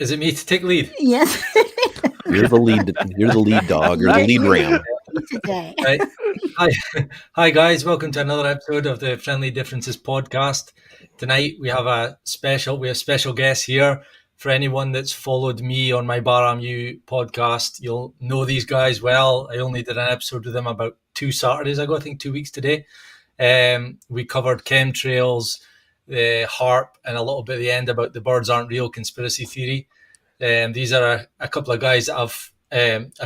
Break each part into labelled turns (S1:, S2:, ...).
S1: Is it me to take lead?
S2: Yes.
S3: You're the lead. You're the lead dog. You're the lead ram.
S2: Today.
S1: Right. Hi guys. Welcome to another episode of the Friendly Differences podcast. Tonight we have special guests here. For anyone that's followed me on my Bar You podcast, you'll know these guys well. I only did an episode with them about 2 Saturdays ago, I think 2 weeks today. We covered chemtrails, the HARP, and a little bit at the end about the birds aren't real conspiracy theory. These are a couple of guys that I've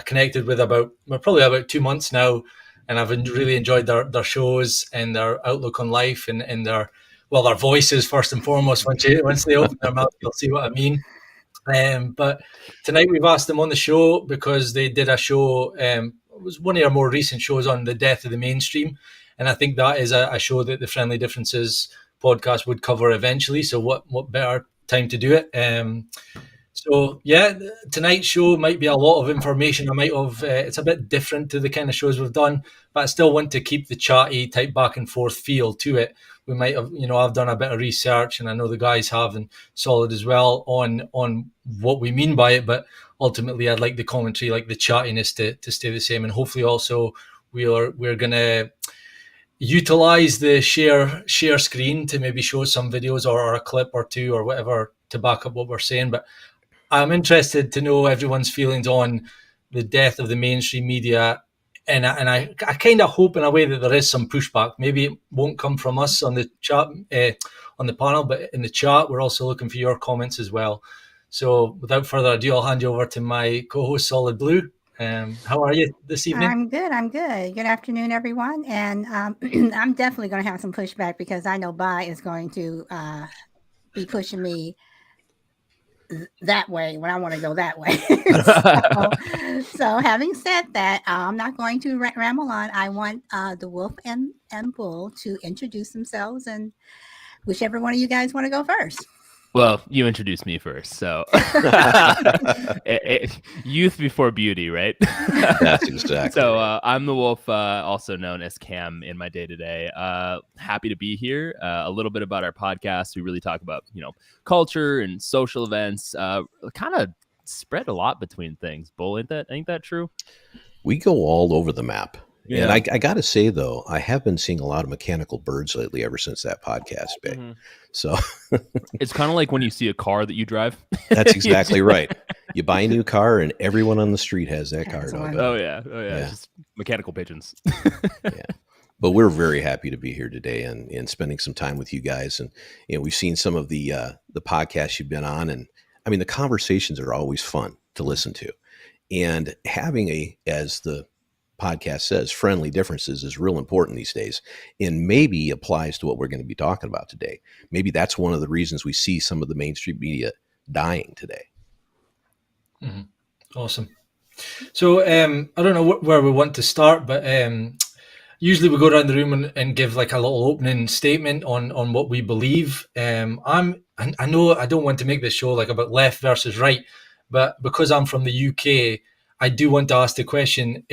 S1: connected with probably about 2 months now, and I've really enjoyed their shows and their outlook on life and their voices first and foremost. Once they open their mouth, you'll see what I mean. But tonight we've asked them on the show because they did a show. It was one of our more recent shows on the death of the mainstream, and I think that is a show that the Friendly Differences podcast would cover eventually. So what better time to do it? So yeah, tonight's show might be a lot of information. It's a bit different to the kind of shows we've done, but I still want to keep the chatty type back and forth feel to it. We might have, I've done a bit of research, and I know the guys have, and Solid as well, on what we mean by it. But ultimately, I'd like the commentary, like the chattiness, to stay the same. And hopefully, also we're gonna utilize the share screen to maybe show some videos or a clip or two or whatever to back up what we're saying. But I'm interested to know everyone's feelings on the death of the mainstream media. And I kind of hope in a way that there is some pushback. Maybe it won't come from us on the chat, on the panel, but in the chat, we're also looking for your comments as well. So without further ado, I'll hand you over to my co-host, Solid Blue. How are you this evening?
S2: I'm good. Good afternoon, everyone. And I'm definitely going to have some pushback because I know Bai is going to be pushing me that way when I want to go that way. so having said that, I'm not going to ramble on. I want the Wolf and Bull to introduce themselves, and whichever one of you guys want to go first.
S4: Well, you introduced me first, so youth before beauty, right?
S3: That's exactly.
S4: So I'm the Wolf, also known as Cam in my day-to-day. Happy to be here. A little bit about our podcast. We really talk about, culture and social events. Kind of spread a lot between things. Bull, ain't that true?
S3: We go all over the map.
S4: Yeah.
S3: And I got to say, though, I have been seeing a lot of mechanical birds lately ever since that podcast bit.
S4: Mm-hmm.
S3: So
S4: it's kind of like when you see a car that you drive.
S3: That's exactly right. You buy a new car and everyone on the street has that car.
S4: Oh, yeah. Just mechanical pigeons.
S3: Yeah. But we're very happy to be here today and spending some time with you guys. And we've seen some of the podcasts you've been on. And I mean, the conversations are always fun to listen to. And having as the podcast says, friendly differences is real important these days, and maybe applies to what we're going to be talking about today. Maybe that's one of the reasons we see some of the mainstream media dying today.
S1: Mm-hmm. Awesome. So I don't know where we want to start, but usually we go around the room and give like a little opening statement on what we believe. I know I don't want to make this show like about left versus right, but because I'm from the UK, I do want to ask the question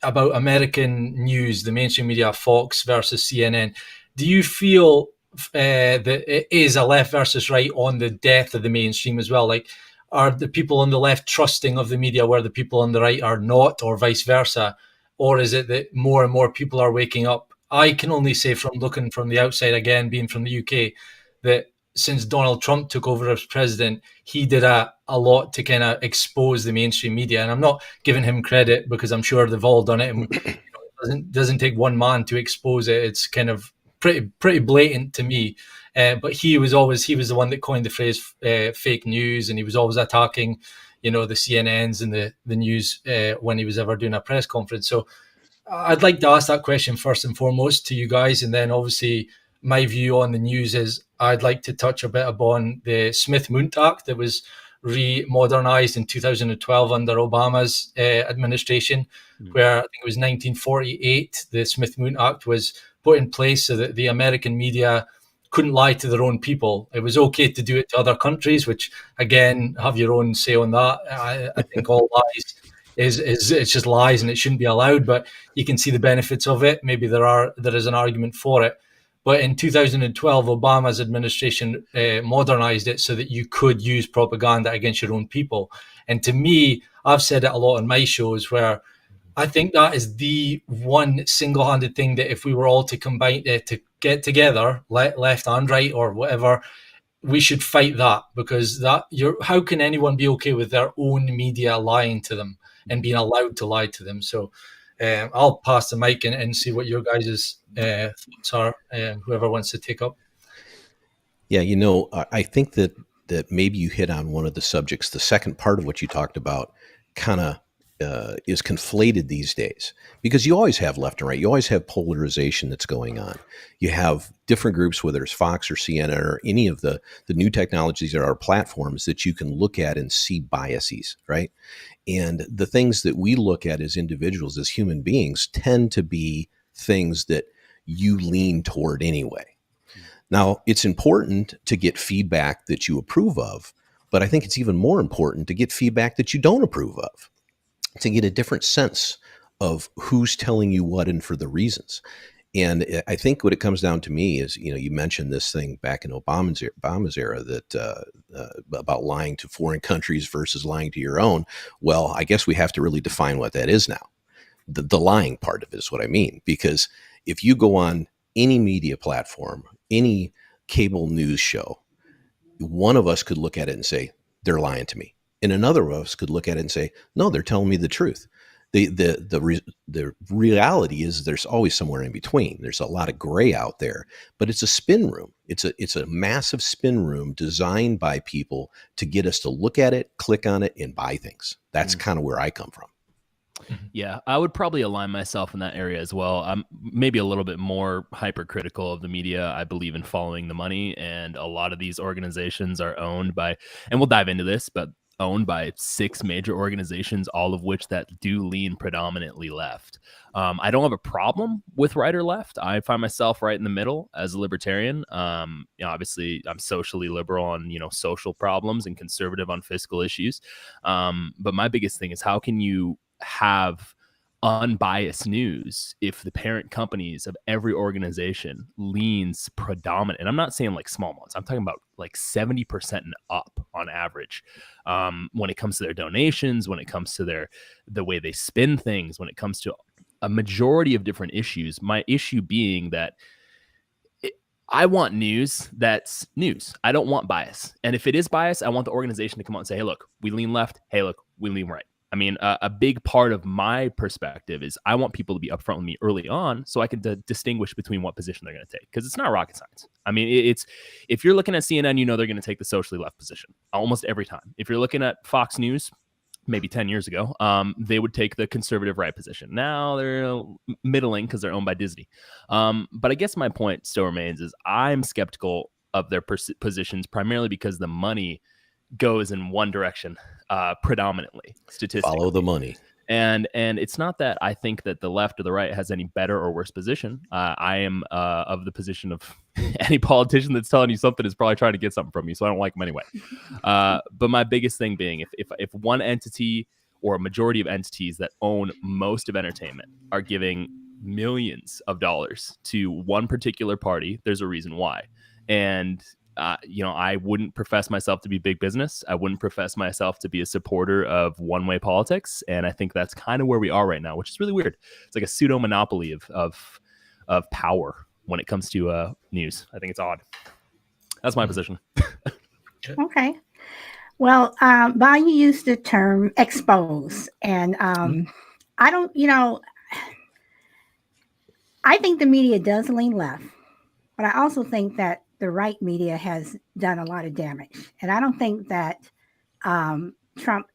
S1: about American news, the mainstream media, Fox versus CNN. Do you feel that it is a left versus right on the death of the mainstream as well? Like, are the people on the left trusting of the media where the people on the right are not, or vice versa? Or is it that more and more people are waking up? I can only say from looking from the outside, again, being from the UK, that since Donald Trump took over as president, he did a lot to kind of expose the mainstream media. And I'm not giving him credit because I'm sure they've all done it. And it doesn't take one man to expose it. It's kind of pretty blatant to me. But he was the one that coined the phrase fake news, and he was always attacking, the CNNs and the news when he was ever doing a press conference. So I'd like to ask that question first and foremost to you guys, and then obviously my view on the news is I'd like to touch a bit upon the Smith-Mundt Act that was modernized in 2012 under Obama's administration, where I think it was 1948, the Smith-Mundt Act was put in place so that the American media couldn't lie to their own people. It was okay to do it to other countries, which, again, have your own say on that. I think all lies it's just lies and it shouldn't be allowed, but you can see the benefits of it. Maybe there is an argument for it. But in 2012, Obama's administration modernized it so that you could use propaganda against your own people. And to me, I've said it a lot on my shows where I think that is the one single-handed thing that if we were all to combine, to get together, left and right or whatever, we should fight that, because how can anyone be okay with their own media lying to them and being allowed to lie to them? So I'll pass the mic and see what your guys' thoughts are, whoever wants to take up.
S3: Yeah, I think that maybe you hit on one of the subjects. The second part of what you talked about kind of is conflated these days, because you always have left and right. You always have polarization that's going on. You have different groups, whether it's Fox or CNN or any of the new technologies that are platforms that you can look at and see biases, right? And the things that we look at as individuals, as human beings, tend to be things that you lean toward anyway. Now, it's important to get feedback that you approve of, but I think it's even more important to get feedback that you don't approve of, to get a different sense of who's telling you what and for the reasons. And I think what it comes down to me is, you mentioned this thing back in Obama's era that about lying to foreign countries versus lying to your own. Well, I guess we have to really define what that is now. The lying part of it is what I mean, because if you go on any media platform, any cable news show, one of us could look at it and say, they're lying to me. And another of us could look at it and say, no, they're telling me the truth. The reality is there's always somewhere in between. There's a lot of gray out there, but it's a spin room. It's a massive spin room designed by people to get us to look at it, click on it, and buy things. That's kind of where I come from.
S4: Yeah, I would probably align myself in that area as well. I'm maybe a little bit more hypercritical of the media. I believe in following the money, and a lot of these organizations are owned by, and we'll dive into this, but owned by 6 major organizations, all of which that do lean predominantly left. I don't have a problem with right or left. I find myself right in the middle as a libertarian. Obviously, I'm socially liberal on social problems and conservative on fiscal issues. But my biggest thing is, how can you have unbiased news if the parent companies of every organization leans predominant? And I'm not saying like small ones. I'm talking about like 70% and up on average, when it comes to their donations, when it comes to the way they spin things, when it comes to a majority of different issues. My issue being that I want news that's news. I don't want bias. And if it is bias, I want the organization to come out and say, hey, look, we lean left. Hey, look, we lean right. I mean, a big part of my perspective is I want people to be upfront with me early on so I can distinguish between what position they're going to take, because it's not rocket science. I mean, it's if you're looking at CNN, they're going to take the socially left position almost every time. If you're looking at Fox News, maybe 10 years ago, they would take the conservative right position. Now they're middling because they're owned by Disney. But I guess my point still remains is I'm skeptical of their positions, primarily because the money goes in one direction, predominantly statistically.
S3: Follow the money.
S4: And it's not that I think that the left or the right has any better or worse position. I am of the position of any politician that's telling you something is probably trying to get something from you, so I don't like them anyway. But my biggest thing being, if one entity or a majority of entities that own most of entertainment are giving millions of dollars to one particular party, there's a reason why. And I wouldn't profess myself to be big business. I wouldn't profess myself to be a supporter of one-way politics. And I think that's kind of where we are right now, which is really weird. It's like a pseudo monopoly of power when it comes to news. I think it's odd. That's my position.
S2: Okay. Well, Bob, you used the term expose, and I don't, I think the media does lean left, but I also think that the right media has done a lot of damage. And I don't think that Trump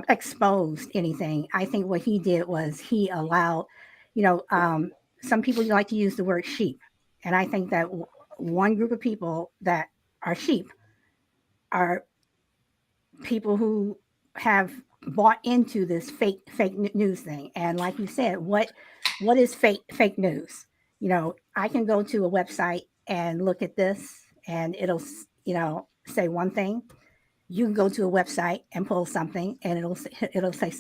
S2: exposed anything. I think what he did was he allowed, some people like to use the word sheep. And I think that one group of people that are sheep are people who have bought into this fake news thing. And like you said, what is fake news? I can go to a website and look at this and it'll, say one thing. You can go to a website and pull something and it'll say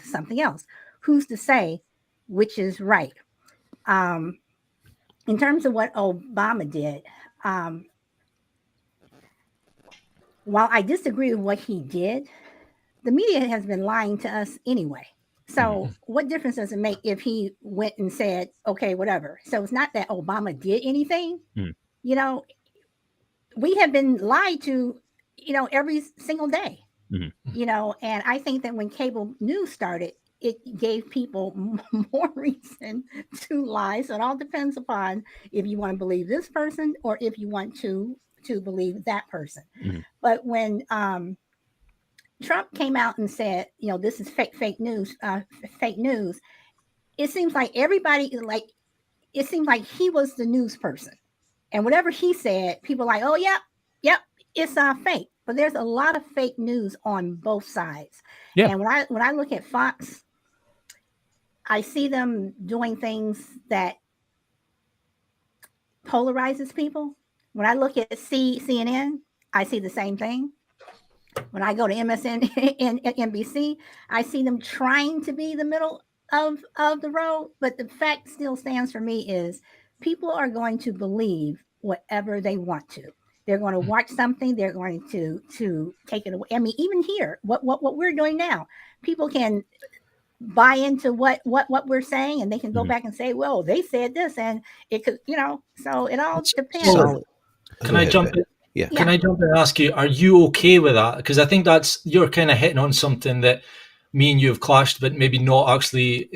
S2: something else. Who's to say which is right? in terms of what Obama did, while I disagree with what he did, the media has been lying to us anyway. So what difference does it make if he went and said, okay, whatever? So it's not that Obama did anything. You know, we have been lied to, every single day, and I think that when cable news started, it gave people more reason to lie. So it all depends upon if you want to believe this person or if you want to believe that person. But when Trump came out and said, this is fake news, it seems like everybody, it seems like he was the news person. And whatever he said, people are like, oh, yep, it's fake. But there's a lot of fake news on both sides.
S4: Yeah.
S2: And when I look at Fox, I see them doing things that polarizes people. When I look at CNN, I see the same thing. When I go to MSN and NBC, I see them trying to be the middle of the road. But the fact still stands for me is people are going to believe whatever they want to. They're going to watch something. They're going to take it away. I mean, even here, what we're doing now, people can buy into what we're saying, and they can go back and say, well, they said this, and it could, so it all depends.
S1: So, can I jump in? Yeah. Can I jump in and ask you, are you okay with that? Because I think you're kind of hitting on something that me and you have clashed, but maybe not actually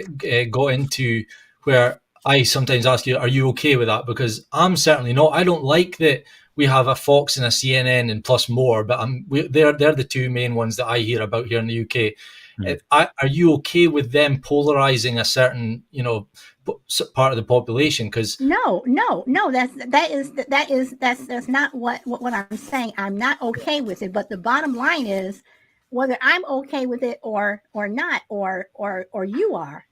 S1: got into, where I sometimes ask you, are you okay with that? Because I'm certainly not. I don't like that we have a Fox and a CNN and plus more, but they're the two main ones that I hear about here in the UK. Are you okay with them polarizing a certain, part of the population? Because
S2: no, that's not what I'm saying. I'm not okay with it. But the bottom line is, whether I'm okay with it or not, or you are,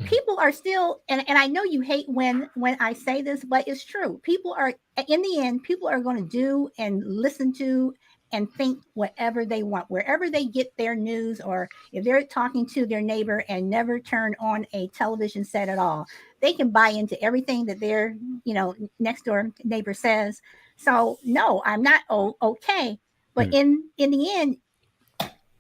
S2: people are still, and I know you hate when I say this, but it's true. People are, in the end, people are going to do and listen to and think whatever they want, wherever they get their news, or if they're talking to their neighbor and never turn on a television set at all, they can buy into everything that their, next door neighbor says. So no, I'm not okay. But in the end,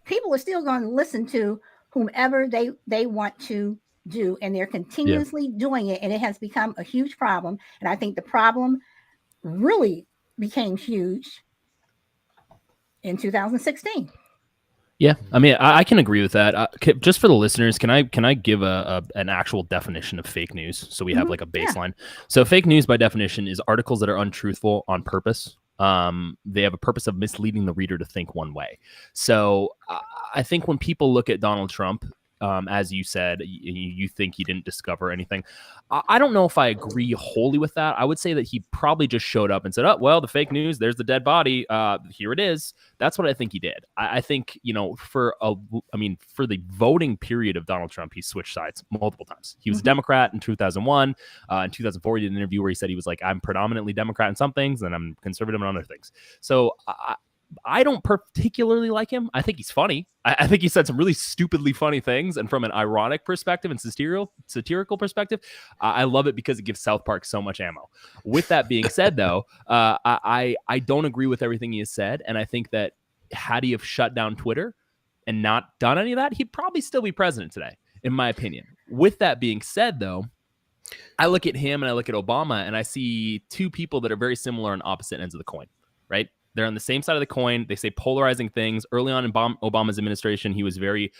S2: people are still going to listen to whomever they want to do, and they're continuously doing it, and it has become a huge problem. And I think the problem really became huge in 2016.
S4: Yeah, I mean, I can agree with that. Just for the listeners, can I give an actual definition of fake news, so we have like a baseline? Yeah. So fake news, by definition, is articles that are untruthful on purpose. They have a purpose of misleading the reader to think one way. So I think when people look at Donald Trump, as you said, you think he didn't discover anything. I don't know if I agree wholly with that. I would say that he probably just showed up and said, oh, well, the fake news, there's the dead body. Here it is. That's what I think he did. I think, for the voting period of Donald Trump, he switched sides multiple times. He was a Democrat in 2001. In 2004, he did an interview where he said he was like, I'm predominantly Democrat in some things and I'm conservative in other things. So I don't particularly like him. I think he's funny. I think he said some really stupidly funny things. And from an ironic perspective and satirical perspective, I love it because it gives South Park so much ammo. With that being said, though, I don't agree with everything he has said. And I think that had he have shut down Twitter and not done any of that, he'd probably still be president today, in my opinion. With that being said, though, I look at him and I look at Obama and I see two people that are very similar on opposite ends of the coin, right? They're on the same side of the coin. They say polarizing things. Early on in Obama's administration, he was very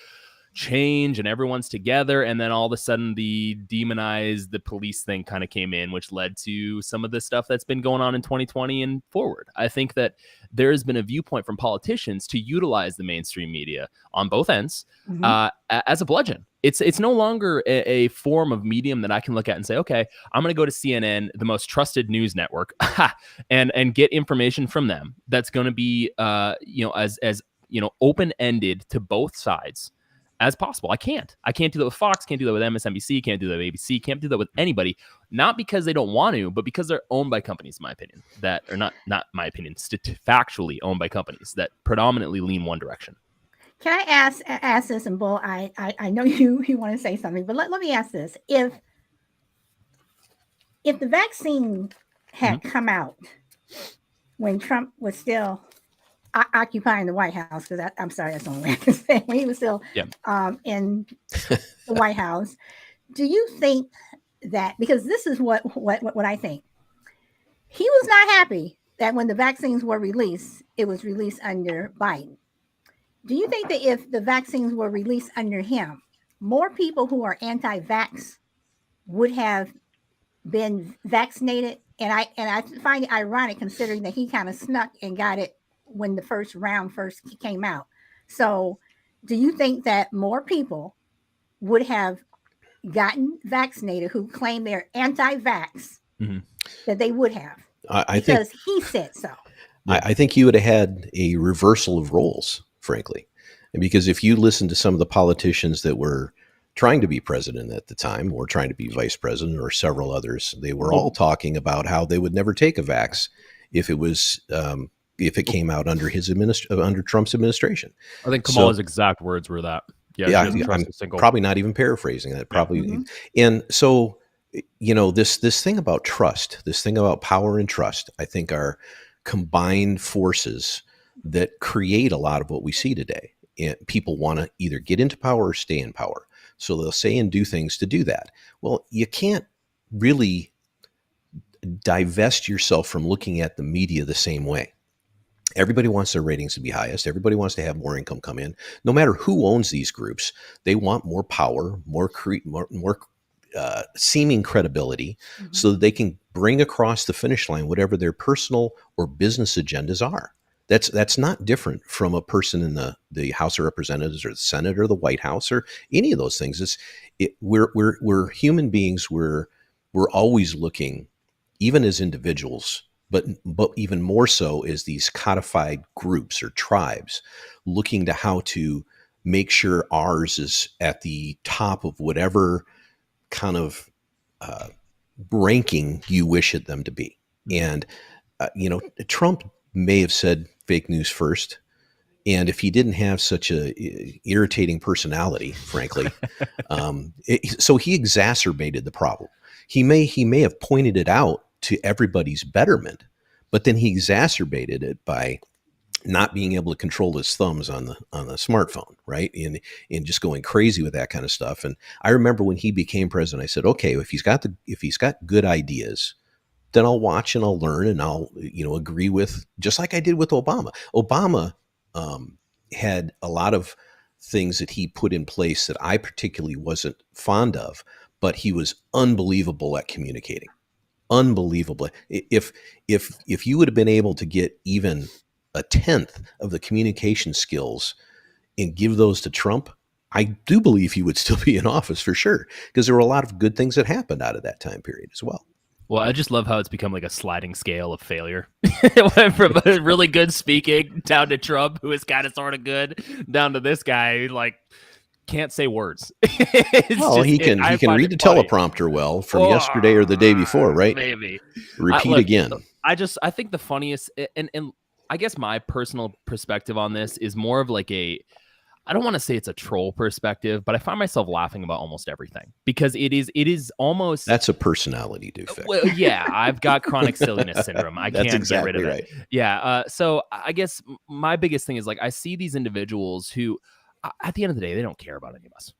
S4: change and everyone's together. And then all of a sudden the demonize the police thing kind of came in, which led to some of the stuff that's been going on in 2020 and forward. I think that there has been a viewpoint from politicians to utilize the mainstream media on both ends as a bludgeon. It's no longer a form of medium that I can look at and say, okay, I'm going to go to CNN, the most trusted news network, and get information from them that's going to be, as open-ended to both sides as possible. I can't do that with Fox, can't do that with MSNBC, can't do that with ABC, can't do that with anybody, not because they don't want to, but because they're owned by companies, in my opinion, that are not my opinion, factually owned by companies that predominantly lean one direction.
S2: Can I ask this, and Bull, I know you want to say something, but let me ask this. If if the vaccine had come out when Trump was still occupying the White House, because I'm sorry, that's the only way I can say, when he was still in the White House, do you think that, because this is what I think, he was not happy that when the vaccines were released, it was released under Biden. Do you think that if the vaccines were released under him, more people who are anti-vax would have been vaccinated? And I find it ironic considering that he kind of snuck and got it when the first round first came out. So do you think that more people would have gotten vaccinated who claim they're anti-vax that they would have? Because he said so.
S3: I think you would have had a reversal of roles, frankly. And because if you listen to some of the politicians that were trying to be president at the time or trying to be vice president or several others, they were all talking about how they would never take a vax if it was if it came out under his under Trump's administration.
S4: I think Kamal's exact words were that.
S3: I'm probably not even paraphrasing that. Probably, and so this thing about trust, this thing about power and trust, I think are combined forces that create a lot of what we see today. And people want to either get into power or stay in power. So they'll say and do things to do that. Well, you can't really divest yourself from looking at the media the same way. Everybody wants their ratings to be highest. Everybody wants to have more income come in. No matter who owns these groups, they want more power, more seeming credibility, so that they can bring across the finish line whatever their personal or business agendas are. That's not different from a person in the House of Representatives or the Senate or the White House or any of those things. We're human beings. We're always looking, even as individuals, but even more so as these codified groups or tribes, looking to how to make sure ours is at the top of whatever kind of ranking you wish it them to be. And Trump may have said fake news first, and if he didn't have such a irritating personality, frankly, so he exacerbated the problem. He may have pointed it out to everybody's betterment, but then he exacerbated it by not being able to control his thumbs on the smartphone, right? And just going crazy with that kind of stuff. And I remember when he became president, I said, okay, if he's got good ideas, then I'll watch and I'll learn and I'll agree with, just like I did with Obama. Obama had a lot of things that he put in place that I particularly wasn't fond of, but he was unbelievable at communicating. Unbelievable. If you would have been able to get even a tenth of the communication skills and give those to Trump, I do believe he would still be in office for sure, because there were a lot of good things that happened out of that time period as well.
S4: Well, I just love how it's become like a sliding scale of failure. It went from really good speaking down to Trump, who is kind of sort of good, down to this guy who can't say words.
S3: He can read the teleprompter well from yesterday or the day before, right?
S4: Maybe.
S3: Repeat again.
S4: I think the funniest, and I guess my personal perspective on this is more of like I don't want to say it's a troll perspective, but I find myself laughing about almost everything because it is almost.
S3: That's a personality defect.
S4: Well, yeah, I've got chronic silliness syndrome. I can't get rid of it. Yeah. So I guess my biggest thing is I see these individuals who, at the end of the day, they don't care about any of us.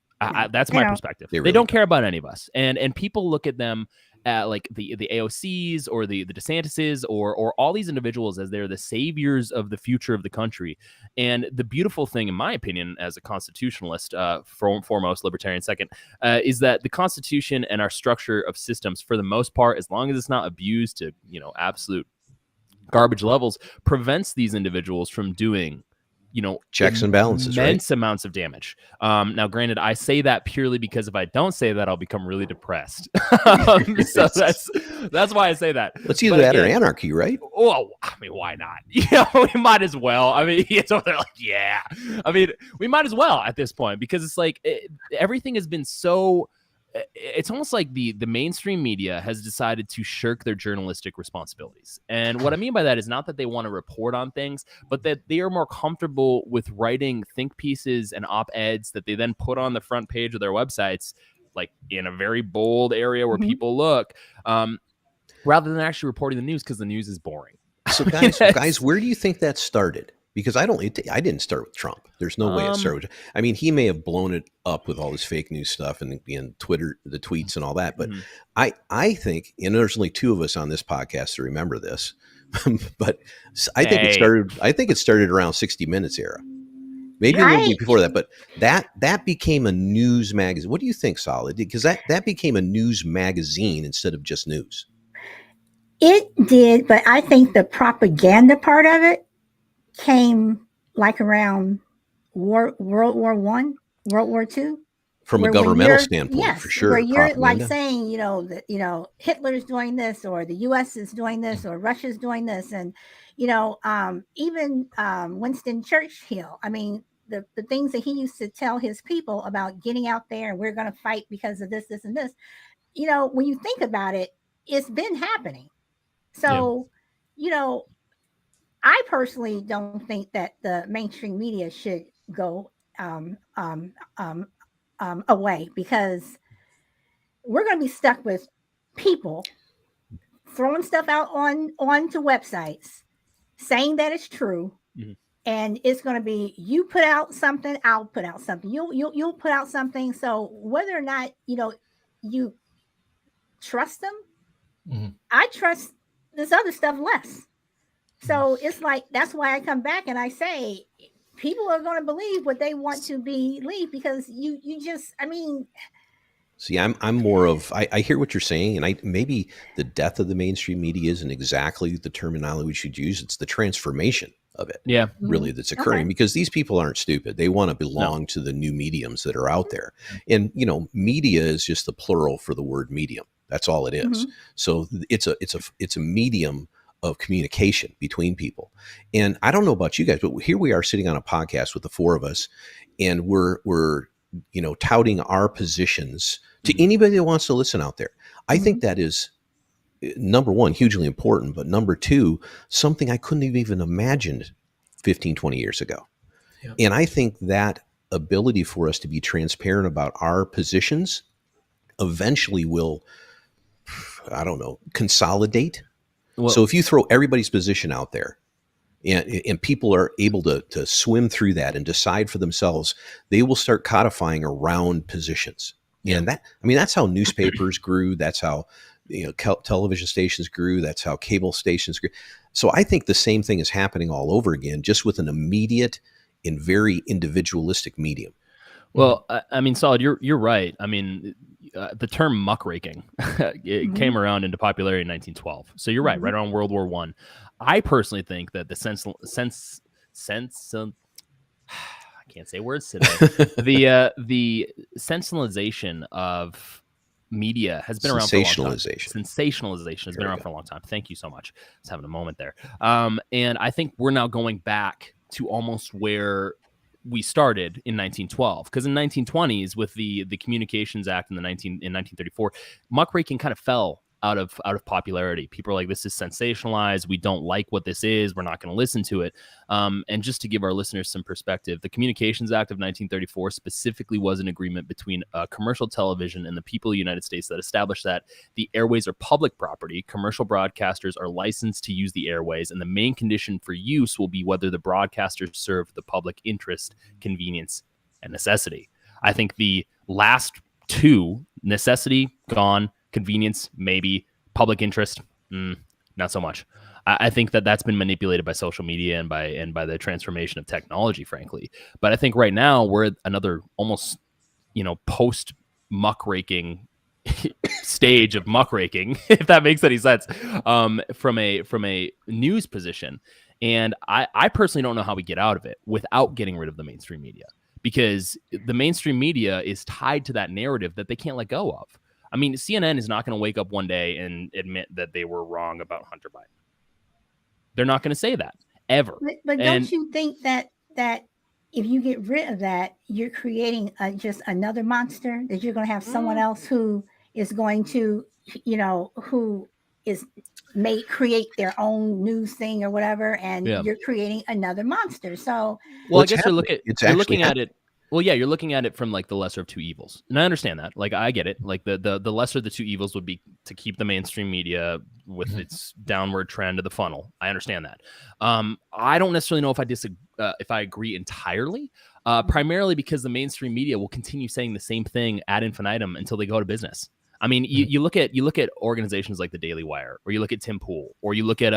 S4: That's my perspective. They don't care about any of us. And people look at them at the AOCs or the DeSantises or all these individuals as they're the saviors of the future of the country. And the beautiful thing, in my opinion, as a constitutionalist, foremost, libertarian second, is that the Constitution and our structure of systems, for the most part, as long as it's not abused to absolute garbage levels, prevents these individuals from doing
S3: checks and balances,
S4: immense amounts of damage. Now, granted, I say that purely because if I don't say that, I'll become really depressed. So that's why I say that.
S3: It's either that or anarchy, right?
S4: Oh, I mean, why not? We might as well. I mean, it's over there yeah. I mean, we might as well at this point because it's everything has been so. It's almost like the mainstream media has decided to shirk their journalistic responsibilities. And what I mean by that is not that they want to report on things, but that they are more comfortable with writing think pieces and op-eds that they then put on the front page of their websites, in a very bold area where people look. rather than actually reporting the news because the news is boring.
S3: So guys, where do you think that started? Because I didn't start with Trump. There's no way it started with, I mean, he may have blown it up with all this fake news stuff and Twitter, the tweets and all that. But I think, and there's only two of us on this podcast to remember this, but I think it started around 60 Minutes era. Maybe a little bit before that, but that became a news magazine. What do you think, Solid? Because that became a news magazine instead of just news.
S2: It did, but I think the propaganda part of it came like around World War I, World War II.
S3: From a governmental standpoint, for sure.
S2: Where you're like saying, that, Hitler's doing this, or the U.S. is doing this, or Russia's doing this. And, even Winston Churchill, I mean, the things that he used to tell his people about getting out there and we're going to fight because of this, this, and this, when you think about it, it's been happening. So, I personally don't think that the mainstream media should go away, because we're going to be stuck with people throwing stuff out onto websites, saying that it's true, and it's going to be, you put out something, I'll put out something, you'll put out something. So whether or not you trust them, I trust this other stuff less. So it's like, that's why I come back and I say, people are going to believe what they want to believe, because you just, I mean.
S3: See, I'm more of, I hear what you're saying, and maybe the death of the mainstream media isn't exactly the terminology we should use. It's the transformation of it, really, that's occurring, because these people aren't stupid. They want to belong to the new mediums that are out there. And, media is just the plural for the word medium. That's all it is. So it's a medium of communication between people. And I don't know about you guys, but here we are sitting on a podcast with the four of us, and we're touting our positions to anybody that wants to listen out there. I think that is, number one, hugely important, but number two, something I couldn't have even imagined 15, 20 years ago. Yep. And I think that ability for us to be transparent about our positions eventually will, consolidate. Well, so if you throw everybody's position out there, and people are able to swim through that and decide for themselves, they will start codifying around positions. And that's how newspapers grew. That's how television stations grew. That's how cable stations grew. So I think the same thing is happening all over again, just with an immediate and very individualistic medium.
S4: Well, I mean, Solid, you're right. I mean, the term muckraking it came around into popularity in 1912. So you're right around World War I. I personally think that the I can't say words today. the sensationalization of media has been around for a long time. Sensationalization has been around for a long time. Thank you so much. I was having a moment there. And I think we're now going back to almost where we started in 1912, because in 1920s with the Communications Act in 1934, muckraking kind of fell out of popularity. People are like, this is sensationalized. We don't like what this is. We're not going to listen to it. And just to give our listeners some perspective, the Communications Act of 1934 specifically was an agreement between commercial television and the people of the United States that established that the airways are public property. Commercial broadcasters are licensed to use the airways, and the main condition for use will be whether the broadcasters serve the public interest, convenience, and necessity. I think the last two, necessity, gone, convenience, maybe, public interest, not so much. I think that's been manipulated by social media and by the transformation of technology, frankly. But I think right now we're at another almost, post muckraking stage of muckraking, if that makes any sense, from a news position. And I personally don't know how we get out of it without getting rid of the mainstream media, because the mainstream media is tied to that narrative that they can't let go of. I mean, CNN is not going to wake up one day and admit that they were wrong about Hunter Biden. They're not going to say that ever.
S2: But don't you think that if you get rid of that, you're creating just another monster, that you're going to have someone else who is going to, who is create their own news thing or whatever, and you're creating another monster. So,
S4: well, I guess you're looking at it. Well, yeah, you're looking at it from like the lesser of two evils, and I understand that. Like, I get it. Like the lesser of the two evils would be to keep the mainstream media with its downward trend of the funnel. I understand that. I don't necessarily know if I agree entirely. Primarily because the mainstream media will continue saying the same thing ad infinitum until they go out of business. I mean, you look at organizations like the Daily Wire, or you look at Tim Pool, or you look at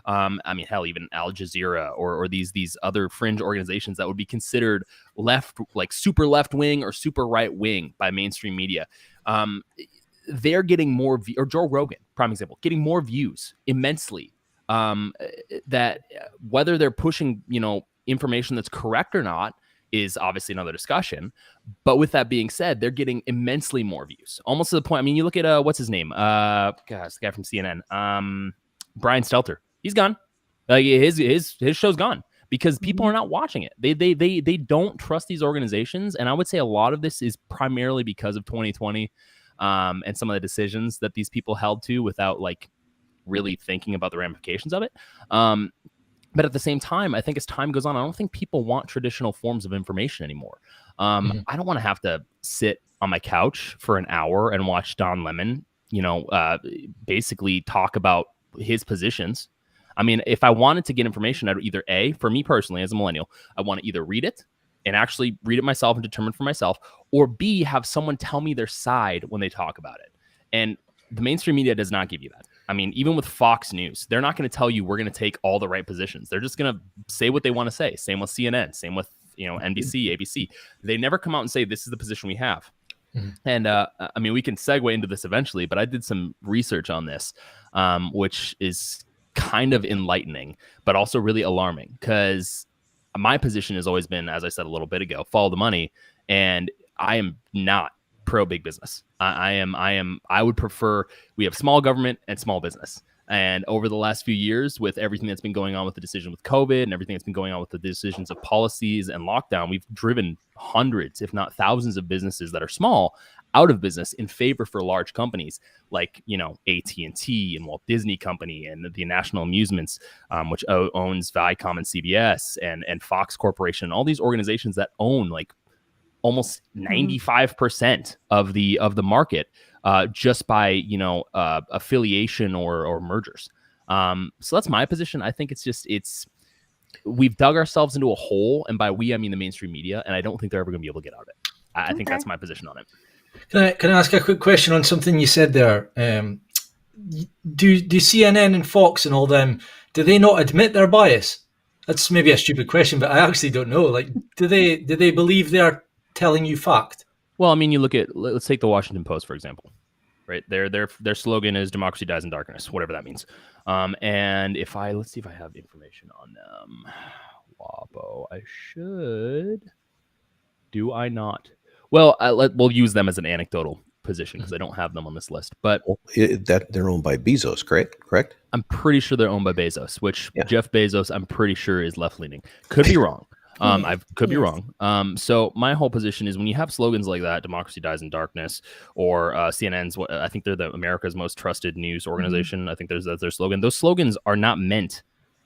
S4: hell, even Al Jazeera, or these other fringe organizations that would be considered left, like super left wing or super right wing by mainstream media. They're getting more, or Joe Rogan, prime example, getting more views immensely. That whether they're pushing, information that's correct or not is obviously another discussion. But with that being said, they're getting immensely more views, almost to the point. I mean, you look at what's his name? Gosh, the guy from CNN, Brian Stelter. He's gone. Like his show's gone because people are not watching it. They don't trust these organizations, and I would say a lot of this is primarily because of 2020 and some of the decisions that these people held to without like really thinking about the ramifications of it. But at the same time, I think as time goes on, I don't think people want traditional forms of information anymore. I don't want to have to sit on my couch for an hour and watch Don Lemon, basically talk about his positions. I mean, if I wanted to get information, I'd either A, for me personally as a millennial, I want to either read it and actually read it myself and determine for myself, or B, have someone tell me their side when they talk about it. And the mainstream media does not give you that. I mean, even with Fox News, they're not going to tell you we're going to take all the right positions. They're just going to say what they want to say. Same with CNN, same with, NBC, ABC. They never come out and say, this is the position we have. And we can segue into this eventually, but I did some research on this, which is kind of enlightening, but also really alarming, because my position has always been, as I said a little bit ago, follow the money. And I am not pro big business. I would prefer, we have small government and small business. And over the last few years, with everything that's been going on with the decision with COVID and everything that's been going on with the decisions of policies and lockdown, we've driven hundreds, if not thousands of businesses that are small out of business in favor for large companies like, AT&T and Walt Disney Company and the National Amusements, which owns Viacom and CBS and Fox Corporation, all these organizations that own like almost 95% of the market, just by affiliation or mergers. So that's my position. I think we've dug ourselves into a hole, and by we I mean the mainstream media, and I don't think they're ever going to be able to get out of it. I think that's my position on it.
S1: Can I ask a quick question on something you said there? Do CNN and Fox and all them, do they not admit their bias? That's maybe a stupid question, but I actually don't know. Like, do they believe they're telling you fact?
S4: Well, I mean, let's take the Washington Post, for example, right? Their slogan is "Democracy dies in darkness," whatever that means. And let's see if I have information on them. WAPO, I should. Do I not? Well, we'll use them as an anecdotal position because I don't have them on this list. But
S3: that they're owned by Bezos, correct?
S4: I'm pretty sure they're owned by Bezos, which Jeff Bezos, I'm pretty sure, is left leaning. Could be wrong. I could be wrong. So my whole position is when you have slogans like that, "Democracy dies in darkness," or CNN's, I think they're America's most trusted news organization. I think that's their slogan. Those slogans are not meant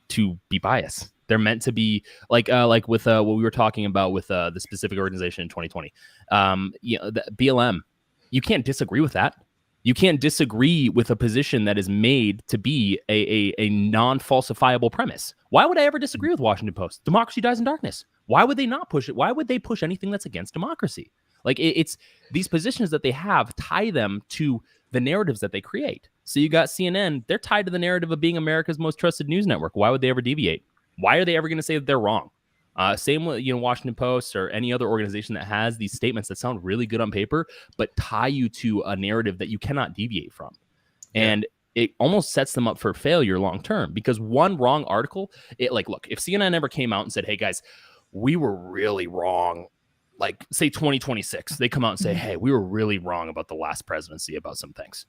S4: to be biased. They're meant to be like with what we were talking about with the specific organization in 2020. The BLM, you can't disagree with that. You can't disagree with a position that is made to be a non-falsifiable premise. Why would I ever disagree with Washington Post? Democracy dies in darkness. Why would they not push it? Why would they push anything that's against democracy? Like it's these positions that they have tie them to the narratives that they create. So you got CNN, they're tied to the narrative of being America's most trusted news network. Why would they ever deviate? Why are they ever going to say that they're wrong? Same with Washington Post or any other organization that has these statements that sound really good on paper, but tie you to a narrative that you cannot deviate from. And it almost sets them up for failure long term, because one wrong article, look, if CNN ever came out and said, "Hey guys, we were really wrong," like say 2026, they come out and say, "Hey, we were really wrong about the last presidency about some things,"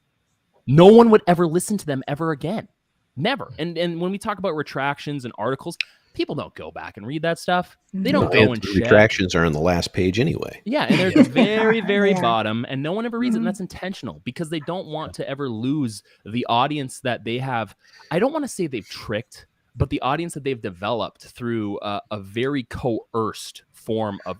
S4: no one would ever listen to them ever again. Never. And when we talk about retractions and articles, people don't go back and read that stuff. They don't go and check.
S3: Retractions are on the last page anyway.
S4: Yeah, and they're at the very, very bottom, and no one ever reads it, and that's intentional because they don't want to ever lose the audience that they have. I don't want to say they've tricked, but the audience that they've developed through a very coerced form of,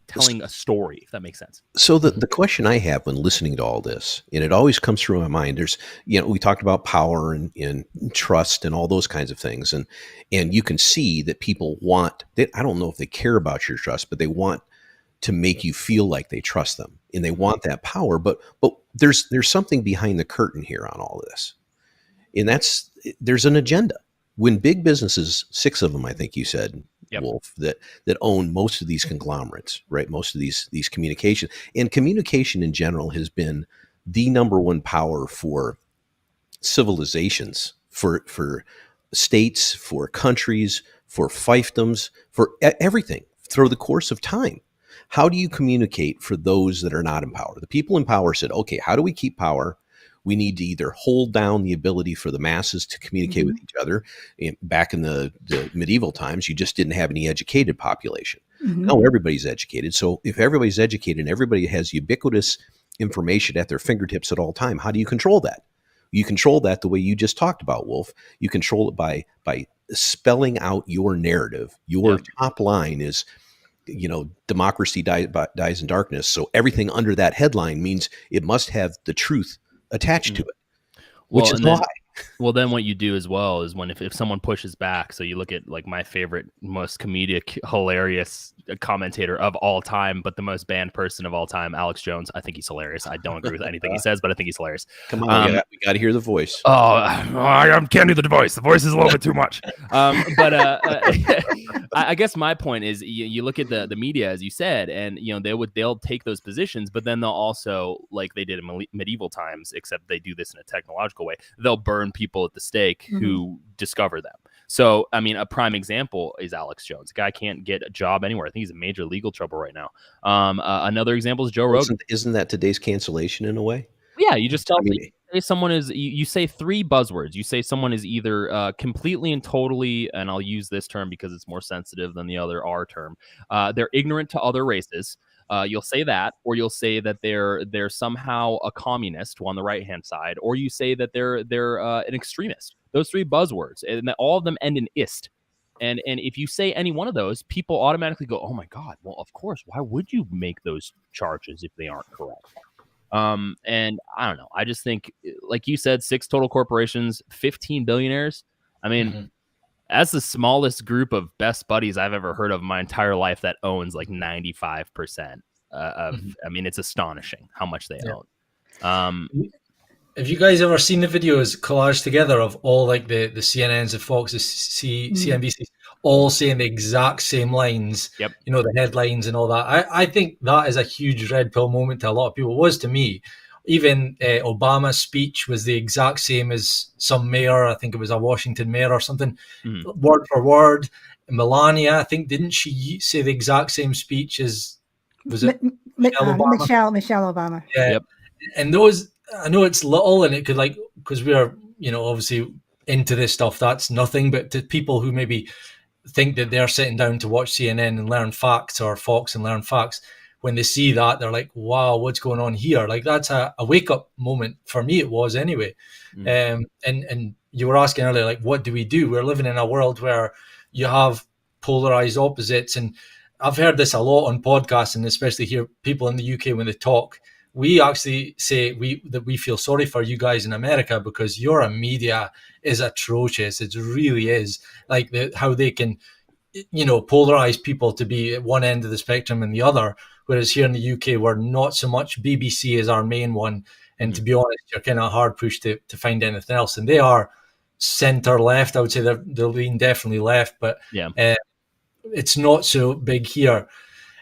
S4: telling a story, if that makes sense.
S3: So the question I have when listening to all this, and it always comes through my mind, there's, we talked about power and trust and all those kinds of things. And you can see that people I don't know if they care about your trust, but they want to make you feel like they trust them and they want that power. But there's something behind the curtain here on all this. And there's an agenda. When big businesses, 6 of them, I think you said,
S4: Yep.
S3: Wolf, that own most of these conglomerates, right? Most of these communication, and communication in general has been the number one power for civilizations, for states, for countries, for fiefdoms, for everything through the course of time. How do you communicate for those that are not in power? The people in power said, okay, how do we keep power? We need to either hold down the ability for the masses to communicate with each other. Back in the medieval times, you just didn't have any educated population. Now everybody's educated. So if everybody's educated and everybody has ubiquitous information at their fingertips at all time, how do you control that? You control that the way you just talked about, Wolf. You control it by spelling out your narrative. Your top line is, democracy dies in darkness. So everything under that headline means it must have the truth attached to it, which is why.
S4: Well, then what you do as well is when if someone pushes back, so you look at like my favorite, most comedic, hilarious commentator of all time, but the most banned person of all time, Alex Jones. I think he's hilarious. I don't agree with anything he says, but I think he's hilarious.
S3: Come on, we got to hear the voice.
S4: Oh, I can't do the voice. The voice is a little bit too much. I guess my point is you look at the media, as you said, and they'll take those positions, but then they'll also, like they did in medieval times, except they do this in a technological way, they'll burn people at the stake who discover them. So, I mean, a prime example is Alex Jones. The guy can't get a job anywhere. I think he's in major legal trouble right now. Another example is Joe Rogan.
S3: Isn't that today's cancellation in a way?
S4: Yeah, you just tell me someone is. You say 3 buzzwords. You say someone is either completely and totally, and I'll use this term because it's more sensitive than the other R term. They're ignorant to other races. You'll say that, or you'll say that they're somehow a communist on the right hand side, or you say that they're an extremist. Those 3 buzzwords, and all of them end in "ist." And if you say any one of those, people automatically go, "Oh my God! Well, of course. Why would you make those charges if they aren't correct?" And I don't know. I just think, like you said, 6 total corporations, 15 billionaires. I mean, that's the smallest group of best buddies I've ever heard of in my entire life that owns like 95% of. I mean, it's astonishing how much they own.
S1: Have you guys ever seen the videos collaged together of all like the CNNs, the Fox, the CNBCs, all saying the exact same lines?
S4: Yep.
S1: The headlines and all that. I think that is a huge red pill moment to a lot of people. It was to me. Even Obama's speech was the exact same as some mayor. I think it was a Washington mayor or something, word for word. Melania, I think, didn't she say the exact same speech as Michelle Obama?
S2: Michelle Obama.
S1: Yeah.
S4: Yep.
S1: And those, I know it's little, and it could because we are, obviously into this stuff, that's nothing. But to people who maybe think that they're sitting down to watch CNN and learn facts, or Fox and learn facts, when they see that, they're like, wow, what's going on here? Like, that's a wake-up moment. For me, it was anyway. And you were asking earlier, like, what do we do? We're living in a world where you have polarized opposites. And I've heard this a lot on podcasts, and especially hear people in the UK when they talk. We actually say that we feel sorry for you guys in America because your media is atrocious. It really is. Like how they can, polarize people to be at one end of the spectrum and the other. Whereas here in the UK, we're not so much. BBC is our main one. And to be honest, you're kind of hard pushed to find anything else. And they are center left. I would say they're lean definitely left, but it's not so big here.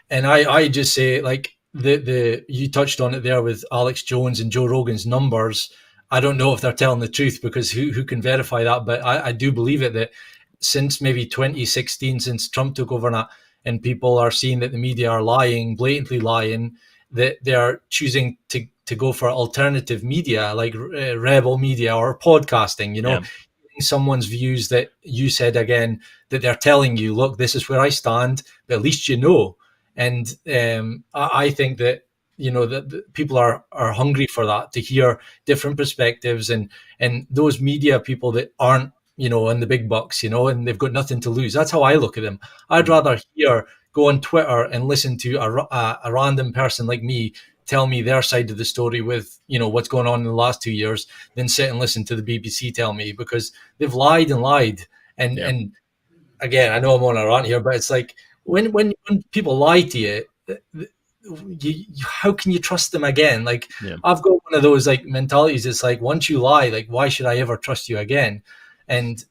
S1: And I just say, like, you touched on it there with Alex Jones and Joe Rogan's numbers. I don't know if they're telling the truth, because who can verify that? But I do believe it, that since maybe 2016, since Trump took over and people are seeing that the media are lying, blatantly lying, that they are choosing to go for alternative media, like rebel media or podcasting, someone's views that you said again, that they're telling you, look, this is where I stand, but at least And I think that, that people are hungry for that, to hear different perspectives, and those media people that aren't, in the big bucks, and they've got nothing to lose. That's how I look at them. I'd rather hear go on Twitter and listen to a random person like me tell me their side of the story with, what's going on in the last 2 years, than sit and listen to the BBC tell me, because they've lied and lied. And again, I know I'm on a rant here, but it's like when people lie to you, how can you trust them again? Like, I've got one of those like mentalities. It's like, once you lie, like, why should I ever trust you again? And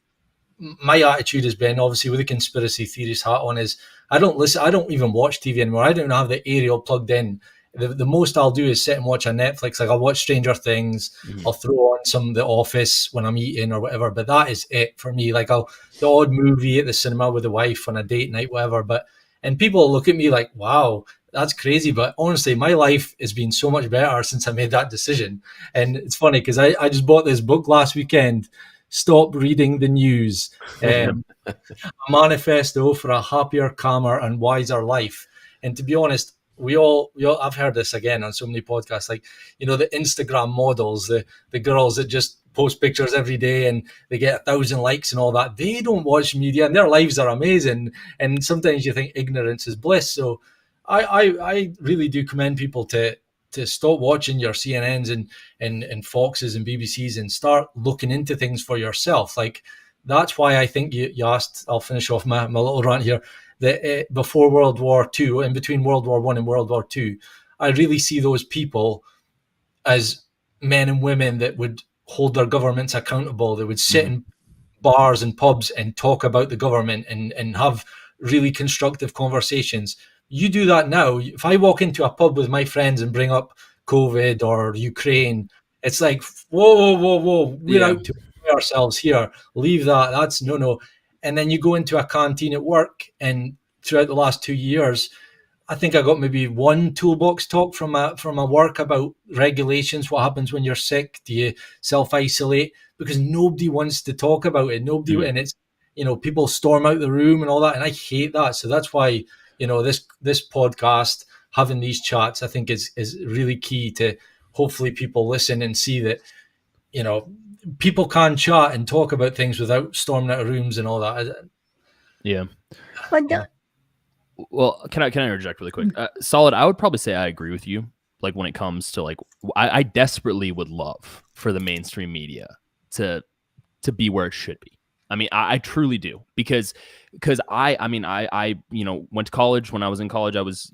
S1: my attitude has been, obviously with the conspiracy theories hat on, is I don't even watch TV anymore. I don't have the aerial plugged in. The most I'll do is sit and watch on Netflix. Like, I'll watch Stranger Things. I'll throw on some of The Office when I'm eating or whatever, but that is it for me. Like, the odd movie at the cinema with the wife on a date night, whatever. And people look at me like, wow, that's crazy. But honestly, my life has been so much better since I made that decision. And it's funny because I just bought this book last weekend, Stop Reading the News, a manifesto for a happier, calmer, and wiser life. And to be honest, we all I've heard this again on so many podcasts, like, the Instagram models, the girls that just post pictures every day and they get 1,000 likes and all that. They don't watch media and their lives are amazing. And sometimes you think ignorance is bliss. So I really do commend people to stop watching your CNNs and Foxes and BBCs and start looking into things for yourself. Like, that's why I think you asked, I'll finish off my little rant here, that before World War II and between World War I and World War II, I really see those people as men and women that would hold their governments accountable. They would sit in bars and pubs and talk about the government and have really constructive conversations. You do that now. If I walk into a pub with my friends and bring up COVID or Ukraine, it's like, whoa. We're out to enjoy ourselves here. Leave that. That's no. And then you go into a canteen at work, and throughout the last 2 years, I think I got maybe one toolbox talk from a work about regulations. What happens when you're sick? Do you self-isolate? Because nobody wants to talk about it. And it's, people storm out the room and all that. And I hate that. So that's why, this podcast, having these chats, I think is really key to hopefully people listen and see that, people can chat and talk about things without storming out of rooms and all that.
S4: Yeah.
S2: But
S4: Well, can I interject really quick? Solid. I would probably say I agree with you. Like, when it comes to, like, I desperately would love for the mainstream media to be where it should be. I mean, I truly do, because I went to college. When I was in college, I was,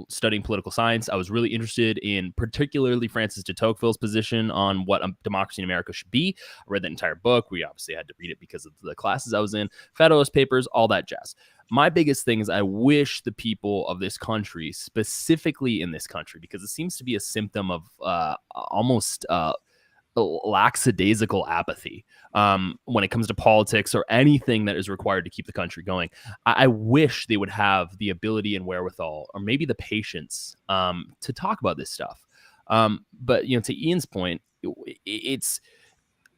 S4: studying political science. I was really interested in particularly Francis de Tocqueville's position on what a democracy in America should be. I read that entire book. We obviously had to read it because of the classes I was in, Federalist Papers, all that jazz. My biggest thing is I wish the people of this country, specifically in this country, because it seems to be a symptom of almost lackadaisical apathy when it comes to politics or anything that is required to keep the country going. I wish they would have the ability and wherewithal, or maybe the patience, to talk about this stuff. But to Ian's point, it's,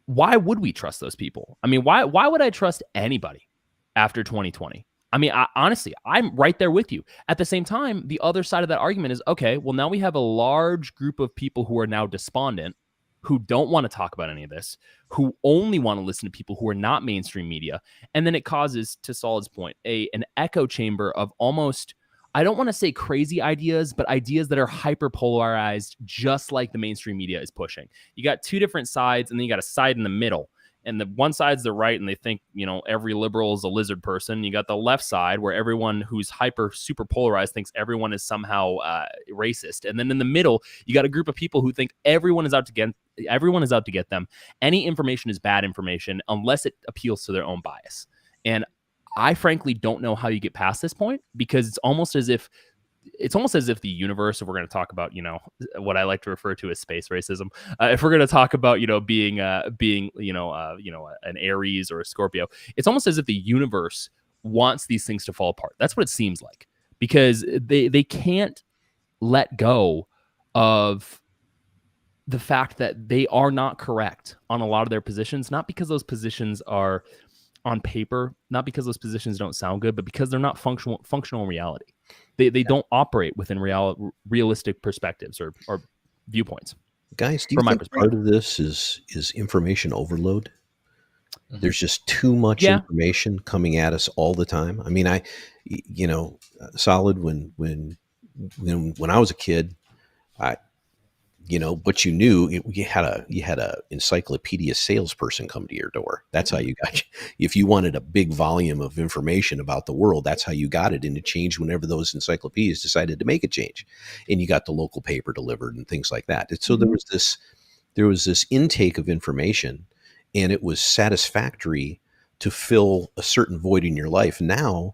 S4: why would we trust those people? I mean, why would I trust anybody after 2020? I mean, honestly, I'm right there with you. At the same time, the other side of that argument is, okay, well, now we have a large group of people who are now despondent, who don't want to talk about any of this, who only want to listen to people who are not mainstream media. And then it causes, to Solid's point, an echo chamber of almost, I don't want to say crazy ideas, but ideas that are hyper polarized, just like the mainstream media is pushing. You got two different sides, and then you got a side in the middle. And the one side's the right, and they think, every liberal is a lizard person. You got the left side, where everyone who's super polarized thinks everyone is somehow racist. And then in the middle, you got a group of people who think everyone is out to get them. Any information is bad information unless it appeals to their own bias. And I frankly don't know how you get past this point, because it's almost as if the universe, if we're going to talk about, what I like to refer to as space racism, if we're going to talk about, being an Aries or a Scorpio, it's almost as if the universe wants these things to fall apart. That's what it seems like, because they can't let go of the fact that they are not correct on a lot of their positions, not because those positions are on paper, not because those positions don't sound good, but because they're not functional reality. They don't operate within realistic perspectives or viewpoints.
S3: Guys, do you think part of this is information overload? There's just too much
S4: Yeah.
S3: information coming at us all the time. I mean, Solid, when I was a kid, but you knew you had a encyclopedia salesperson come to your door. That's how you got. If you wanted a big volume of information about the world, that's how you got it, and it changed whenever those encyclopedias decided to make a change, and you got the local paper delivered and things like that. And so there was this intake of information, and it was satisfactory to fill a certain void in your life. Now,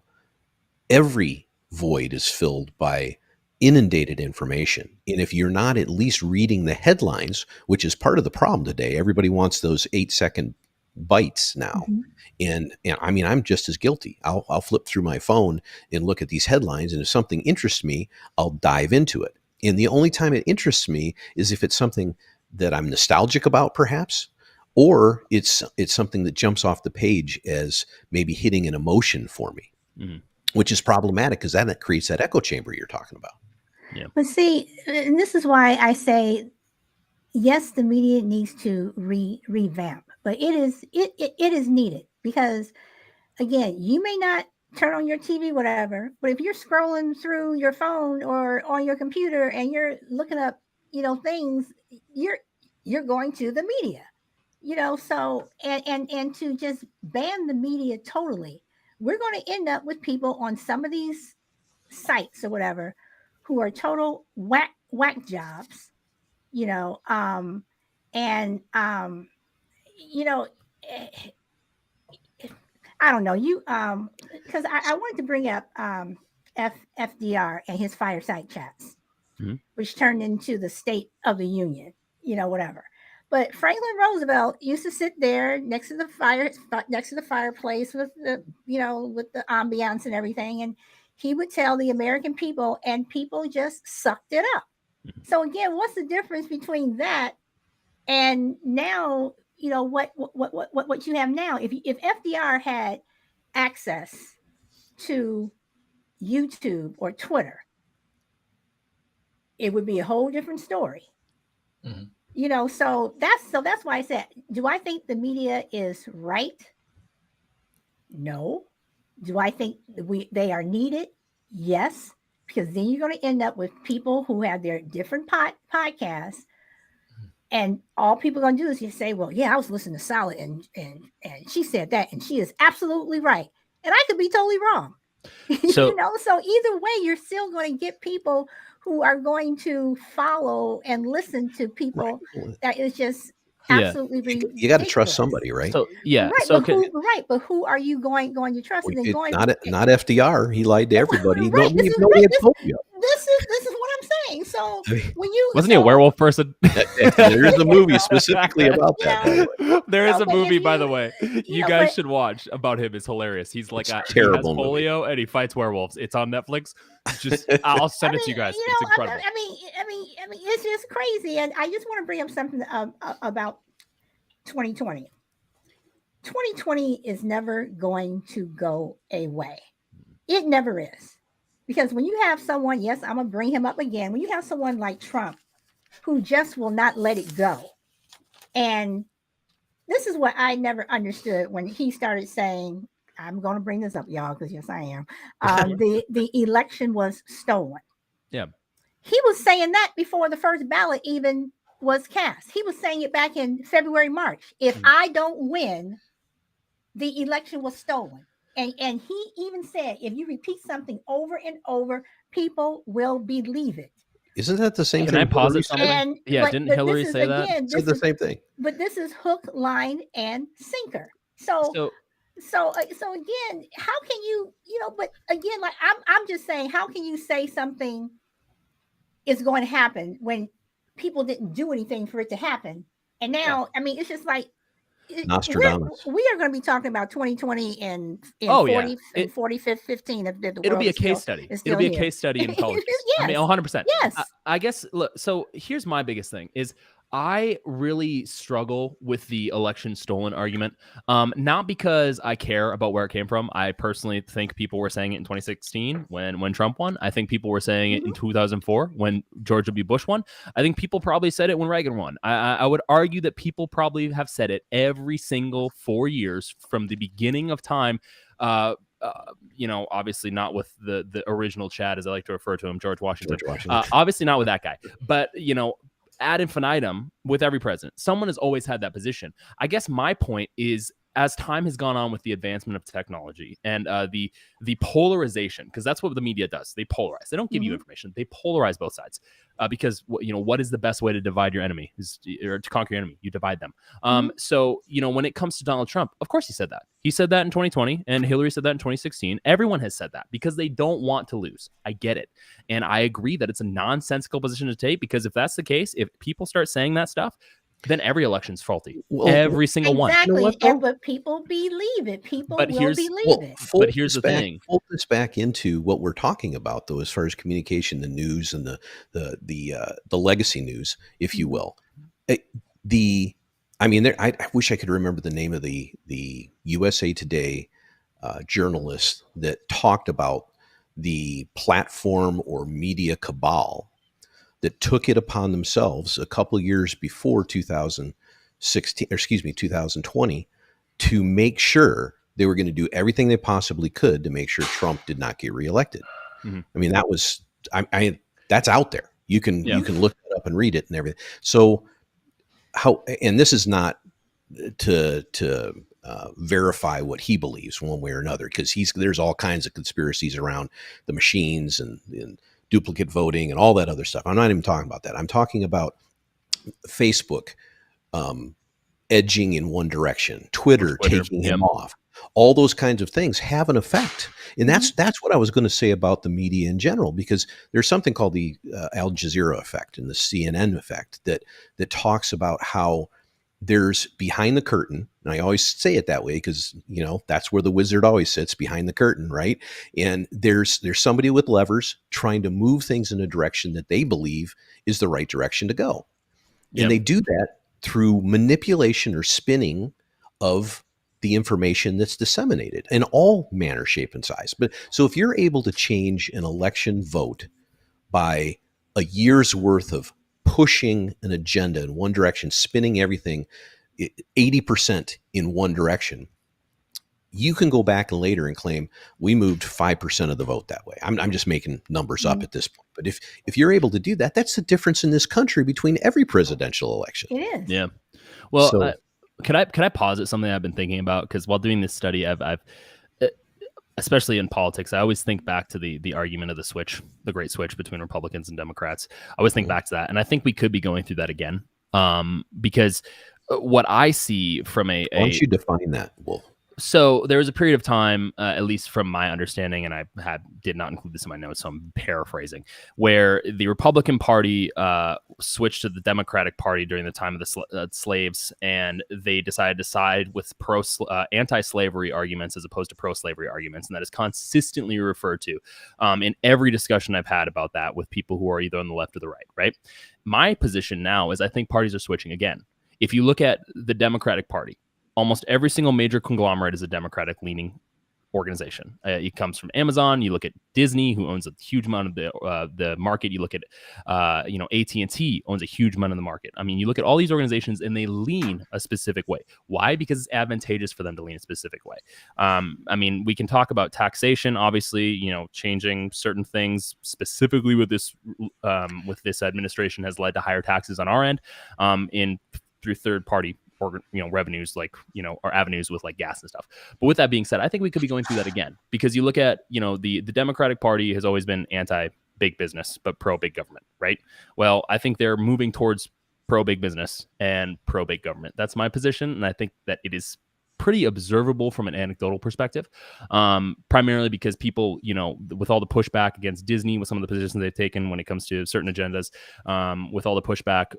S3: every void is filled by inundated information. And if you're not at least reading the headlines, which is part of the problem today, everybody wants those 8-second bites now. And I mean, I'm just as guilty. I'll flip through my phone and look at these headlines. And if something interests me, I'll dive into it. And the only time it interests me is if it's something that I'm nostalgic about, perhaps, or it's something that jumps off the page as maybe hitting an emotion for me, which is problematic because that creates that echo chamber you're talking about.
S4: Yeah.
S2: But see, and this is why I say, yes, the media needs to revamp, but it is needed because, again, you may not turn on your TV, whatever, but if you're scrolling through your phone or on your computer and you're looking up, things, you're going to the media, so and to just ban the media totally, we're going to end up with people on some of these sites or whatever who are total whack jobs, and I don't know, because I wanted to bring up FDR and his fireside chats, which turned into the State of the Union, whatever. But Franklin Roosevelt used to sit there next to the fireplace with the with the ambiance and everything, and he would tell the American people, and people just sucked it up. So again, what's the difference between that and now? What you have now? If FDR had access to YouTube or Twitter, it would be a whole different story. So that's why I said, do I think the media is right? No. Do I think they are needed? Yes, because then you're going to end up with people who have their different podcasts, and all people are going to do is just say, well, yeah, I was listening to Solid and she said that, and she is absolutely right, and I could be totally wrong. So either way, you're still going to get people who are going to follow and listen to people that is just absolutely ridiculous.
S3: You got to trust somebody, right?
S4: So yeah,
S2: right. But who are you going to trust?
S3: Not FDR. He lied to everybody. Nobody had told you.
S2: This is what I'm saying. So when you
S4: wasn't he a werewolf person?
S3: There's a movie specifically about that.
S4: There is a movie, by the way, you guys should watch about him. It's hilarious. He's like
S3: terrible
S4: he has polio and he fights werewolves. It's on Netflix. Just I'll send it to you guys. It's incredible.
S2: I mean, it's just crazy. And I just want to bring up something about 2020. 2020 is never going to go away. It never is. Because when you have someone, yes, I'm going to bring him up again. When you have someone like Trump who just will not let it go. And this is what I never understood when he started saying, I'm going to bring this up, y'all, because yes, I am. The election was stolen.
S4: Yeah.
S2: He was saying that before the first ballot even was cast. He was saying it back in February, March. If I don't win, the election was stolen. And he even said, if you repeat something over and over, people will believe it.
S3: Isn't that the same thing?
S4: Can I pause it? Didn't Hillary say that?
S3: It's the same thing.
S2: But this is hook, line, and sinker. So again, how can you, but again, like I'm just saying, how can you say something is going to happen when people didn't do anything for it to happen? And now, I mean, it's just like,
S3: Nostradamus.
S2: We are going to be talking about 2020 and 40, 45, 15.
S4: It'll be a case study. It'll be a case study in politics.
S2: Yes.
S4: I mean, 100%.
S2: Yes.
S4: I guess, look, so here's my biggest thing is I really struggle with the election stolen argument, not because I care about where it came from. I personally think people were saying it in 2016 when Trump won. I think people were saying it in 2004 when George W. Bush won. I think people probably said it when Reagan won. I would argue that people probably have said it every single 4 years from the beginning of time. Obviously not with the original Chad, as I like to refer to him, George Washington. Obviously not with that guy, but ad infinitum with every president. Someone has always had that position. I guess my point is, as time has gone on with the advancement of technology and the polarization, because that's what the media does. They polarize. They don't give you information. They polarize both sides because what is the best way to divide your enemy or to conquer your enemy? You divide them. So, when it comes to Donald Trump, of course he said that. He said that in 2020 and Hillary said that in 2016. Everyone has said that because they don't want to lose. I get it. And I agree that it's a nonsensical position to take, because if that's the case, if people start saying that stuff, then every election's faulty. Every single one.
S2: Exactly. But people believe it. People will believe it.
S4: But here's the thing.
S3: Fold this back into what we're talking about, though, as far as communication, the news, and the legacy news, if you will. I wish I could remember the name of the USA Today journalist that talked about the platform or media cabal that took it upon themselves a couple of years before 2020 to make sure they were going to do everything they possibly could to make sure Trump did not get reelected. I mean, that was, that's out there. You can look it up and read it and everything. So and this is not to verify what he believes one way or another, because there's all kinds of conspiracies around the machines and duplicate voting and all that other stuff. I'm not even talking about that. I'm talking about Facebook edging in one direction, Twitter taking him off. All those kinds of things have an effect. And that's what I was going to say about the media in general, because there's something called the Al Jazeera effect and the CNN effect that talks about how there's behind the curtain, and I always say it that way because, that's where the wizard always sits, behind the curtain, right? And there's somebody with levers trying to move things in a direction that they believe is the right direction to go. And they do that through manipulation or spinning of the information that's disseminated in all manner, shape, and size. But so if you're able to change an election vote by a year's worth of pushing an agenda in one direction, spinning everything 80% in one direction, you can go back later and claim we moved 5% of the vote that way. I'm just making numbers up at this point. But if you're able to do that, that's the difference in this country between every presidential election.
S2: It is.
S4: Yeah. Well, can I pause at something I've been thinking about? Because while doing this study, I've especially in politics, I always think back to the argument of the great switch between Republicans and Democrats. I always think back to that. And I think we could be going through that again. Because what I see from
S3: why don't you define that, Wolf?
S4: So there was a period of time, at least from my understanding, and I did not include this in my notes, so I'm paraphrasing, where the Republican Party switched to the Democratic Party during the time of the slaves, and they decided to side with anti-slavery arguments as opposed to pro-slavery arguments, and that is consistently referred to in every discussion I've had about that with people who are either on the left or the right, right? My position now is I think parties are switching again. If you look at the Democratic Party, almost every single major conglomerate is a Democratic-leaning organization. It comes from Amazon. You look at Disney, who owns a huge amount of the market. You look at, AT&T owns a huge amount of the market. I mean, you look at all these organizations, and they lean a specific way. Why? Because it's advantageous for them to lean a specific way. We can talk about taxation, obviously, changing certain things specifically with this administration has led to higher taxes on our end through third-party revenues or avenues with like gas and stuff. But with that being said, I think we could be going through that again, because you look at, the Democratic Party has always been anti-big business, but pro-big government, right? Well, I think they're moving towards pro-big business and pro-big government. That's my position. And I think that it is pretty observable from an anecdotal perspective, primarily because people, with all the pushback against Disney, with some of the positions they've taken when it comes to certain agendas, with all the pushback,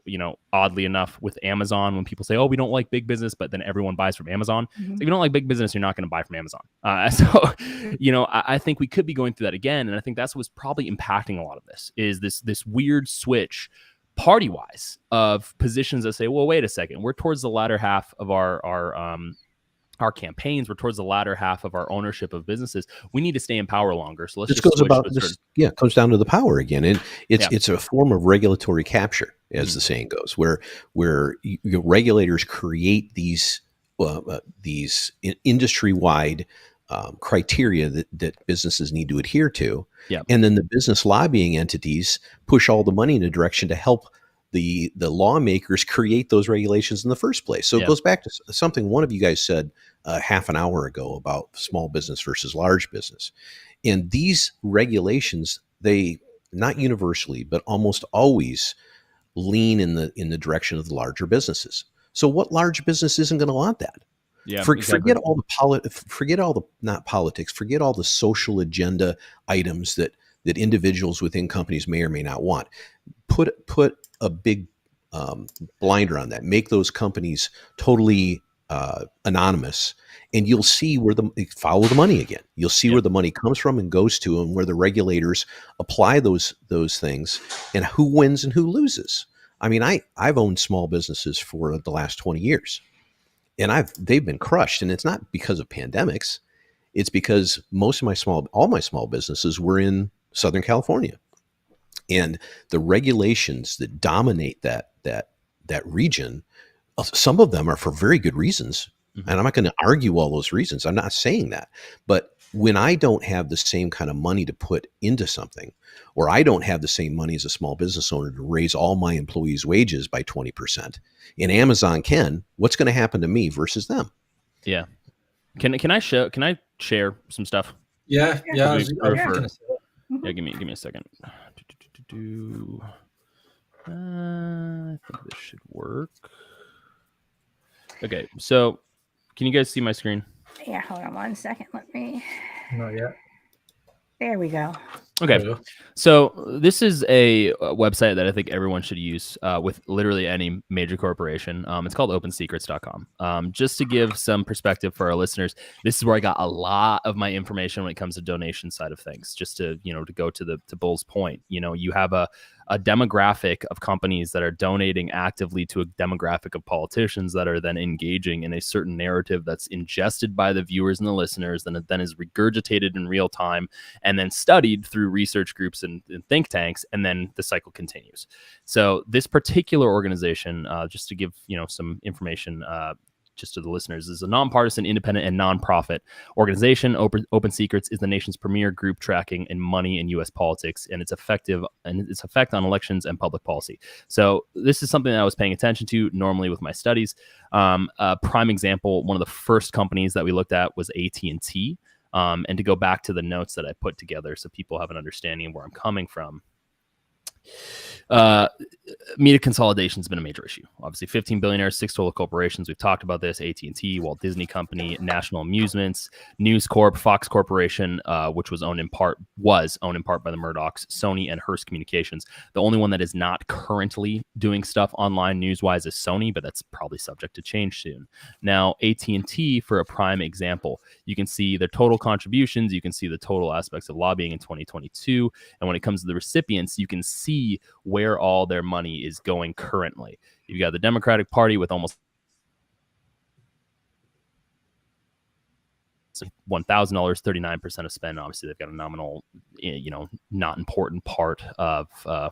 S4: oddly enough, with Amazon, when people say, oh, we don't like big business, but then everyone buys from Amazon. So if you don't like big business, you're not going to buy from Amazon. I think we could be going through that again. And I think that's what's probably impacting a lot of this is this weird switch party wise of positions that say, well, wait a second, we're towards the latter half of our campaigns, we're towards the latter half of our ownership of businesses. We need to stay in power longer. So let's
S3: This
S4: just
S3: goes
S4: switch
S3: about
S4: to a
S3: this.
S4: certain.
S3: Yeah, it comes down to the power again, and
S4: Yeah.
S3: it's a form of regulatory capture, as
S4: Mhm.
S3: the saying goes, where regulators create these industry wide criteria that businesses need to adhere to,
S4: Yeah.
S3: and then the business lobbying entities push all the money in a direction to help the lawmakers create those regulations in the first place. So it
S4: Yeah.
S3: goes back to something one of you guys said half an hour ago about small business versus large business. And these regulations, they not universally, but almost always lean in the direction of the larger businesses. So what large business isn't going to want that?
S4: Yeah.
S3: Forget all the not politics, forget all the social agenda items that individuals within companies may or may not want. Put a big blinder on that. Make those companies totally anonymous, and you'll see where follow the money again. You'll see where the money comes from and goes to, and where the regulators apply those things, and who wins and who loses. I mean, I've owned small businesses for the last 20 years, and they've been crushed, and it's not because of pandemics. It's because all my small businesses were in Southern California. And the regulations that dominate that region, some of them are for very good reasons.
S4: Mhm.
S3: And I'm not going to argue all those reasons. I'm not saying that. But when I don't have the same kind of money to put into something, or I don't have the same money as a small business owner to raise all my employees' wages by 20%, and Amazon can, what's going to happen to me versus them?
S4: Yeah. Can I share some stuff?
S1: Yeah.
S2: Yeah.
S1: I was gonna say that.
S4: Yeah, give me a second. I think this should work. Okay, so can you guys see my screen?
S2: Yeah, hold on 1 second. Let me.
S1: Not yet.
S2: There we go.
S4: Okay,
S1: There we go.
S4: so this is a website that I think everyone should use with literally any major corporation. It's called opensecrets.com. Just to give some perspective for our listeners, this is where I got a lot of my information when it comes to donation side of things. Just to go to Bull's point, you have a demographic of companies that are donating actively to a demographic of politicians that are then engaging in a certain narrative that's ingested by the viewers and the listeners, then is regurgitated in real time, and then studied through research groups and think tanks, and then the cycle continues. So this particular organization, just to give some information just to the listeners, is a nonpartisan, independent, and nonprofit organization. Open Secrets is the nation's premier group tracking in money and U.S. politics, and its effect on elections and public policy. So this is something that I was paying attention to normally with my studies. A prime example, one of the first companies that we looked at was AT&T. And to go back to the notes that I put together so people have an understanding of where I'm coming from. Media consolidation has been a major issue. Obviously, 15 billionaires, 6 total corporations. We've talked about this: AT&T, Walt Disney Company, National Amusements, News Corp, Fox Corporation, which was owned in part by the Murdochs, Sony, and Hearst Communications. The only one that is not currently doing stuff online news-wise is Sony, but that's probably subject to change soon. Now, AT&T, for a prime example, you can see their total contributions, you can see the total aspects of lobbying in 2022, and when it comes to the recipients, you can see where all their money is going currently. You've got the Democratic Party with almost $1,000, 39% of spend. Obviously, they've got a nominal, not important part of the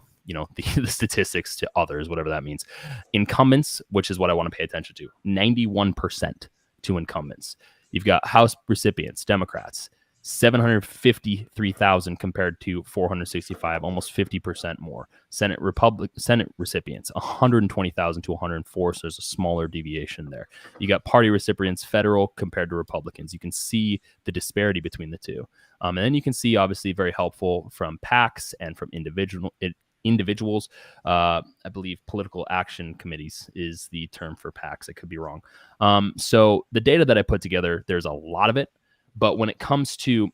S4: statistics to others, whatever that means. Incumbents, which is what I want to pay attention to, 91% to incumbents. You've got House recipients, Democrats, 753,000 compared to 465, almost 50% more. Senate recipients, 120,000 to 104, so there's a smaller deviation there. You got party recipients, federal compared to Republicans. You can see the disparity between the two. And then you can see, obviously, very helpful from PACs and from individuals. I believe political action committees is the term for PACs. I could be wrong. So the data that I put together, there's a lot of it. But when it comes to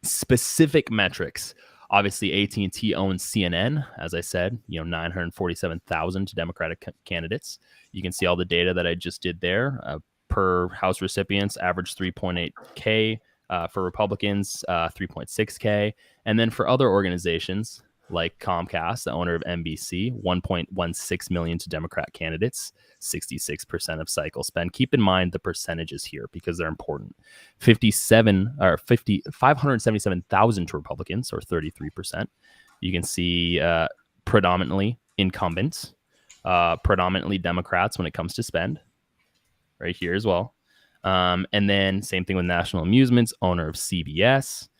S4: specific metrics, obviously AT&T owns CNN, as I said, 947,000 Democratic candidates. You can see all the data that I just did there. Per House recipients, average 3.8K. For Republicans, 3.6K. And then for other organizations like Comcast, the owner of NBC, 1.16 million to Democrat candidates, 66% of cycle spend. Keep in mind the percentages here because they're important. 577,000 to Republicans, or 33%. You can see predominantly incumbents, predominantly Democrats when it comes to spend, right here as well. And then same thing with National Amusements, owner of CBS,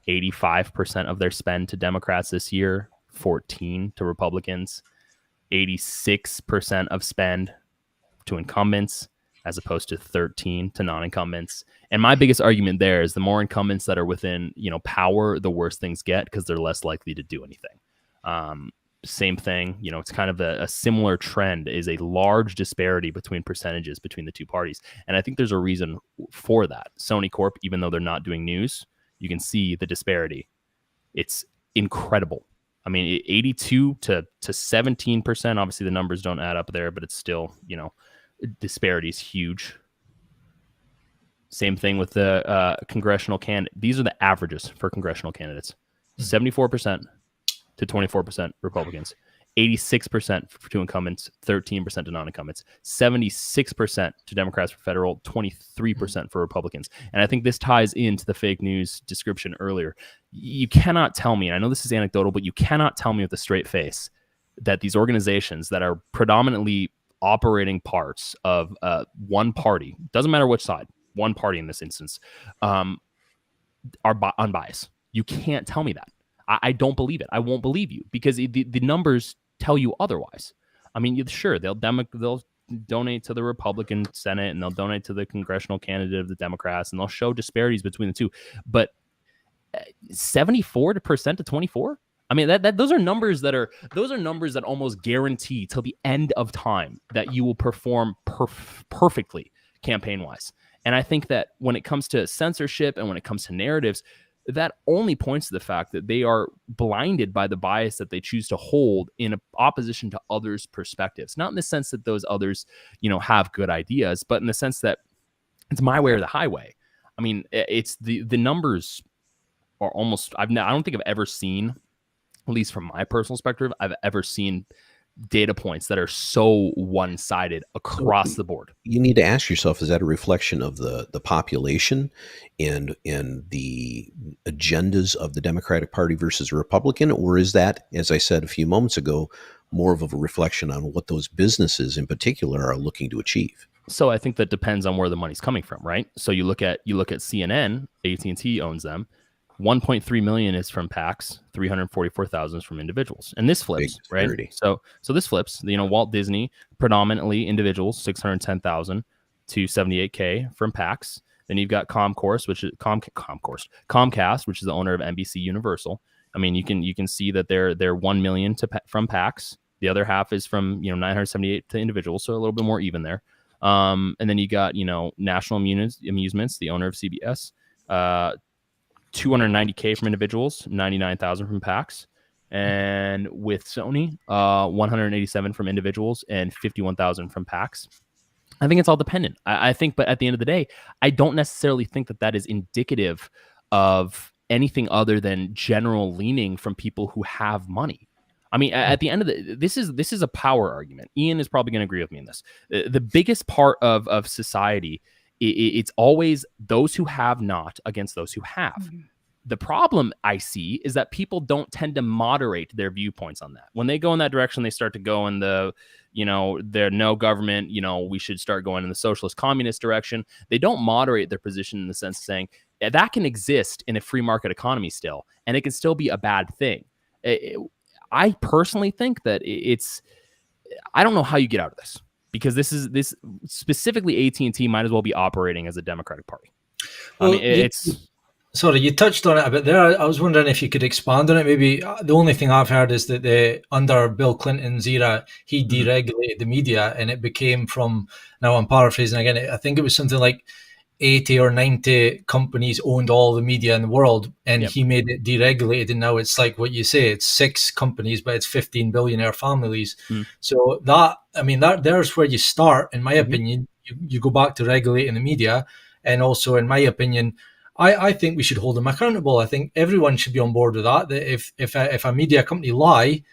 S4: 85% of their spend to Democrats this year, 14 to Republicans, 86% of spend to incumbents, as opposed to 13 to non-incumbents. And my biggest argument there is the more incumbents that are within, power, the worse things get because they're less likely to do anything. Same thing, it's kind of a similar trend, is a large disparity between percentages between the two parties. And I think there's a reason for that. Sony Corp, even though they're not doing news, you can see the disparity. It's incredible. I mean, 82 to 17%. Obviously, the numbers don't add up there, but it's still, disparity is huge. Same thing with the congressional candidate. These are the averages for congressional candidates. 74% to 24% Republicans. 86% to incumbents, 13% to non-incumbents, 76% to Democrats for federal, 23% for Republicans. And I think this ties into the fake news description earlier. You cannot tell me, and I know this is anecdotal, but you cannot tell me with a straight face that these organizations that are predominantly operating parts of one party, doesn't matter which side, one party in this instance, are unbiased. You can't tell me that. I don't believe it. I won't believe you because the numbers tell you otherwise. I mean, sure, they'll donate to the Republican Senate and they'll donate to the congressional candidate of the Democrats and they'll show disparities between the two. But 74% to 24%? I mean, those are numbers that almost guarantee till the end of time that you will perform perfectly campaign-wise. And I think that when it comes to censorship and when it comes to narratives, that only points to the fact that they are blinded by the bias that they choose to hold in opposition to others' perspectives. Not in the sense that those others, have good ideas, but in the sense that it's my way or the highway. I mean, it's the numbers are almost, I don't think I've ever seen, at least from my personal perspective, I've ever seen data points that are so one-sided across the board.
S3: You need to ask yourself, is that a reflection of the population and the agendas of the Democratic Party versus Republican? Or is that, as I said a few moments ago, more of a reflection on what those businesses in particular are looking to achieve?
S4: So I think that depends on where the money's coming from, right? So you look at CNN, AT&T owns them. 1.3 million is from PACs, 344,000 is from individuals. And this flips, right? So this flips, Walt Disney, predominantly individuals, 610,000 to 78K from PACs. Then you've got Comcast, which is the owner of NBC Universal. I mean, you can see that they're 1 million from PACs. The other half is from, 978 to individuals. So a little bit more even there. And then you got, National Amusements, the owner of CBS, 290K from individuals, 99,000 from PACs. And with Sony, 187 from individuals and 51,000 from PACs. I think it's all dependent. I think, but at the end of the day, I don't necessarily think that is indicative of anything other than general leaning from people who have money. I mean, at the end of this is a power argument. Ian is probably going to agree with me in this. The biggest part of society, it's always those who have not against those who have. Mm-hmm. The problem I see is that people don't tend to moderate their viewpoints on that. When they go in that direction, they start to go in the, there's no government, we should start going in the socialist communist direction. They don't moderate their position in the sense of saying that can exist in a free market economy still, and it can still be a bad thing. I personally think that I don't know how you get out of this. Because this specifically AT&T might as well be operating as a Democratic Party.
S1: Well, sorry, you touched on it a bit there. I was wondering if you could expand on it. Maybe the only thing I've heard is that under Bill Clinton's era, he deregulated the media, and it became from, now I'm paraphrasing again, I think it was something like 80 or 90 companies owned all the media in the world, and he made it deregulated. And now it's like what you say, it's 6 companies, but it's 15 billionaire families. So there's where you start, in my opinion. You go back to regulating the media. And also, in my opinion, I think we should hold them accountable. I think everyone should be on board with that. That if a media company lie,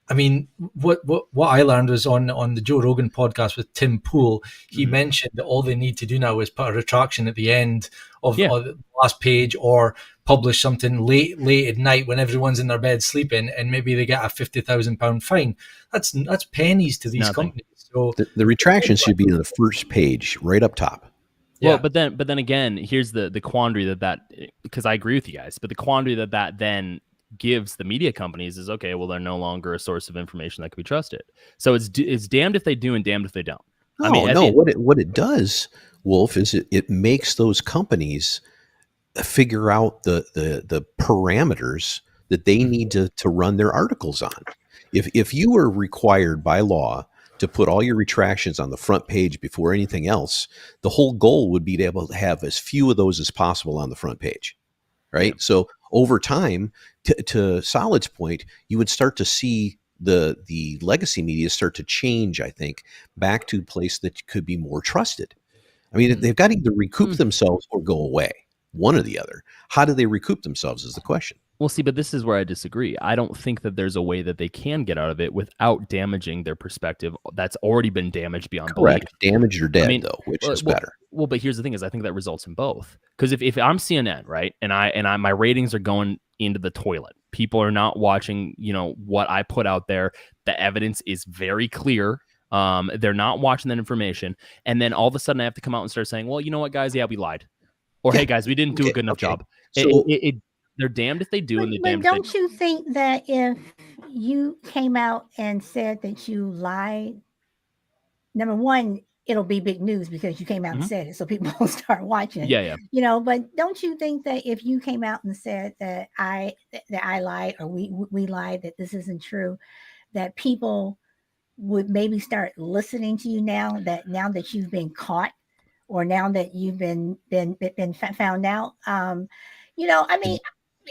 S1: I mean, what I learned was on the Joe Rogan podcast with Tim Pool. He mentioned that all they need to do now is put a retraction at the end of the last page, or publish something late at night when everyone's in their bed sleeping, and maybe they get a £50,000 fine. That's pennies to these companies. So
S3: the retraction should be in the first page, right up top.
S4: Well, but then again, here's the quandary that because I agree with you guys, but the quandary that then gives the media companies is, okay, well, they're no longer a source of information that can be trusted. So it's damned if they do and damned if they don't.
S3: What it does, Wolf, is it makes those companies figure out the parameters that they need to run their articles on. If you were required by law to put all your retractions on the front page before anything else, the whole goal would be to be able to have as few of those as possible on the front page, right? Yeah. So over time, to Solid's point, you would start to see the legacy media start to change, I think, back to a place that could be more trusted. I mean, they've got to either recoup themselves or go away, one or the other. How do they recoup themselves is the question.
S4: Well, see, but this is where I disagree. I don't think that there's a way that they can get out of it without damaging their perspective that's already been damaged beyond belief.
S3: Damaged or dead, though, which is better.
S4: Well, but here's the thing: is I think that results in both. Because if I'm CNN, right, and my ratings are going into the toilet, people are not watching, what I put out there. The evidence is very clear. They're not watching that information, and then all of a sudden I have to come out and start saying, well, you know what, guys, yeah, we lied, or hey, guys, we didn't do a good enough job.
S3: So,
S4: they're damned if they do, and they're damned
S2: if they
S4: don't.
S2: Don't you think that if you came out and said that you lied, number one, it'll be big news because you came out and said it, so people will start watching it.
S4: Yeah.
S2: But don't you think that if you came out and said that I lied, or we lied, that this isn't true, that people would maybe start listening to you now that you've been caught, or now that you've been found out?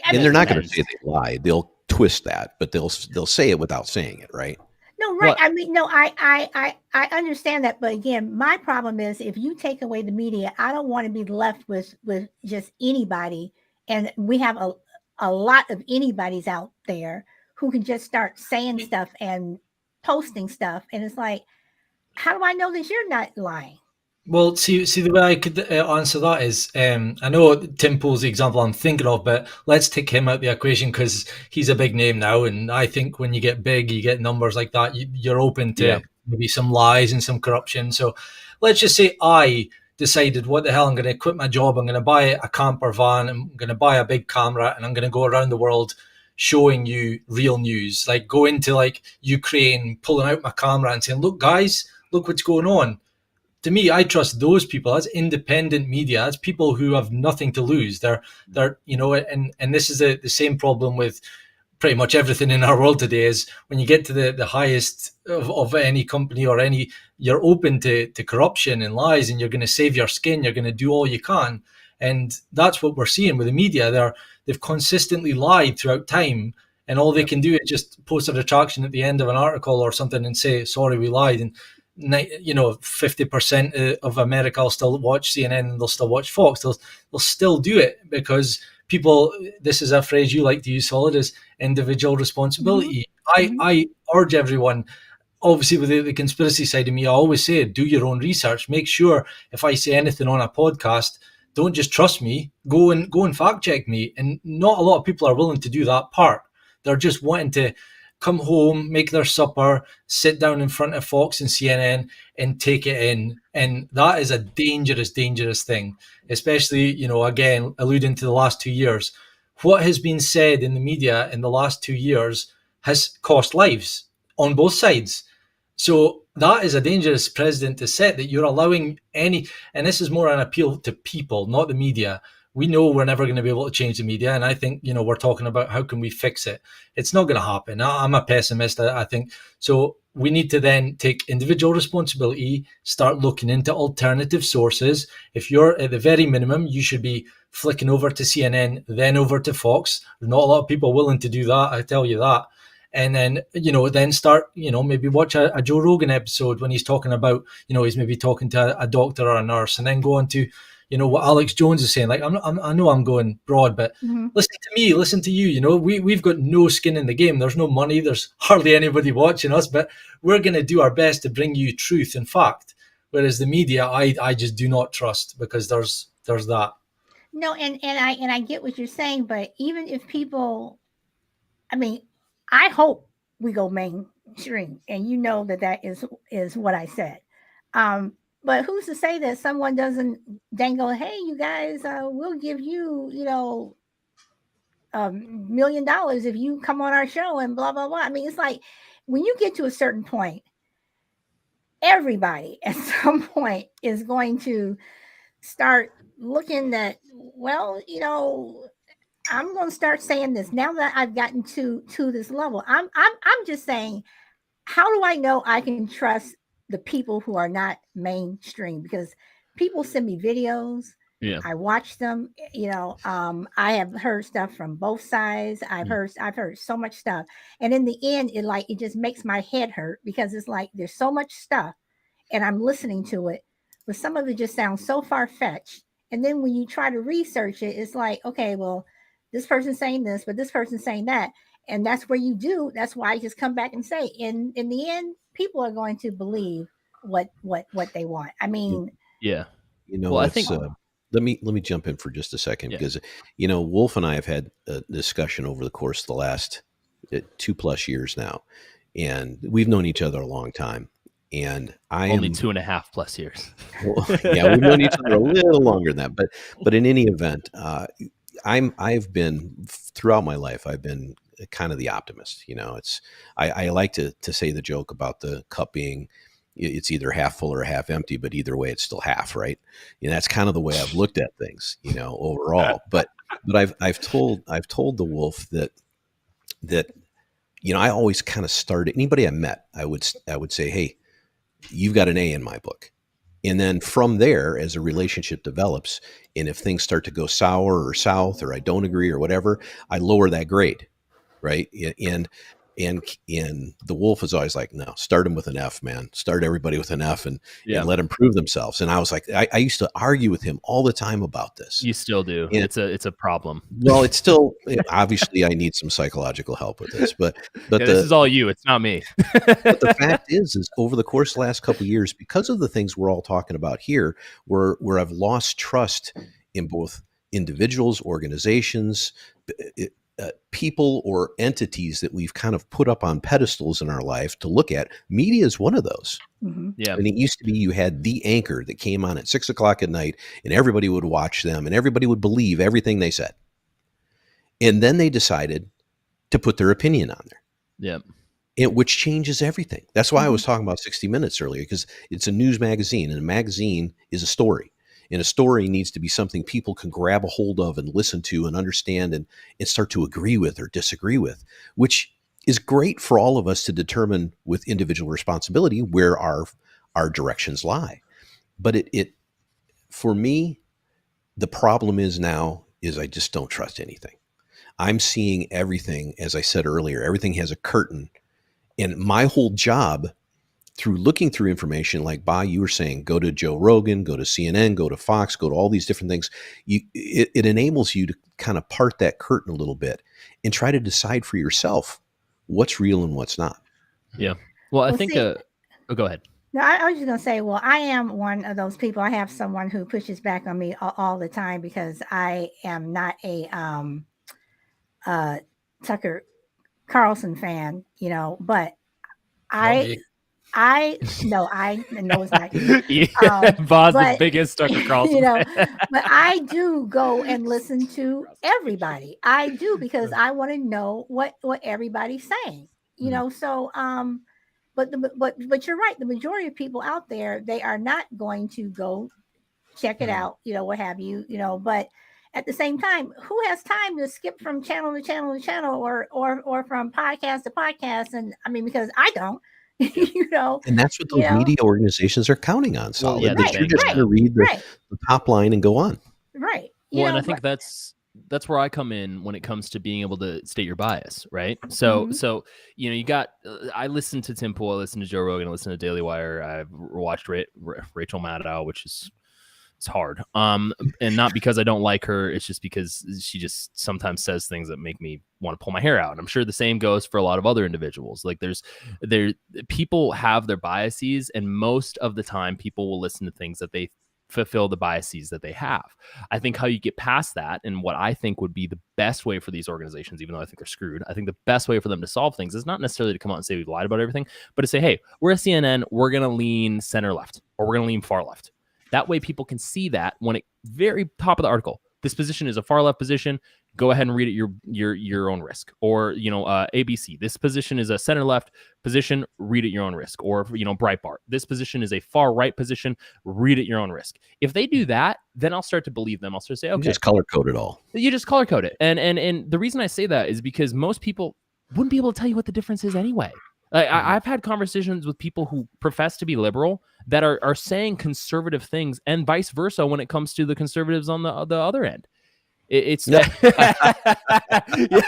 S3: And they're not going to say they lied. They'll twist that, but they'll say it without saying it, right?
S2: No, right. I understand that, but again, my problem is if you take away the media, I don't want to be left with just anybody, and we have a lot of anybody's out there who can just start saying stuff and posting stuff, and it's like, how do I know that you're not lying?
S1: Well, see, the way I could answer that is, I know Tim Pool's the example I'm thinking of, but let's take him out the equation because he's a big name now, and I think when you get big, you get numbers like that, you're open to maybe some lies and some corruption. So let's just say I decided, what the hell, I'm going to quit my job, I'm going to buy a camper van, I'm going to buy a big camera, and I'm going to go around the world showing you real news, like go into like Ukraine, pulling out my camera and saying, look, guys, look what's going on. To me, I trust those people. That's independent media. That's people who have nothing to lose. They're and this is the same problem with pretty much everything in our world today, is when you get to the highest of any company or any, you're open to corruption and lies, and you're going to save your skin. You're going to do all you can. And that's what we're seeing with the media. They've consistently lied throughout time, and all they can do is just post a retraction at the end of an article or something and say, sorry, we lied. And 50% of America will still watch CNN, and they'll still watch Fox. They'll still do it because people, this is a phrase you like to use, Solid, is individual responsibility. I urge everyone, obviously with the conspiracy side of me, I always say, do your own research. Make sure if I say anything on a podcast, don't just trust me, go and fact check me. And not a lot of people are willing to do that part. They're just wanting to come home, make their supper, sit down in front of Fox and CNN and take it in. And that is a dangerous, dangerous thing, especially, again, alluding to the last 2 years. What has been said in the media in the last 2 years has cost lives on both sides. So that is a dangerous precedent to set, that you're allowing and this is more an appeal to people, not the media. We know we're never going to be able to change the media. And I think, we're talking about how can we fix it? It's not going to happen. I'm a pessimist, I think. So we need to then take individual responsibility, start looking into alternative sources. If you're at the very minimum, you should be flicking over to CNN, then over to Fox. There's not a lot of people willing to do that, I tell you that. And then, then start, maybe watch a Joe Rogan episode when he's talking about, he's maybe talking to a doctor or a nurse, and then go on to what Alex Jones is saying. Like, I know I'm going broad, but
S2: Mhm.
S1: listen to me, listen to you. We've got no skin in the game. There's no money. There's hardly anybody watching us, but we're going to do our best to bring you truth and fact. Whereas the media, I just do not trust, because there's that.
S2: No, and I get what you're saying, but even if people, I mean, I hope we go mainstream, and that is what I said. But who's to say that someone doesn't dangle, hey, you guys, we'll give you, $1 million if you come on our show and blah blah blah. I mean, it's like when you get to a certain point, everybody at some point is going to start looking at, well, I'm going to start saying this now that I've gotten to this level. I'm just saying, how do I know I can trust the people who are not mainstream? Because people send me videos.
S4: Yeah.
S2: I watch them. I have heard stuff from both sides. I've heard so much stuff, and in the end, it just makes my head hurt, because it's like there's so much stuff, and I'm listening to it, but some of it just sounds so far fetched. And then when you try to research it, it's like, okay, well, this person's saying this, but this person's saying that, and that's where that's why I just come back and say, in the end, people are going to believe what they want. I mean,
S4: Yeah.
S3: Well, I think let me jump in for just a second, because Wolf and I have had a discussion over the course of the last 2+ years now, and we've known each other a long time. And I
S4: only
S3: am
S4: 2.5+ years.
S3: Well, yeah, we've known each other a little longer than that, but in any event, I've been, throughout my life, I've been kind of the optimist. I like to say the joke about the cup being, it's either half full or half empty, but either way, it's still half, right? That's kind of the way I've looked at things, overall. But I've told the Wolf that I always kind of started, anybody I met, I would say, hey, you've got an A in my book. And then from there, as a relationship develops, and if things start to go sour or south, or I don't agree or whatever, I lower that grade, right? And the Wolf is always like, no, start them with an F, man. Start everybody with an F, and let them prove themselves. And I was like, I used to argue with him all the time about this.
S4: You still do. And it's a problem.
S3: Well, it's still, obviously I need some psychological help with this, but
S4: this is all you. It's not me.
S3: But the fact is over the course of the last couple of years, because of the things we're all talking about here, where I've lost trust in both individuals, organizations, people, or entities that we've kind of put up on pedestals in our life to look at. Media is one of those.
S2: Mm-hmm.
S4: Yeah.
S3: And it used to be you had the anchor that came on at 6:00 at night, and everybody would watch them, and everybody would believe everything they said. And then they decided to put their opinion on there.
S4: Yeah.
S3: Which changes everything. That's why I was talking about 60 Minutes earlier, because it's a news magazine, and a magazine is a story. And a story needs to be something people can grab a hold of and listen to and understand and start to agree with or disagree with, which is great for all of us to determine with individual responsibility where our directions lie. But it for me, the problem is I just don't trust anything. I'm seeing everything, as I said earlier, everything has a curtain. And my whole job, through looking through information, like you were saying, go to Joe Rogan, go to CNN, go to Fox, go to all these different things. It enables you to kind of part that curtain a little bit and try to decide for yourself what's real and what's not.
S4: Yeah. Well, I think. Go ahead.
S2: No, I was just going to say, well, I am one of those people. I have someone who pushes back on me all the time, because I am not a Tucker Carlson fan, but I know it's not you.
S4: Boz, the biggest Tucker Carlson
S2: but I do go and listen to everybody. I do, because I want to know what everybody's saying, so but you're right, the majority of people out there, they are not going to go check it out, what have you, but at the same time, who has time to skip from channel to channel to channel, or from podcast to podcast? And I mean, because I don't,
S3: And that's what those media organizations are counting on, Solid.
S4: Well,
S3: that you're just going to read the top line and go on.
S2: Right.
S4: Well, and I think that's where I come in when it comes to being able to state your bias, right? So, you got, I listen to Tim Pool, I listen to Joe Rogan, I listen to Daily Wire, I've watched Rachel Maddow, which is It's hard. And not because I don't like her. It's just because she just sometimes says things that make me want to pull my hair out. And I'm sure the same goes for a lot of other individuals. Like people have their biases, and most of the time people will listen to things that they fulfill the biases that they have. I think how you get past that, and what I think would be the best way for these organizations, even though I think they're screwed, I think the best way for them to solve things is not necessarily to come out and say we've lied about everything, but to say, hey, we're a CNN, we're going to lean center left, or we're going to lean far left. That way people can see that when it very top of the article, this position is a far left position. Go ahead and read it your own risk. Or, ABC, this position is a center left position, read at your own risk. Or, Breitbart, this position is a far right position, read at your own risk. If they do that, then I'll start to believe them. I'll start to say, okay.
S3: You just color code it all.
S4: You just color code it. And the reason I say that is because most people wouldn't be able to tell you what the difference is anyway. I've had conversations with people who profess to be liberal that are saying conservative things, and vice versa when it comes to the conservatives on the other end. It's yeah,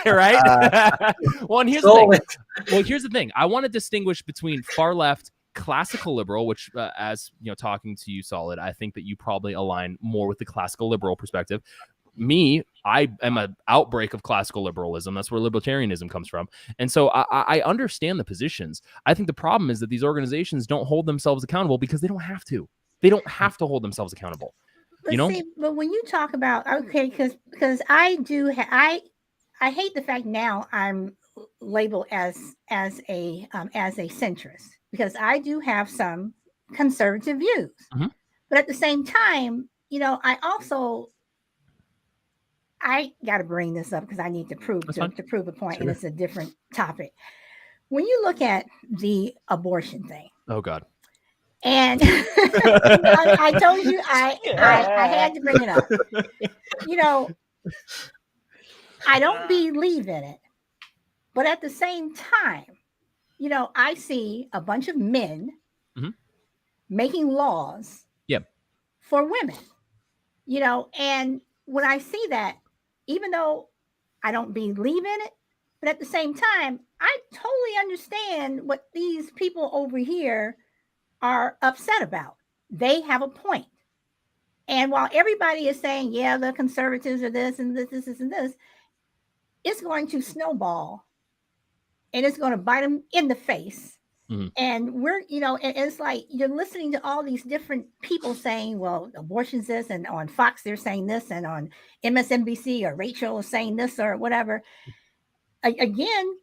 S4: right. Well, and here's the thing. I want to distinguish between far left classical liberal, which as talking to you, Solid, I think that you probably align more with the classical liberal perspective. Me, I am an outbreak of classical liberalism. That's where libertarianism comes from. And so I understand the positions. I think the problem is that these organizations don't hold themselves accountable because they don't have to. They don't have to hold themselves accountable.
S2: But when you talk about, because I do, I hate the fact now I'm labeled as a centrist, because I do have some conservative views. Mm-hmm. But at the same time, I got to bring this up because I need to prove a point, and it's a different topic. When you look at the abortion thing,
S4: oh God,
S2: and I told you I had to bring it up. I don't believe in it, but at the same time, I see a bunch of men mm-hmm. making laws for women, and when I see that, even though I don't believe in it, but at the same time, I totally understand what these people over here are upset about. They have a point. And while everybody is saying, yeah, the conservatives are this and this and this, it's going to snowball and it's going to bite them in the face. Mm-hmm. And we're, and it's like you're listening to all these different people saying, well, abortion's this, and on Fox they're saying this, and on MSNBC or Rachel is saying this or whatever. Again,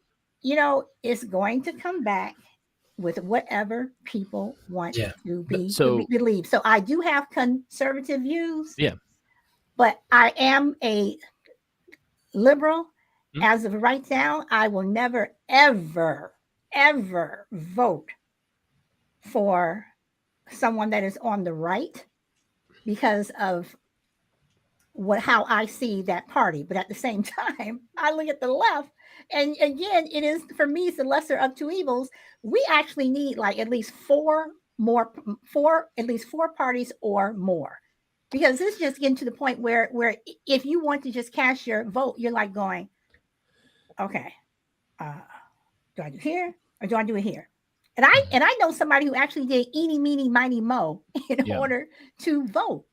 S2: it's going to come back with whatever people want to believe. So I do have conservative views. Yeah. But I am a liberal. Mm-hmm. As of right now, I will never, ever vote for someone that is on the right because of how I see that party. But at the same time, I look at the left, and again, it is, for me, it's the lesser of two evils. We actually need like at least four parties or more, because this is just getting to the point where if you want to just cast your vote, you're like going, okay, do I do here or do I do it here? And I know somebody who actually did eeny, meeny, miny, mo in order to vote.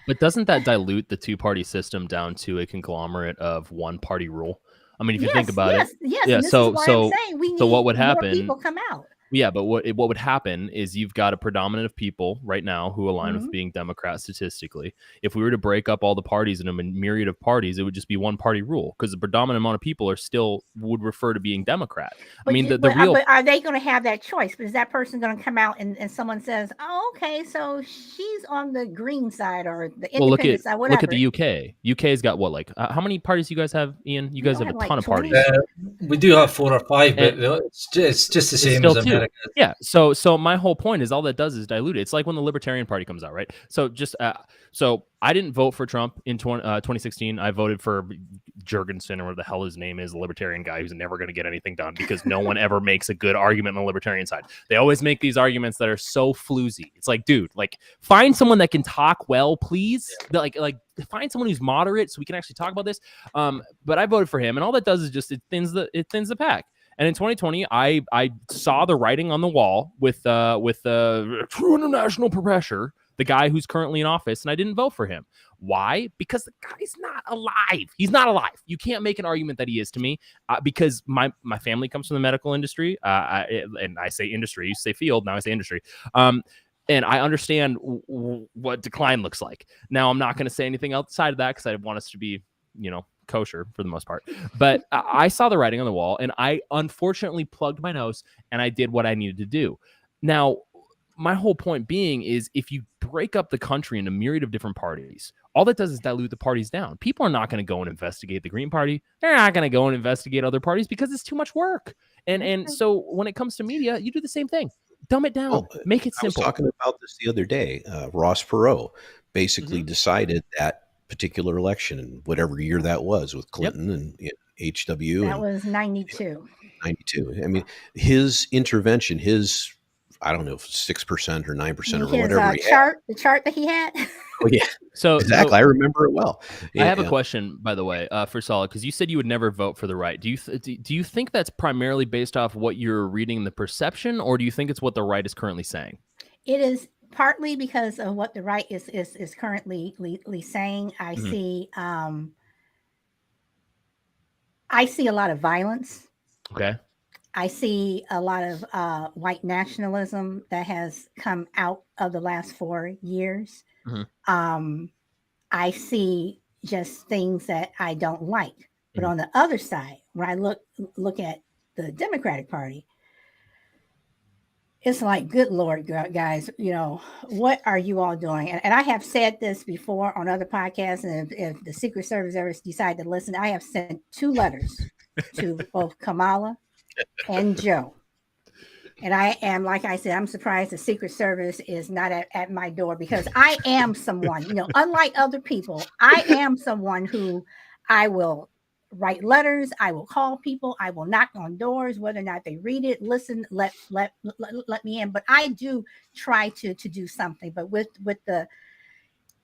S4: But doesn't that dilute the two-party system down to a conglomerate of one-party rule? I mean, if you think about it,
S2: yeah. So
S4: what would happen?
S2: More people come out.
S4: Yeah, but what would happen is you've got a predominant of people right now who align mm-hmm. with being Democrat statistically. If we were to break up all the parties in a myriad of parties, it would just be one party rule, because the predominant amount of people would refer to being Democrat.
S2: But are they going to have that choice? But is that person going to come out and someone says, oh, okay, so she's on the green side or the independent side, whatever.
S4: Look at the UK. UK's got what, how many parties you guys have, Ian? You guys have a ton of parties.
S1: We do have 4 or 5, but it's just the same as America.
S4: Yeah. So my whole point is all that does is dilute it. It's like when the Libertarian Party comes out, right? So just so I didn't vote for Trump in 2016. I voted for Jurgensen, or whatever the hell his name is, the Libertarian guy who's never going to get anything done because no one ever makes a good argument on the Libertarian side. They always make these arguments that are so floozy. It's like, dude, find someone that can talk well, please. Like find someone who's moderate so we can actually talk about this. But I voted for him, and all that does is just it thins the pack. And in 2020, I saw the writing on the wall with true international pressure. the guy who's currently in office, and I didn't vote for him. Why? Because the guy's not alive. He's not alive. You can't make an argument that he is to me because my family comes from the medical industry. And I say industry, you say field, now I say industry. And I understand what decline looks like. Now, I'm not going to say anything outside of that because I want us to be, kosher for the most part. But I saw the writing on the wall, and I unfortunately plugged my nose, and I did what I needed to do. Now, my whole point being is if you break up the country into a myriad of different parties, all that does is dilute the parties down. People are not going to go and investigate the Green Party. They're not going to go and investigate other parties because it's too much work. And so when it comes to media, you do the same thing. Dumb it down. Make it simple.
S3: I was talking about this the other day. Ross Perot basically decided that particular election in whatever year that was with Clinton and HW.
S2: That was 92.
S3: 92. I mean, his intervention, I don't know, 6% or 9% or whatever.
S2: The chart that he had.
S3: Oh, yeah.
S4: So
S3: exactly. I remember it well.
S4: I have a question, by the way, for Solid, because you said you would never vote for the right. Do you think that's primarily based off what you're reading in the perception, or do you think it's what the right is currently saying?
S2: It is partly because of what the right is currently saying. I see a lot of violence.
S4: Okay.
S2: I see a lot of white nationalism that has come out of the last 4 years. I see just things that I don't like. But on the other side, when I look at the Democratic Party, it's like, good Lord, guys, what are you all doing? And I have said this before on other podcasts, and if the Secret Service ever decide to listen, I have sent 2 letters to both Kamala and Joe. And I am, like I said, I'm surprised the Secret Service is not at my door, because I am someone, unlike other people, I am someone who I will write letters, I will call people, I will knock on doors, whether or not they read it, listen, let me in. But I do try to do something. But with the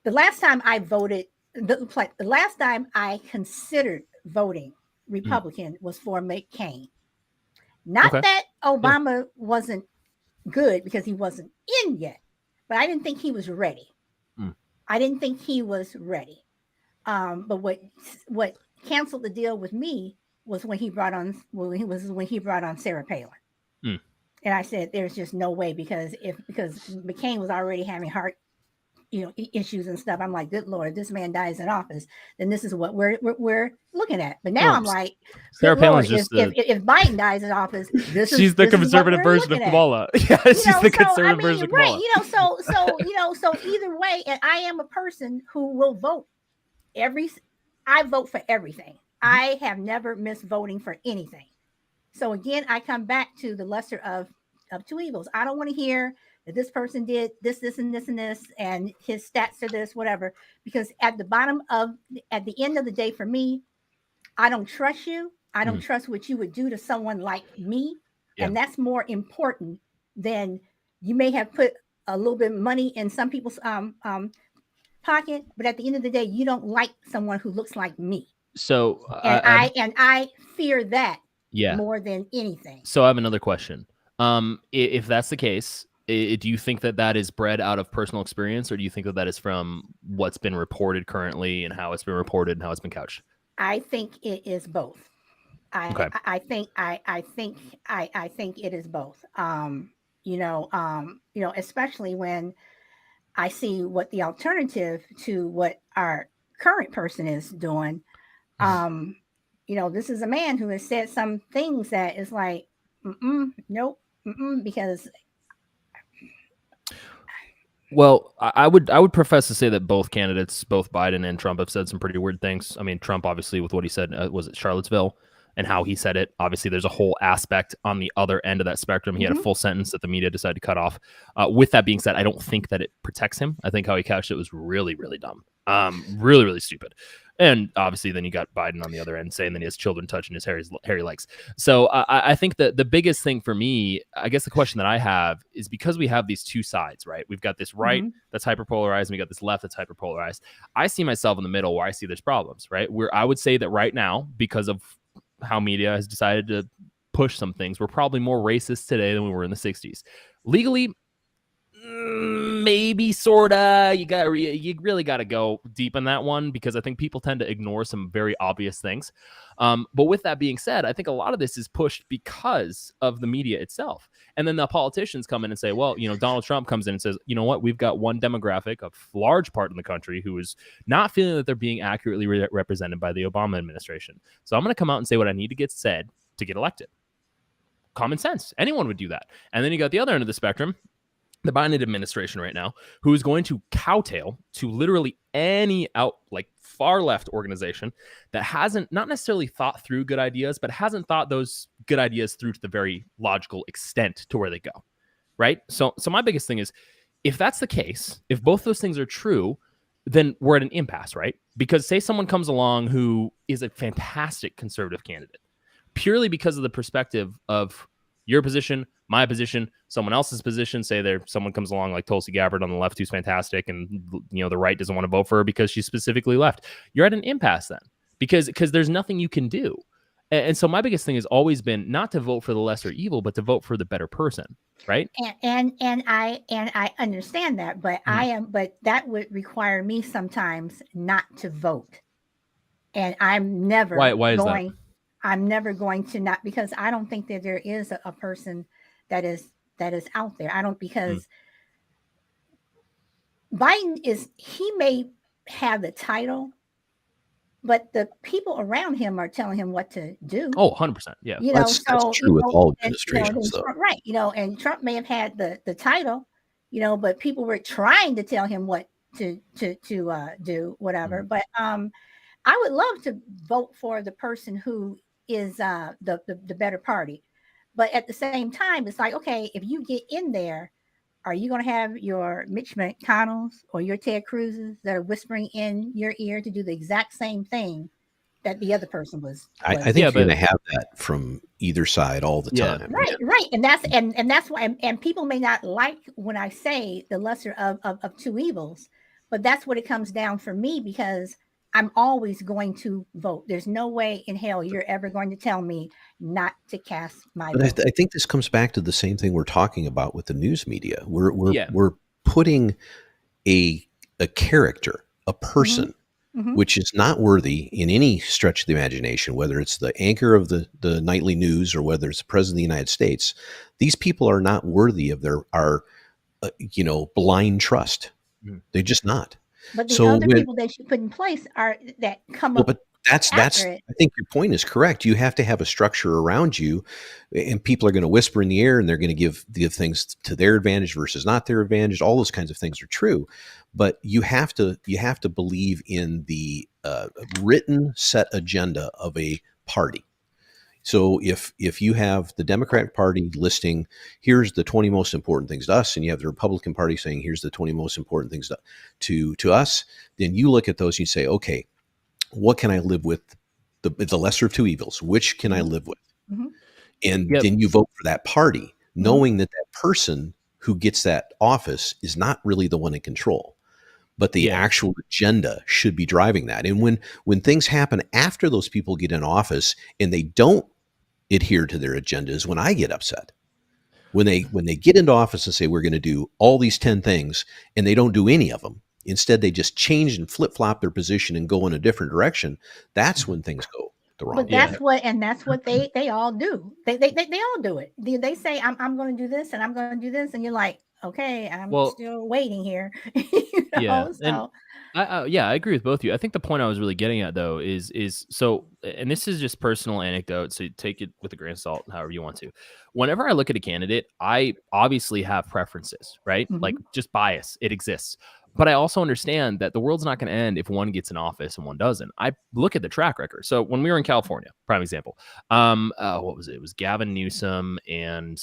S2: last time I voted, the last time I considered voting Republican was for McCain. Not that Obama wasn't good, because he wasn't in yet, but I didn't think he was ready. I didn't think he was ready. But what canceled the deal with me was when he brought on Sarah Palin. And I said, there's just no way, because McCain was already having heart issues and stuff. I'm like, good Lord, if this man dies in office, then this is what we're looking at. But now I'm like,
S4: Sarah Palin's just
S2: if Biden dies in office,
S4: she's the conservative version of Kamala. Yeah, she's the conservative version of Kamala.
S2: So either way, and I am a person who will vote I vote for everything. I have never missed voting for anything. So again, I come back to the lesser of 2 evils. I don't want to hear that this person did this, and this, and this, and his stats are this, whatever, because at the end of the day, for me, I don't trust you. I don't trust what you would do to someone like me. Yeah. And that's more important than you may have put a little bit of money in some people's pocket, but at the end of the day, you don't like someone who looks like me.
S4: So
S2: I fear that
S4: yeah.
S2: more than anything.
S4: So I have another question. If that's the case, do you think that is bred out of personal experience, or do you think that is from what's been reported currently and how it's been reported and how it's been couched?
S2: I think it is both. I think it is both. Especially when I see what the alternative to what our current person is doing. This is a man who has said some things that is like, nope, because.
S4: Well, I would profess to say that both candidates, both Biden and Trump, have said some pretty weird things. I mean, Trump, obviously, with what he said, was it Charlottesville, and how he said it. Obviously, there's a whole aspect on the other end of that spectrum. He had a full sentence that the media decided to cut off. With that being said, I don't think that it protects him. I think how he couched it was really, really dumb. Really, really stupid. And obviously, then you got Biden on the other end saying that he has children touching his hairy legs. So I think that the biggest thing for me, I guess the question that I have is, because we have these 2 sides, right? We've got this right that's hyperpolarized, and we got this left that's hyperpolarized. I see myself in the middle where I see there's problems, right? Where I would say that right now, because of how media has decided to push some things, we're probably more racist today than we were in the 60s. Legally, maybe sorta. You really got to go deep in that one, because I think people tend to ignore some very obvious things. But with that being said, I think a lot of this is pushed because of the media itself. And then the politicians come in and say, well, Donald Trump comes in and says, you know what, we've got one demographic, a large part in the country, who is not feeling that they're being accurately represented by the Obama administration. So I'm going to come out and say what I need to get said to get elected. Common sense. Anyone would do that. And then you got the other end of the spectrum, the Biden administration right now, who is going to kowtow to literally any far left organization that hasn't not necessarily thought through good ideas, but hasn't thought those good ideas through to the very logical extent to where they go. Right. So my biggest thing is, if that's the case, if both those things are true, then we're at an impasse, right? Because say someone comes along who is a fantastic conservative candidate, purely because of the perspective of your position, my position, someone else's position. Say someone comes along like Tulsi Gabbard on the left who's fantastic, and the right doesn't want to vote for her because she's specifically left. You're at an impasse then, because there's nothing you can do. And so my biggest thing has always been not to vote for the lesser evil, but to vote for the better person, right?
S2: And I understand that, but but that would require me sometimes not to vote. And I'm never
S4: Why is
S2: going.
S4: that?
S2: I'm never going to not, because I don't think that there is a person that is out there. I don't, because Biden he may have the title, but the people around him are telling him what to do.
S4: Oh, 100%. Yeah.
S3: That's true with all administrations, though.
S2: Right. And Trump may have had the title, but people were trying to tell him what to do, whatever. But I would love to vote for the person who is the better party. But at the same time, it's like, okay, if you get in there, are you going to have your Mitch McConnells or your Ted Cruz's that are whispering in your ear to do the exact same thing that the other person was?
S3: I think you're going to have that from either side all the time.
S2: Right. And that's why, and people may not like when I say the lesser of two evils, but that's what it comes down for me, because I'm always going to vote. There's no way in hell you're ever going to tell me not to cast my vote.
S3: I think this comes back to the same thing we're talking about with the news media. We're putting a character, a person, which is not worthy in any stretch of the imagination, whether it's the anchor of the nightly news or whether it's the president of the United States. These people are not worthy of our blind trust. They're just not.
S2: But the other people that you put in place are that come up.
S3: But that's I think your point is correct. You have to have a structure around you, and people are going to whisper in the air, and they're going to give things to their advantage versus not their advantage. All those kinds of things are true, but you have to believe in the written set agenda of a party. So if you have the Democratic Party listing, here's the 20 most important things to us, and you have the Republican Party saying, here's the 20 most important things to us, then you look at those and you say, okay, what can I live with? The lesser of two evils. Which can I live with? And then you vote for that party, knowing that person who gets that office is not really the one in control, but the actual agenda should be driving that. And when things happen after those people get in office and they don't adhere to their agendas, when I get upset. When they get into office and say, we're going to do all these 10 things, and they don't do any of them, instead they just change and flip-flop their position and go in a different direction, that's when things go the wrong way.
S2: But that's what they all do. They all do it. They say, I'm going to do this and I'm going to do this, and you're like, okay, I'm still waiting here.
S4: I agree with both of you. I think the point I was really getting at, though, is so, and this is just personal anecdote, so take it with a grain of salt, however you want to. Whenever I look at a candidate, I obviously have preferences, right? Like just bias, it exists. But I also understand that the world's not going to end if one gets in office and one doesn't. I look at the track record. So when we were in California, prime example, what was it? It was Gavin Newsom and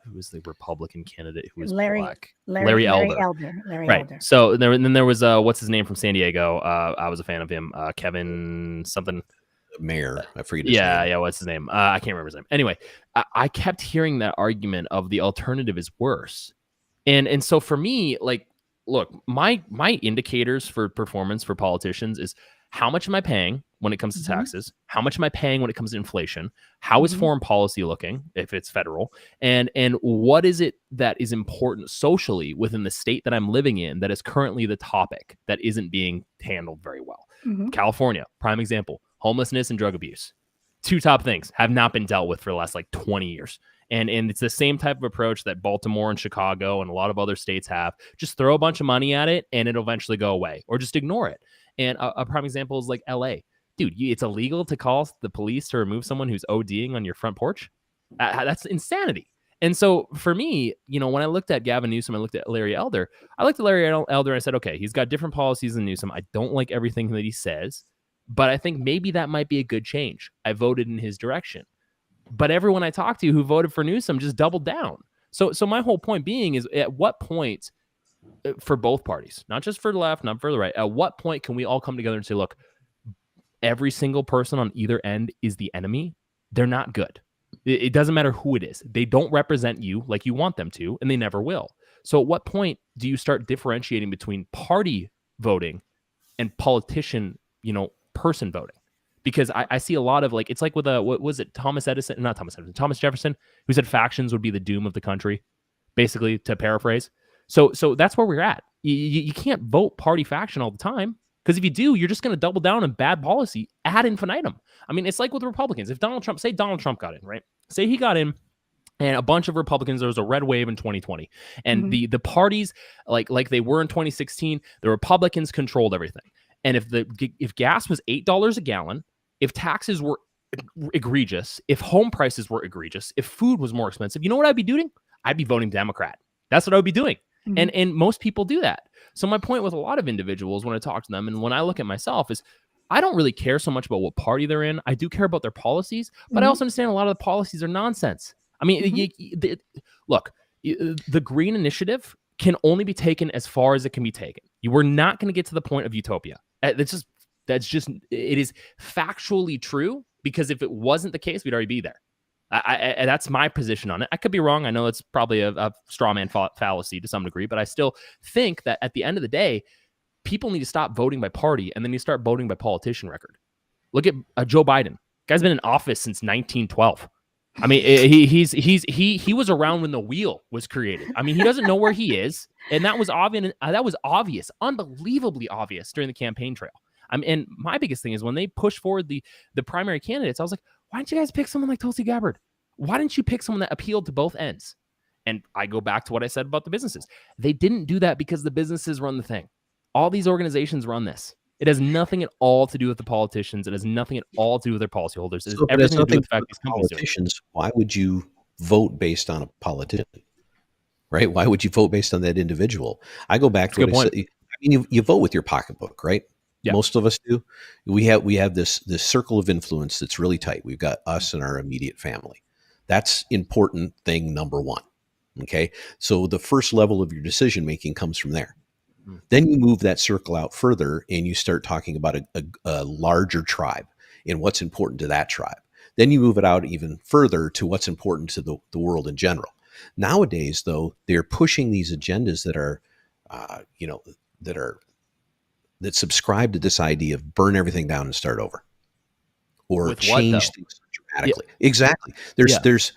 S4: who was the Republican candidate who was black? Larry Elder. Right. Elder. So then there was what's his name from San Diego? I was a fan of him. Kevin something.
S3: Mayor, I forget his name.
S4: Yeah. What's his name? I can't remember his name. Anyway, I kept hearing that argument of the alternative is worse, and so for me, like, look, my indicators for performance for politicians is how much am I paying when it comes to
S2: Mhm.
S4: taxes? How much am I paying when it comes to inflation? How is
S2: Mhm.
S4: foreign policy looking if it's federal? And what is it that is important socially within the state that I'm living in that is currently the topic that isn't being handled very well?
S2: Mhm.
S4: California, prime example, homelessness and drug abuse. Two top things have not been dealt with for the last like 20 years. And it's the same type of approach that Baltimore and Chicago and a lot of other states have. Just throw a bunch of money at it and it'll eventually go away, or just ignore it. And a prime example is like LA. Dude, it's illegal to call the police to remove someone who's ODing on your front porch. That's insanity. And so for me, when I looked at Gavin Newsom, I looked at Larry Elder. I looked at Larry Elder and I said, okay, he's got different policies than Newsom. I don't like everything that he says, but I think maybe that might be a good change. I voted in his direction. But everyone I talked to who voted for Newsom just doubled down. So my whole point being is, at what point, for both parties, not just for the left, not for the right, at what point can we all come together and say, look, every single person on either end is the enemy? They're not good. It doesn't matter who it is. They don't represent you like you want them to, and they never will. So at what point do you start differentiating between party voting and politician, person voting? Because I see a lot of, like, it's like with what was it, Thomas Jefferson, who said factions would be the doom of the country, basically, to paraphrase. So that's where we're at. You can't vote party faction all the time, because if you do, you're just going to double down on bad policy ad infinitum. I mean, it's like with Republicans. If Donald Trump got in, right? Say he got in, and a bunch of Republicans, there was a red wave in 2020, and the parties, like they were in 2016, the Republicans controlled everything. And if gas was $8 a gallon, if taxes were egregious, if home prices were egregious, if food was more expensive, you know what I'd be doing? I'd be voting Democrat. That's what I would be doing. And most people do that. So my point with a lot of individuals when I talk to them and when I look at myself is, I don't really care so much about what party they're in. I do care about their policies, but I also understand a lot of the policies are nonsense. I mean, look, the Green Initiative can only be taken as far as it can be taken. We're not going to get to the point of utopia. That's just it is factually true, because if it wasn't the case, we'd already be there. That's my position on it. I could be wrong. I know it's probably a straw man fallacy to some degree, but I still think that at the end of the day, people need to stop voting by party, and then you start voting by politician record. Look at Joe Biden. Guy's been in office since 1912. I mean, he was around when the wheel was created. I mean, he doesn't know where he is, and that was obvious. Unbelievably obvious during the campaign trail. And my biggest thing is when they push forward the primary candidates, I was like, why didn't you guys pick someone like Tulsi Gabbard? Why didn't you pick someone that appealed to both ends? And I go back to what I said about the businesses. They didn't do that because the businesses run the thing. All these organizations run this. It has nothing at all to do with the politicians. It has nothing at all to do with their policyholders. It has everything to do with the fact these companies
S3: politicians. Why would you vote based on a politician? Right? Why would you vote based on that individual? I go back to what I said. I mean, you vote with your pocketbook, right? Yeah. Most of us do. We have this circle of influence that's really tight. We've got us and our immediate family. That's important thing number one. Okay. So the first level of your decision making comes from there. Then you move that circle out further and you start talking about a larger tribe and what's important to that tribe. Then you move it out even further to what's important to the world in general. Nowadays, though, they're pushing these agendas that are, that subscribe to this idea of burn everything down and start over, or
S4: with
S3: change things dramatically. Yeah. Exactly. There's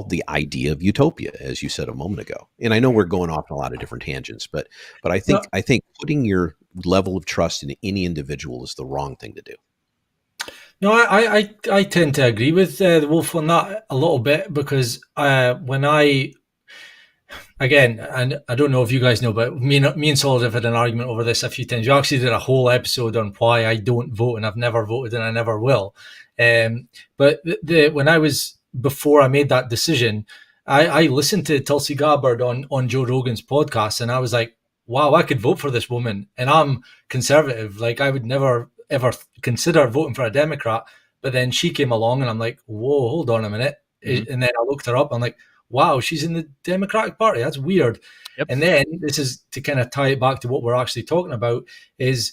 S3: the idea of utopia, as you said a moment ago. And I know we're going off on a lot of different tangents, but I think putting your level of trust in any individual is the wrong thing to do.
S1: No, I tend to agree with the Wolf on that a little bit, because when again, and I don't know if you guys know, but me and Solid have had an argument over this a few times. We actually did a whole episode on why I don't vote, and I've never voted and I never will. But before I made that decision, I listened to Tulsi Gabbard on Joe Rogan's podcast, and I was like, wow, I could vote for this woman. And I'm conservative. Like, I would never, ever consider voting for a Democrat. But then she came along and I'm like, whoa, hold on a minute. Mm-hmm. And then I looked her up. I'm like, wow, she's in the Democratic Party. That's weird. Yep. And then this is to kind of tie it back to what we're actually talking about is,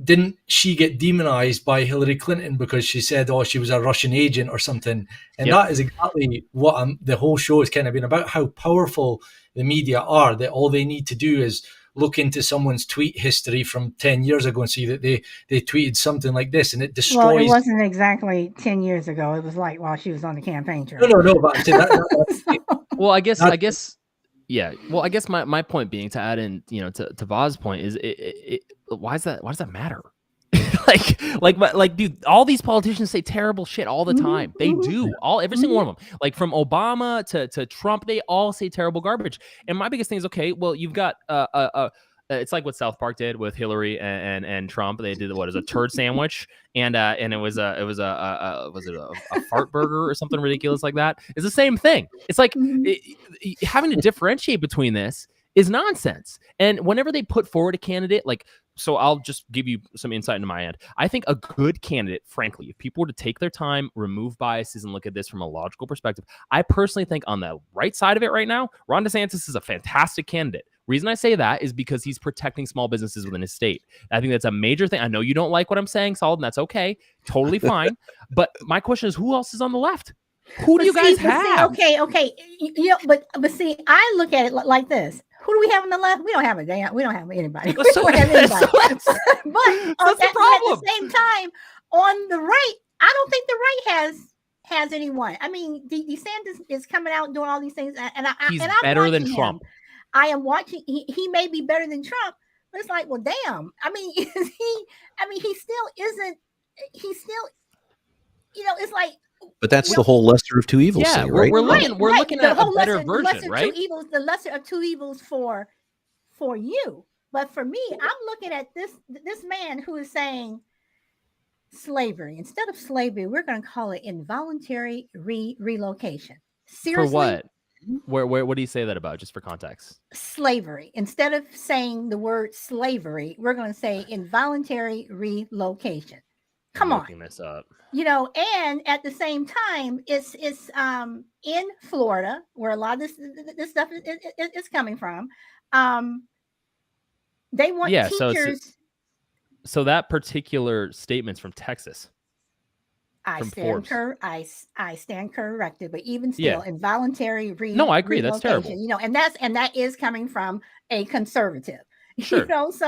S1: didn't she get demonized by Hillary Clinton because she said, she was a Russian agent or something? And that is exactly what the whole show has kind of been about, how powerful the media are, that all they need to do is look into someone's tweet history from 10 years ago and see that they tweeted something like this, and it destroys.
S2: Well, it wasn't exactly 10 years ago. It was like while she was on the campaign trail.
S1: No, but I'm saying that
S4: Well, I guess, yeah. Well, I guess my point being, to add in, to Vaz's point, is why does that matter? like, dude, all these politicians say terrible shit all the time. They do, every single one of them. Like from Obama to Trump, they all say terrible garbage. And my biggest thing is, okay, well, you've got it's like what South Park did with Hillary and Trump. They did what is a turd sandwich, and it was a fart burger or something ridiculous like that. It's the same thing. It's like having to differentiate between this is nonsense. And whenever they put forward a candidate, so I'll just give you some insight into my end. I think a good candidate, frankly, if people were to take their time, remove biases, and look at this from a logical perspective, I personally think on the right side of it right now, Ron DeSantis is a fantastic candidate. Reason I say that is because he's protecting small businesses within his state. I think that's a major thing. I know you don't like what I'm saying, Solid, and that's okay. Totally fine. But my question is, who else is on the left? Who do you guys have?
S2: Okay. But see, I look at it like this. Who do we have on the left? We don't have anybody. We don't have anybody.
S4: That's the problem.
S2: At the same time, on the right, I don't think the right has anyone. I mean, DeSantis is coming out and doing all these things, and
S4: he's
S2: I'm
S4: better than Trump.
S2: I am watching. He may be better than Trump, but it's like, well, damn. I mean, he still isn't. He's still, it's like.
S3: But that's the whole lesser of two evils thing, right?
S4: We're looking at a better version, right?
S2: The lesser of two evils for you. But for me, I'm looking at this man who is saying slavery. Instead of slavery, we're going to call it involuntary relocation. Seriously?
S4: For what? What do you say that about, just for context?
S2: Slavery. Instead of saying the word slavery, we're going to say involuntary relocation. Come on.
S4: Looking this up.
S2: And at the same time, it's in Florida, where a lot of this stuff is coming from. They want teachers.
S4: So that particular statement's from Texas.
S2: I stand corrected, but even still, involuntary relocation.
S4: No, I agree. That's terrible.
S2: And that is coming from a conservative.
S4: Sure.
S2: But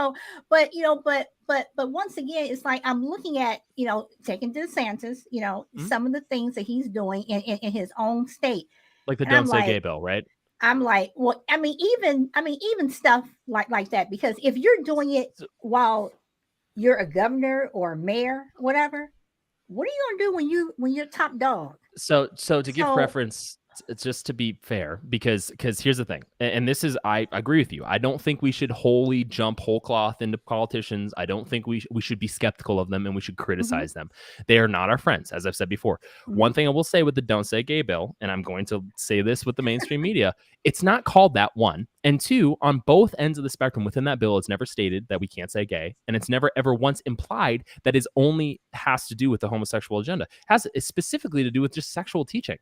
S2: once again, it's like I'm looking at, taking DeSantis, some of the things that he's doing in his own state.
S4: Like the Don't Say Gay bill, right?
S2: I'm like, well, even stuff like that, because if you're doing it while you're a governor or mayor, whatever, what are you gonna do when you're top dog?
S4: So to give preference, it's just to be fair, because here's the thing, and this is, I agree with you. I don't think we should wholly jump whole cloth into politicians. I don't think we should be skeptical of them, and we should criticize them. They are not our friends, as I've said before. One thing I will say with the Don't Say Gay bill, and I'm going to say this with the mainstream media, it's not called that, one. And two, on both ends of the spectrum within that bill, it's never stated that we can't say gay, and it's never ever once implied that it only has to do with the homosexual agenda. It's specifically to do with just sexual teaching.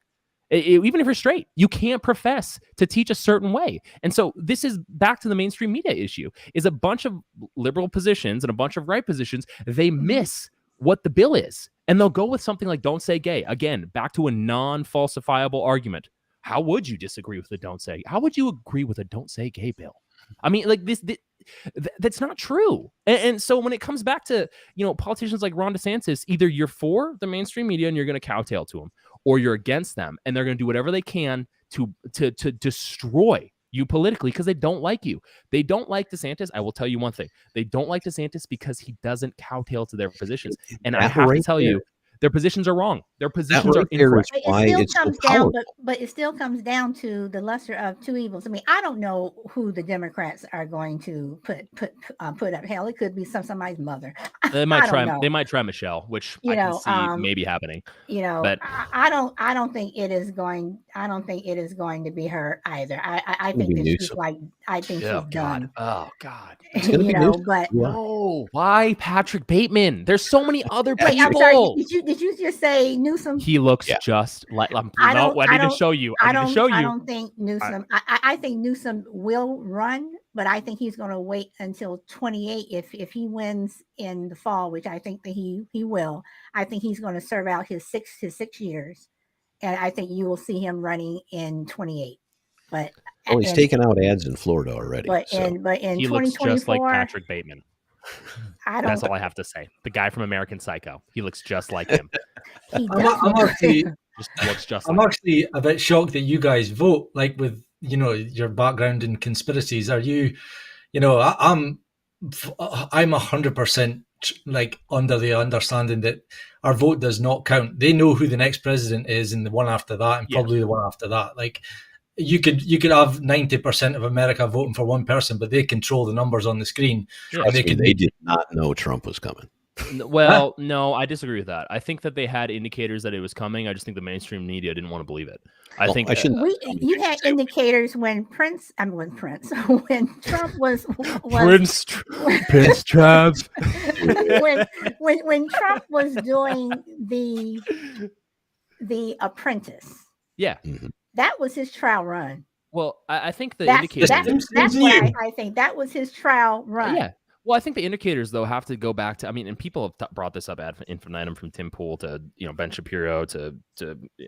S4: Even if you're straight, you can't profess to teach a certain way. And so this is back to the mainstream media issue, is a bunch of liberal positions and a bunch of right positions. They miss what the bill is, and they'll go with something like Don't Say Gay. Again, back to a non-falsifiable argument. How would you disagree with the Don't Say? How would you agree with a Don't Say Gay bill? I mean, like that's not true. And so when it comes back to, politicians like Ron DeSantis, either you're for the mainstream media and you're going to kowtow to them, or you're against them and they're going to do whatever they can to destroy you politically because they don't like you. They don't like DeSantis. I will tell you one thing. They don't like DeSantis because he doesn't kowtow to their positions. And I have to tell you, their positions are wrong. Their positions are incorrect.
S2: But it still comes down to the lesser of two evils. I mean, I don't know who the Democrats are going to put up. Hell, it could be somebody's mother.
S4: They might try. They might try Michelle, which I can see maybe happening.
S2: But I don't think it is going. I don't think it is going to be her either. I think that she's like. I think she's done.
S4: Oh God.
S3: It's gonna be Newsom.
S2: But
S4: no. Why Patrick Bateman? There's so many other people.
S2: Wait, I'm sorry. Did you just say Newsom?
S4: He looks just like. I need to show you. I
S2: don't think Newsom. I think Newsom will run, but I think he's going to wait until 28. If he wins in the fall, which I think that he will, I think he's going to serve out his 6 years, and I think you will see him running in 28. But
S3: Well, he's
S2: and
S3: taken out ads in Florida already.
S2: but
S3: So
S2: in
S4: He looks just like
S2: 2024,
S4: Patrick Bateman.
S2: I
S4: That's
S2: don't.
S4: all I have to say. The guy from American Psycho. He looks just like him.
S2: He
S1: I'm,
S2: does.
S1: I'm actually
S4: Just looks just
S1: I'm
S4: like him.
S1: actually a bit shocked that you guys vote like with your background in conspiracies. Are you, I'm 100% like under the understanding that our vote does not count. They know who the next president is, and the one after that, and
S4: Yeah.
S1: probably the one after that. Like you could have 90% of America voting for one person, but they control the numbers on the screen.
S4: Yeah.
S1: And
S3: trust me, they did not know Trump was coming.
S4: Well, no, I disagree with that. I think that they had indicators that it was coming. I just think the mainstream media didn't want to believe it. I think
S2: You had indicators when Trump was
S4: Prince Trav.
S2: when Trump was doing the Apprentice.
S4: Yeah.
S3: Mhm.
S2: That was his trial run.
S4: Well, I think the
S2: That's
S4: indicators.
S2: what I think. That was his trial run.
S4: Yeah. Well, I think the indicators, though, have to go back to, and people have brought this up ad infinitum, from Tim Pool to, Ben Shapiro to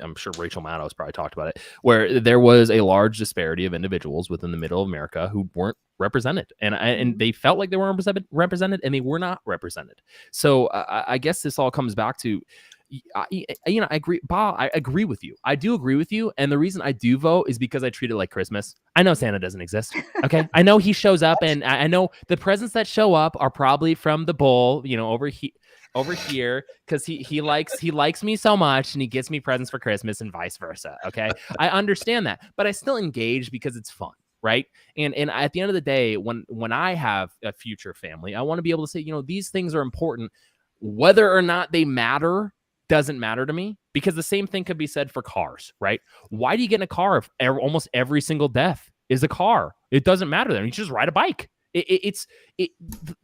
S4: I'm sure Rachel Maddow's probably talked about it, where there was a large disparity of individuals within the middle of America who weren't represented. And they felt like they weren't represented, and they were not represented. So I guess this all comes back to, I agree, Bob. I agree with you. I do agree with you. And the reason I do vote is because I treat it like Christmas. I know Santa doesn't exist. Okay. I know he shows up, and I know the presents that show up are probably from the bull, over here, because he likes me so much, and he gets me presents for Christmas and vice versa. Okay. I understand that, but I still engage because it's fun. Right. And at the end of the day, when I have a future family, I want to be able to say, these things are important. Whether or not they matter doesn't matter to me, because the same thing could be said for cars, right? Why do you get in a car if almost every single death is a car? It doesn't matter then. You just ride a bike. The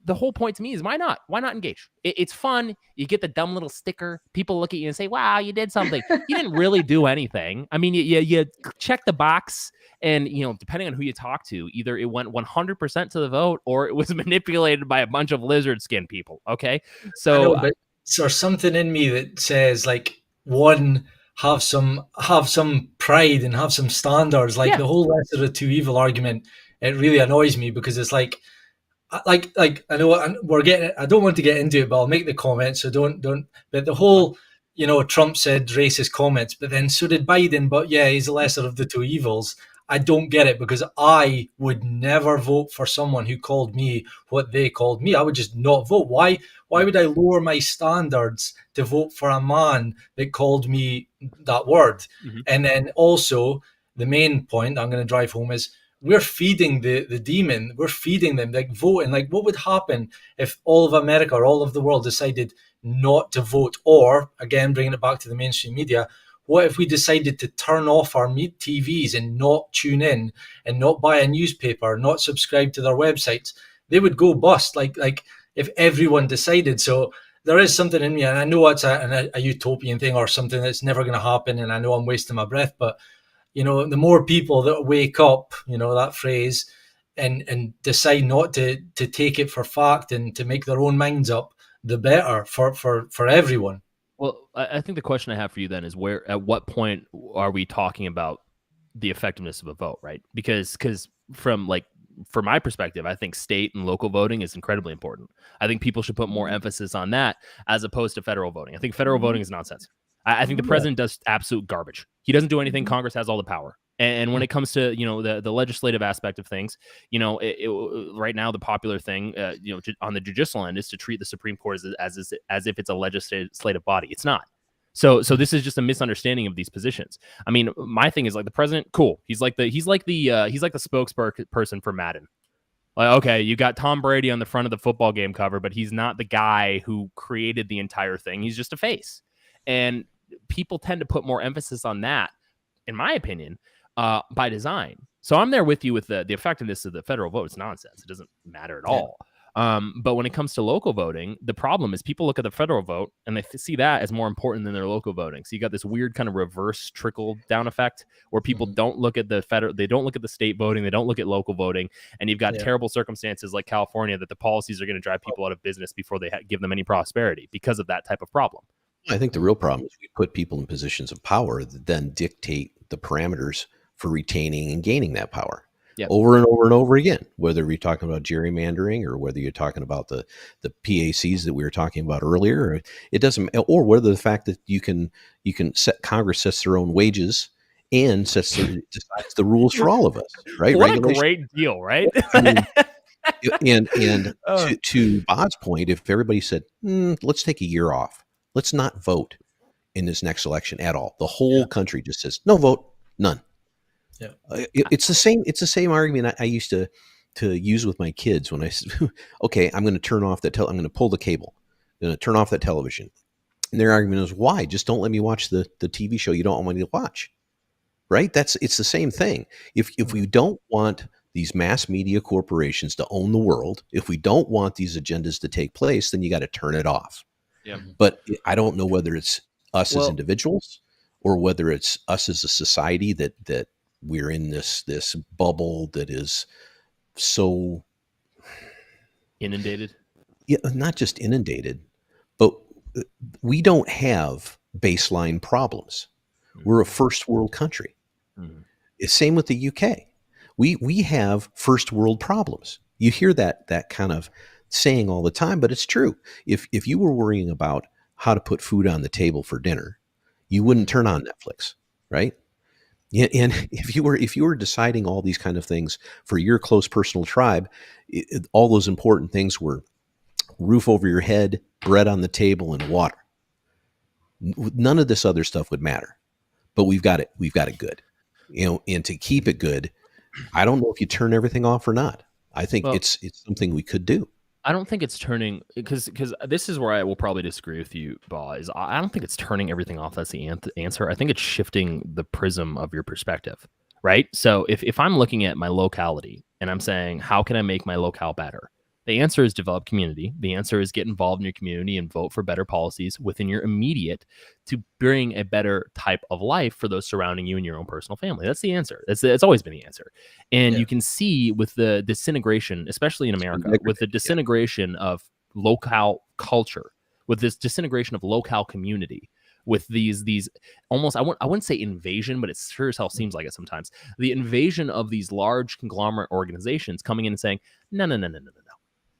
S4: whole point to me is, why not? Why not engage? It's fun. You get the dumb little sticker. People look at you and say, wow, you did something. You didn't really do anything. I mean, you check the box, and, depending on who you talk to, either it went 100% to the vote, or it was manipulated by a bunch of lizard skin people. Okay. So
S1: there's something in me that says, like, one, have some pride and have some standards. Like the whole lesser of two evil argument, it really annoys me, because it's like I know I don't want to get into it, but I'll make the comment. So don't. But the whole, Trump said racist comments, but then so did Biden. But yeah, he's the lesser of the two evils. I don't get it, because I would never vote for someone who called me what they called me. I would just not vote. Why would I lower my standards to vote for a man that called me that word? Mm-hmm. And then also, the main point I'm going to drive home is, we're feeding the demon. We're feeding them, like, voting. Like, what would happen if all of America or all of the world decided not to vote? Or, again, bringing it back to the mainstream media, what if we decided to turn off our TVs and not tune in and not buy a newspaper, not subscribe to their websites? They would go bust, like if everyone decided. So there is something in me, and I know it's a utopian thing or something that's never going to happen, and I know I'm wasting my breath, but the more people that wake up, that phrase, and decide not to take it for fact and to make their own minds up, the better for everyone.
S4: Well, I think the question I have for you then is, at what point are we talking about the effectiveness of a vote, right? Because from my perspective, I think state and local voting is incredibly important. I think people should put more emphasis on that as opposed to federal voting. I think federal voting is nonsense. I think the president does absolute garbage. He doesn't do anything. Congress has all the power. And when it comes to, the legislative aspect of things, right now the popular thing, on the judicial end is to treat the Supreme Court as if it's a legislative body. It's not. So this is just a misunderstanding of these positions. I mean, my thing is, like, the president, cool. He's like the spokesperson for Madden. Like, okay, you got Tom Brady on the front of the football game cover, but he's not the guy who created the entire thing. He's just a face. And people tend to put more emphasis on that, in my opinion, by design. So I'm there with you with the effectiveness of the federal vote. It's nonsense. It doesn't matter at all. But when it comes to local voting, the problem is people look at the federal vote and they see that as more important than their local voting. So you got this weird kind of reverse trickle down effect where people don't look at the federal, they don't look at the state voting, they don't look at local voting, and you've got terrible circumstances like California that the policies are going to drive people out of business before they give them any prosperity because of that type of problem.
S3: I think the real problem is we put people in positions of power that then dictate the parameters for retaining and gaining that power.
S4: Yep.
S3: Over and over and over again, whether you're talking about gerrymandering or whether you're talking about the PACs that we were talking about earlier, it doesn't, or whether the fact that you can set Congress sets their own wages and decides the rules for all of us, right?
S4: What a great deal, right?
S3: I mean, and
S4: Oh.
S3: to Bod's point, if everybody said, let's take a year off, let's not vote in this next election at all, the whole country just says no vote, none.
S1: Yeah.
S3: It's the same. It's the same argument I used to use with my kids when I said, "Okay, I'm going to turn off that. I'm going to pull the cable. I'm going to turn off that television." And their argument is, "Why? Just don't let me watch the TV show you don't want me to watch." Right? It's the same thing. If we don't want these mass media corporations to own the world, if we don't want these agendas to take place, then you got to turn it off.
S4: Yeah.
S3: But I don't know whether it's us as individuals or whether it's us as a society that we're in this bubble that is so
S4: inundated.
S3: Yeah, not just inundated, but we don't have baseline problems. We're a first world country. Same with the UK. We have first world problems. You hear that kind of saying all the time, but it's true. If you were worrying about how to put food on the table for dinner, you wouldn't turn on Netflix, right? And if you were deciding all these kind of things for your close personal tribe, all those important things were roof over your head, bread on the table, and water. None of this other stuff would matter. But we've got it good. And to keep it good, I don't know if you turn everything off or not. I think it's something we could do.
S4: I don't think it's turning, because this is where I will probably disagree with you, Ba, is I don't think it's turning everything off. That's the answer. I think it's shifting the prism of your perspective, right? So if I'm looking at my locality and I'm saying, how can I make my locale better? The answer is develop community. The answer is get involved in your community and vote for better policies within your immediate to bring a better type of life for those surrounding you and your own personal family. That's the answer. It's always been the answer. And you can see with the disintegration, especially in America, with the disintegration of locale culture, with this disintegration of locale community, with these almost, I wouldn't say invasion, but it sure as hell seems like it sometimes. The invasion of these large conglomerate organizations coming in and saying, no.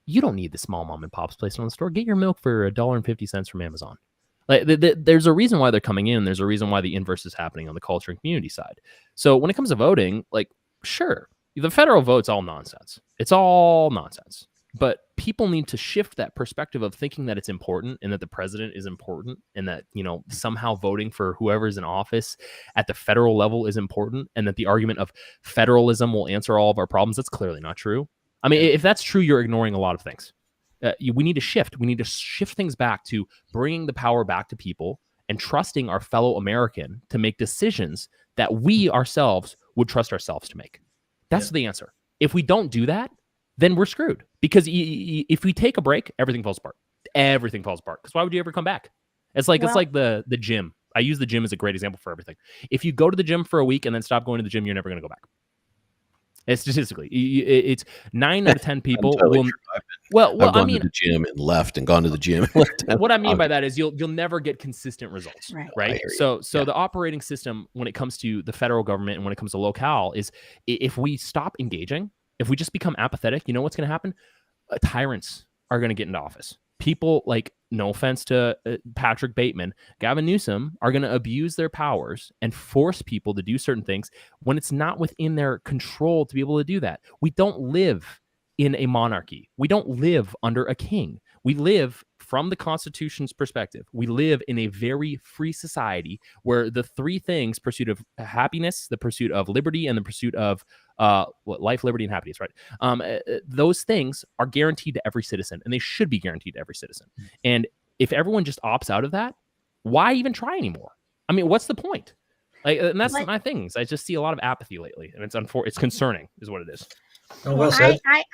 S4: You don't need the small mom and pop's place on the store. Get your milk for $1.50 from Amazon. Like there's a reason why they're coming in. There's a reason why the inverse is happening on the culture and community side. So when it comes to voting, like, sure, the federal vote's all nonsense. It's all nonsense. But people need to shift that perspective of thinking that it's important and that the president is important and that, somehow voting for whoever is in office at the federal level is important and that the argument of federalism will answer all of our problems. That's clearly not true. I mean, if that's true, you're ignoring a lot of things. We need to shift. We need to shift things back to bringing the power back to people and trusting our fellow American to make decisions that we ourselves would trust ourselves to make. That's the answer. If we don't do that, then we're screwed. Because if we take a break, everything falls apart. Everything falls apart. Because why would you ever come back? It's like the gym. I use the gym as a great example for everything. If you go to the gym for a week and then stop going to the gym, you're never going to go back. It's statistically, it's 9 out of 10 people will. I've
S3: gone to the gym and left, and gone to the gym and left.
S4: What I mean by that is you'll never get consistent results, right? So the operating system when it comes to the federal government and when it comes to locale is if we stop engaging, if we just become apathetic, you know what's going to happen? Tyrants are going to get into office. People like, no offense to Patrick Bateman, Gavin Newsom, are going to abuse their powers and force people to do certain things when it's not within their control to be able to do that. We don't live in a monarchy. We don't live under a king. We live from the Constitution's perspective. We live in a very free society where the three things, pursuit of happiness, the pursuit of liberty, and the pursuit of life, liberty, and happiness, right? Those things are guaranteed to every citizen, and they should be guaranteed to every citizen. And if everyone just opts out of that, why even try anymore? I mean, what's the point? And that's my things. I just see a lot of apathy lately, and it's concerning, is what it is.
S2: Well,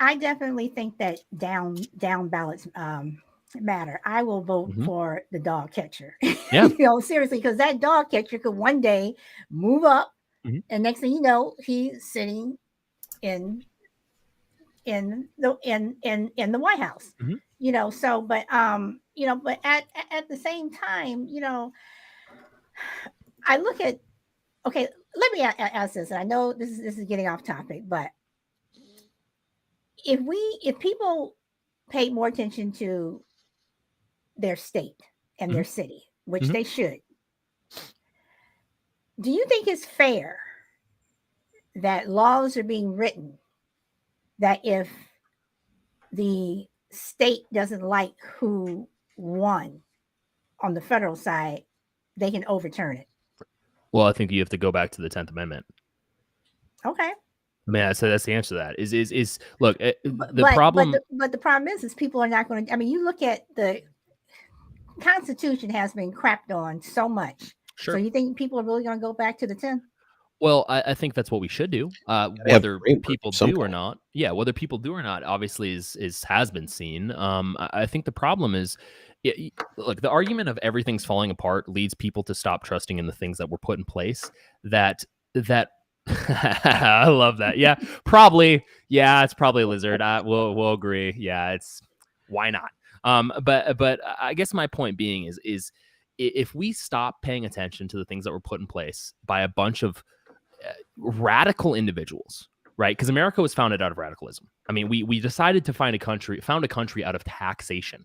S2: I definitely think that down ballots matter. I will vote for the dog catcher.
S4: Yeah,
S2: seriously, because that dog catcher could one day move up, and next thing you know, he's sitting in the White House. So, but but at the same time, I look at, okay, let me ask this. I know this is getting off topic, but if people paid more attention to their state and their city, which they should, do you think it's fair that laws are being written that if the state doesn't like who won on the federal side, they can overturn it?
S4: Well, I think you have to go back to the 10th Amendment.
S2: Okay.
S4: Man, so that's the answer to that. Is look,
S2: the
S4: problem.
S2: But the problem is people are not going to. I mean, you look at the Constitution has been crapped on so much.
S4: Sure.
S2: So you think people are really going to go back to the 10th?
S4: Well, I think that's what we should do. Whether people do or not, whether people do or not, obviously has been seen. I think the problem is, look, the argument of everything's falling apart leads people to stop trusting in the things that were put in place. That I love that. Yeah, probably. Yeah, it's probably a lizard. We'll agree. Yeah, it's why not? But I guess my point being is if we stop paying attention to the things that were put in place by a bunch of radical individuals, right? Because America was founded out of radicalism. I mean, we decided to found a country out of taxation.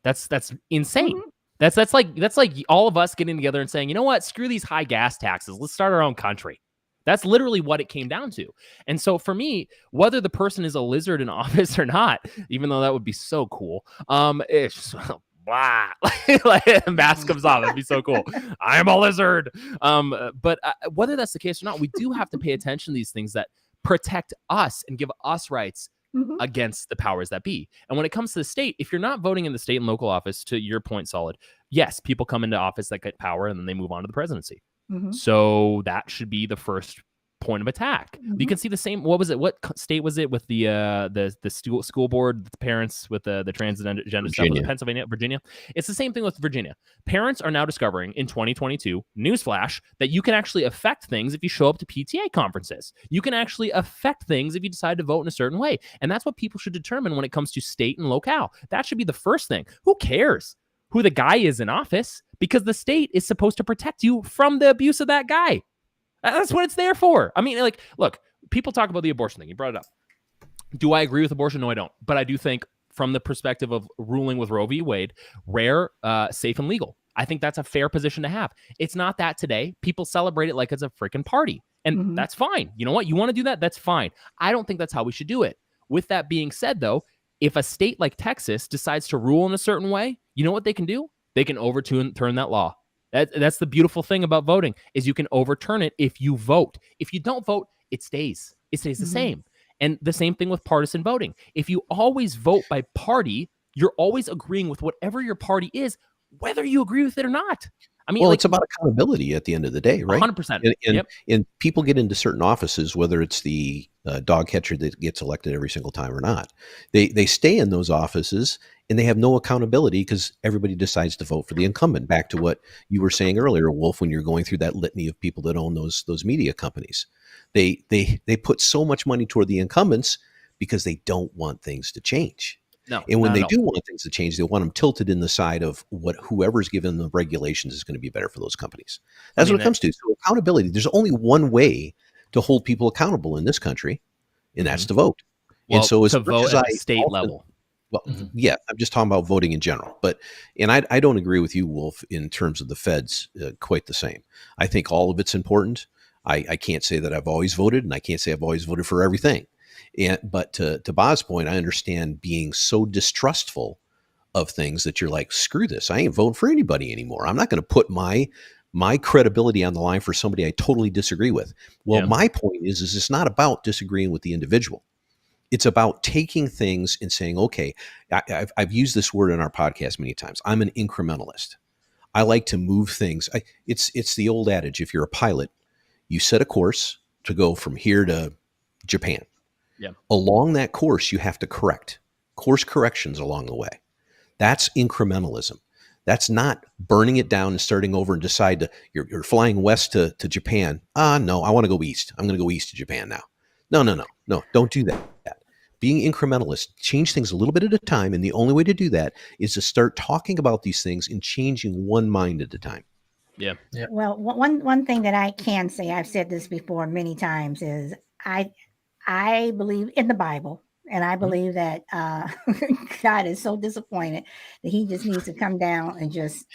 S4: That's insane. Mm-hmm. That's like all of us getting together and saying, you know what? Screw these high gas taxes. Let's start our own country. That's literally what it came down to. And so for me, whether the person is a lizard in office or not, even though that would be so cool, it's just, blah, like the mask comes off. That'd be so cool. I am a lizard. But whether that's the case or not, we do have to pay attention to these things that protect us and give us rights against the powers that be. And when it comes to the state, if you're not voting in the state and local office, to your point, Solid, yes, people come into office that get power and then they move on to the presidency. So that should be the first point of attack. You can see the same. What was it? What state was it with the school board, the parents with the transgender stuff? Was it Pennsylvania, Virginia? It's the same thing with Virginia. Parents are now discovering in 2022, newsflash, that you can actually affect things if you show up to PTA conferences. You can actually affect things if you decide to vote in a certain way. And that's what people should determine when it comes to state and locale. That should be the first thing. Who cares who the guy is in office? Because the state is supposed to protect you from the abuse of that guy. That's what it's there for. I mean, like, look, people talk about the abortion thing. You brought it up. Do I agree with abortion? No, I don't. But I do think from the perspective of ruling with Roe v. Wade, rare, safe, and legal. I think that's a fair position to have. It's not that today. People celebrate it like it's a freaking party. And that's fine. You know what? You want to do that? That's fine. I don't think that's how we should do it. With that being said, though, if a state like Texas decides to rule in a certain way, you know what they can do? They can overturn that law. That's the beautiful thing about voting is you can overturn it if you vote. If you don't vote, it stays. It stays the same. And the same thing with partisan voting. If you always vote by party, you're always agreeing with whatever your party is, whether you agree with it or not. I mean,
S3: well, it's about accountability at the end of the day, right?
S4: 100%.
S3: And people get into certain offices, whether it's the dog catcher that gets elected every single time or not. They stay in those offices and they have no accountability because everybody decides to vote for the incumbent. Back to what you were saying earlier, Wolf, when you're going through that litany of people that own those media companies. They put so much money toward the incumbents because they don't want things to change.
S4: No,
S3: and when they do want things to change, they want them tilted in the side of what whoever's given the regulations is going to be better for those companies. That's what it comes to. So accountability, there's only one way to hold people accountable in this country, and that's to vote.
S4: Well,
S3: and so as
S4: to vote at the state
S3: often,
S4: level.
S3: Well, yeah, I'm just talking about voting in general. And I don't agree with you, Wolf, in terms of the feds quite the same. I think all of it's important. I can't say that I've always voted, and I can't say I've always voted for everything. But to Bob's point, I understand being so distrustful of things that you're like, screw this. I ain't voting for anybody anymore. I'm not going to put my credibility on the line for somebody I totally disagree with. Well, my point is it's not about disagreeing with the individual. It's about taking things and saying, okay, I've used this word in our podcast many times. I'm an incrementalist. I like to move things. It's the old adage. If you're a pilot, you set a course to go from here to Japan.
S4: Yeah.
S3: Along that course, you have to correct course corrections along the way. That's incrementalism. That's not burning it down and starting over and decide to you're flying west to Japan. No, I want to go east. I'm going to go east to Japan now. No, don't do that. Being incrementalist, change things a little bit at a time. And the only way to do that is to start talking about these things and changing one mind at a time.
S4: Yeah.
S2: Well, one thing that I can say, I've said this before many times, is I believe in the Bible, and I believe that God is so disappointed that He just needs to come down and just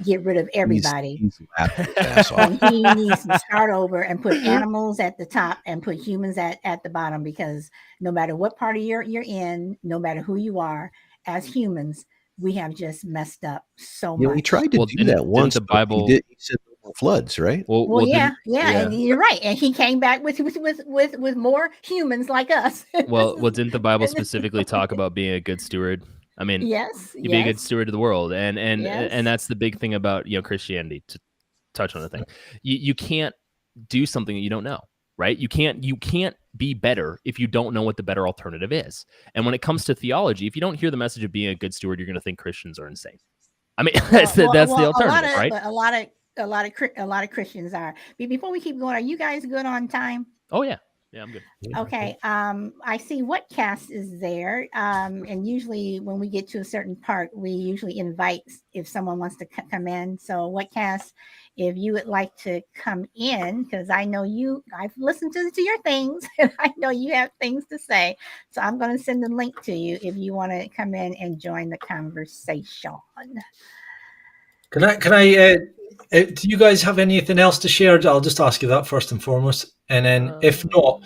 S2: get rid of everybody.
S3: He's laughing his ass off.
S2: And he needs to start over and put animals at the top and put humans at the bottom, because no matter what party you're in, no matter who you are, as humans, we have just messed up so
S3: You know, he
S2: much.
S3: tried to
S4: Well,
S3: do that once.
S4: the
S3: but he
S4: Bible?
S3: did. He said there were floods, right?
S2: Well, yeah,
S4: yeah.
S2: and you're right. And he came back with more humans like us.
S4: Well, didn't the Bible specifically talk about being a good steward? I mean,
S2: Yes,
S4: you be a good steward of the world, and
S2: Yes.
S4: that's the big thing about Christianity. To touch on the thing, you can't do something that you don't know, right? You can't be better if you don't know what the better alternative is. And when it comes to theology, if you don't hear the message of being a good steward, you're going to think Christians are insane. I mean, that's the alternative, right?
S2: A lot of Christians are. Before we keep going, are you guys good on time?
S4: Oh yeah, I'm good.
S2: Okay. I see what cast is there. And usually when we get to a certain part, we usually invite if someone wants to come in. So what cast, if you would like to come in, because I know I've listened to your things and I know you have things to say. So I'm going to send the link to you if you want to come in and join the conversation.
S1: Can I do you guys have anything else to share? I'll just ask you that first and foremost. And then if not,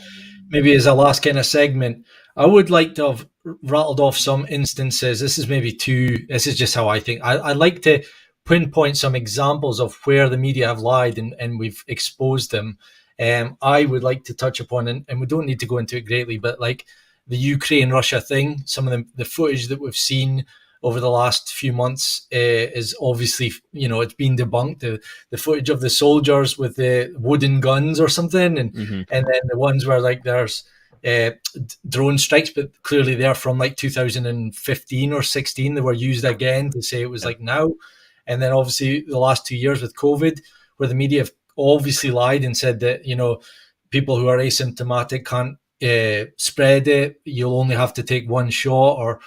S1: maybe as a last kind of segment, I would like to have rattled off some instances. This is just how I think. I like to pinpoint some examples of where the media have lied and we've exposed them. I would like to touch upon, and we don't need to go into it greatly, but like the Ukraine-Russia thing, some of the footage that we've seen over the last few months is obviously, it's been debunked. The footage of the soldiers with the wooden guns or something, and then the ones where like there's drone strikes, but clearly they're from like 2015 or 16. They were used again to say it was like now. And then obviously the last 2 years with COVID, where the media have obviously lied and said that, people who are asymptomatic can't spread it. You'll only have to take one shot, or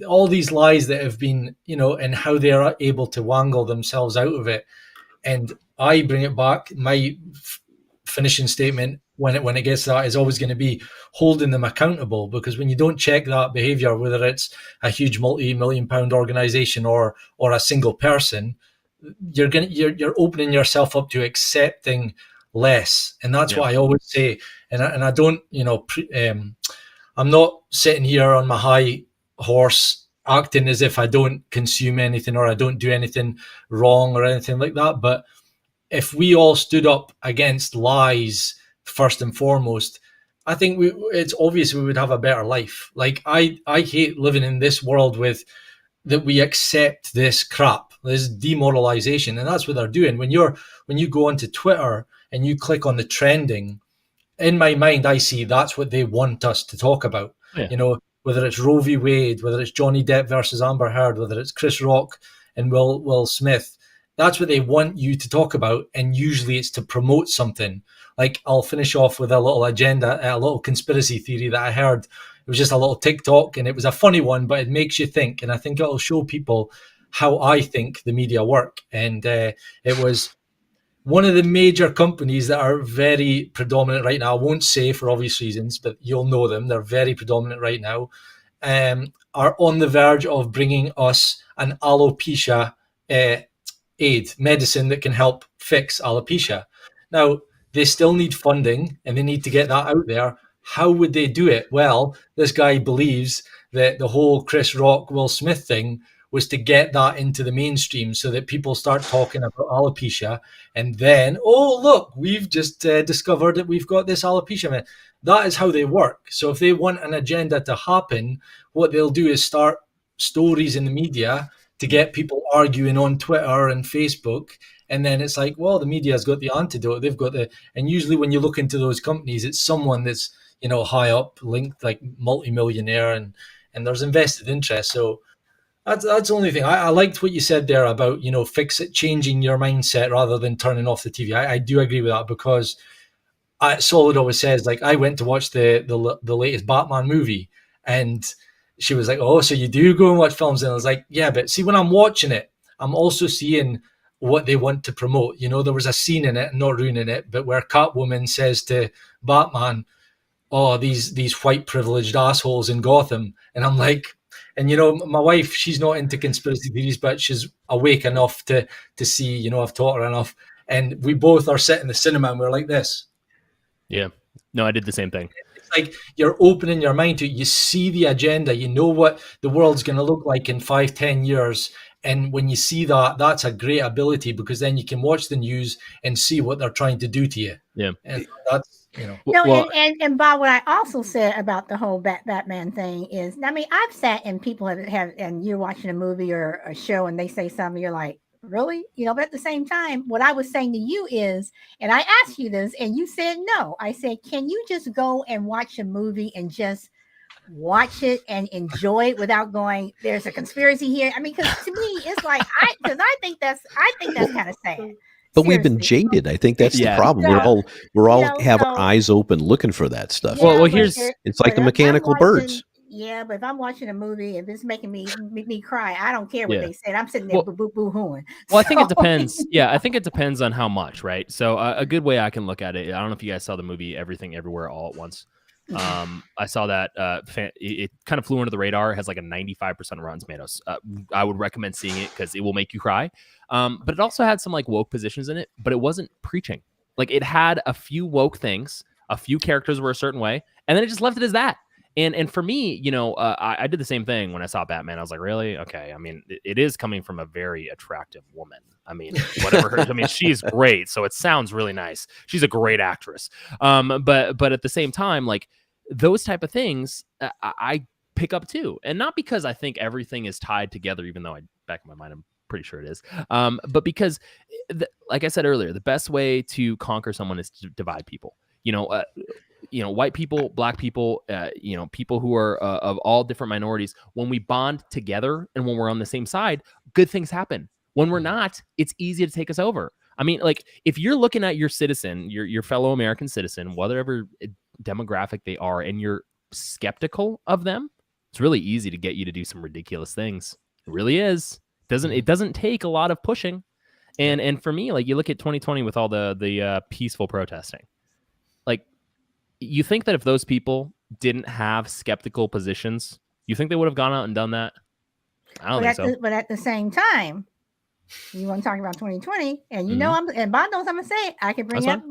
S1: all these lies that have been, and how they are able to wangle themselves out of it. And I bring it back. My finishing statement when it gets to that is always going to be holding them accountable, because when you don't check that behavior, whether it's a huge multi-million-pound organization or a single person, you're opening yourself up to accepting less. And that's what I always say. And I don't, I'm not sitting here on my high horse acting as if I don't consume anything or I don't do anything wrong or anything like that. But if we all stood up against lies first and foremost, I think it's obvious we would have a better life. Like I hate living in this world with that we accept this crap, this demoralization, and that's what they're doing. When you go onto Twitter and you click on the trending, in my mind, I see that's what they want us to talk about. Yeah. Whether it's Roe v. Wade, whether it's Johnny Depp versus Amber Heard, whether it's Chris Rock and Will Smith, that's what they want you to talk about. And usually it's to promote something. Like I'll finish off with a little agenda, a little conspiracy theory that I heard. It was just a little TikTok and it was a funny one, but it makes you think. And I think it'll show people how I think the media work. And it was one of the major companies that are very predominant right now. I won't say for obvious reasons, but you'll know them. They're very predominant right now. Are on the verge of bringing us an alopecia aid, medicine that can help fix alopecia. Now, they still need funding and they need to get that out there. How would they do it? Well, this guy believes that the whole Chris Rock, Will Smith thing was to get that into the mainstream so that people start talking about alopecia. And then, oh, look, we've just discovered that we've got this alopecia. That is how they work. So if they want an agenda to happen, what they'll do is start stories in the media to get people arguing on Twitter and Facebook. And then it's like, well, the media's got the antidote. They've got and usually when you look into those companies, it's someone that's, high up, linked, like multimillionaire, and there's invested interest. So that's the only thing. I liked what you said there about, changing your mindset rather than turning off the TV. I do agree with that, because Solid always says, like, I went to watch the latest Batman movie, and she was like, oh, so you do go and watch films? And I was like, yeah, but see, when I'm watching it, I'm also seeing what they want to promote. You know, there was a scene in it, not ruining it, but where Catwoman says to Batman, "Oh, these white privileged assholes in Gotham," and I'm like, and you know, my wife, she's not into conspiracy theories, but she's awake enough to see. You know, I've taught her enough, and we both are sitting in the cinema and we're like this.
S4: Yeah, no, I did the same thing.
S1: It's like you're opening your mind to it. You see the agenda. You know what the world's going to look like in 5-10 years. And when you see that, that's a great ability, because then you can watch the news and see what they're trying to do to you.
S4: Yeah.
S1: And that's, you know.
S2: No,
S4: Well,
S2: and Bob, what I also said about the whole Batman thing is, I mean, I've sat and people have and you're watching a movie or a show and they say something, you're like, really? You know, but at the same time, what I was saying to you is, and I asked you this and you said no. I said, can you just go and watch a movie and just watch it and enjoy it without going, there's a conspiracy here? I mean, because to me, it's like I think that's kind of sad.
S3: But we've been
S2: Seriously.
S3: jaded. I think that's
S4: Yeah.
S3: the problem.
S2: So,
S3: We're all
S2: you know,
S3: have our
S2: so-
S3: eyes open looking for that stuff.
S2: Yeah,
S4: well,
S2: but
S4: here's
S3: It's like
S2: but
S3: the
S2: if I'm
S3: mechanical
S2: watching-
S3: birds.
S2: Yeah, but if I'm watching a movie, if it's making me cry, I don't care what
S4: Yeah.
S2: they said. I'm sitting there boo-hooing.
S4: Well, I think it
S2: So-
S4: depends. Yeah, I think it depends on how much, right? So a good way I can look at it, I don't know if you guys saw the movie Everything Everywhere All at Once. I saw that it kind of flew under the radar. It has like a 95% Rotten Tomatoes. I would recommend seeing it because it will make you cry. But it also had some like woke positions in it, but it wasn't preaching. Like it had a few woke things, a few characters were a certain way, and then it just left it as that. And for me, you know, I did the same thing when I saw Batman. I was like, really? Okay. I mean, it is coming from a very attractive woman. I mean, whatever her, I mean, she's great. So it sounds really nice. She's a great actress. But at the same time, like those type of things, I pick up too. And not because I think everything is tied together, even though back in my mind, I'm pretty sure it is. But because, like I said earlier, the best way to conquer someone is to divide people. You know, white people, black people, people who are of all different minorities. When we bond together and when we're on the same side, good things happen. When we're not, it's easy to take us over. I mean, like if you're looking at your citizen, your fellow American citizen, whatever demographic they are, and you're skeptical of them, it's really easy to get you to do some ridiculous things. It really is. It doesn't take a lot of pushing. And for me, like you look at 2020 with all the peaceful protesting, like you think that if those people didn't have skeptical positions, you think they would have gone out and done that? I don't think so.
S2: But at the same time, you want to talk about 2020, and you know, and Bob knows I'm gonna say it. I can bring up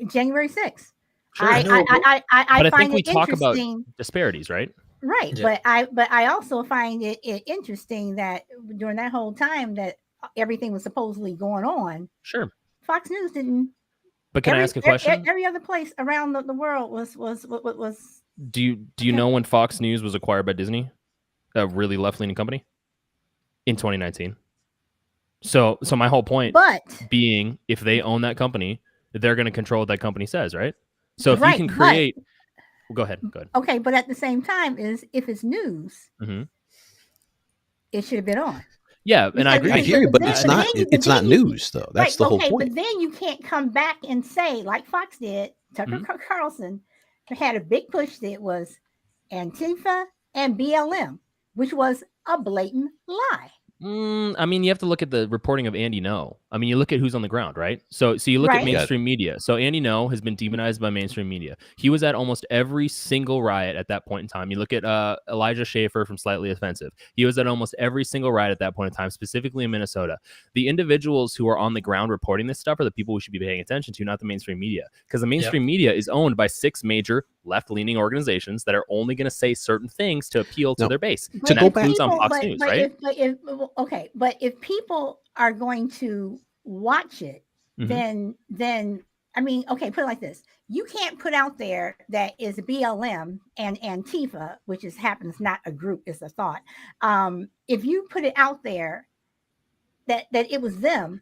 S2: January 6th.
S4: Sure.
S2: I
S4: but I
S2: find
S4: think we
S2: it
S4: talk about
S2: interesting.
S4: disparities, right?
S2: Right,
S1: Yeah.
S2: but I also find it interesting that during that whole time that everything was supposedly going on,
S4: Sure.
S2: Fox News didn't.
S4: But can I ask a question?
S2: Every other place around the world was.
S4: Do you know when Fox News was acquired by Disney, a really left-leaning company, in 2019? So my whole point being, if they own that company, they're going to control what that company says, right? So if you can create, go ahead.
S2: Okay, but at the same time, if it's news, it should have been on.
S4: Yeah, and I agree.
S3: I hear you, but it's not. It's not news, though. That's the whole point.
S2: But then you can't come back and say, like Fox did, Tucker Carlson had a big push that was Antifa and BLM, which was a blatant lie.
S4: I mean, you have to look at the reporting of Andy Ngo. I mean, you look at who's on the ground, right? So you look at mainstream media. So Andy Ngo has been demonized by mainstream media. He was at almost every single riot at that point in time. You look at Elijah Schaffer from Slightly Offensive. He was at almost every single riot at that point in time, specifically in Minnesota. The individuals who are on the ground reporting this stuff are the people we should be paying attention to, not the mainstream media. Because the mainstream media is owned by 6 major left-leaning organizations that are only going to say certain things to appeal to their base.
S3: To go back
S4: on Fox News, right?
S2: But if people are going to watch it, then I mean, okay, put it like this: you can't put out there that is BLM and Antifa, which happens not a group, it's a thought. If you put it out there that it was them,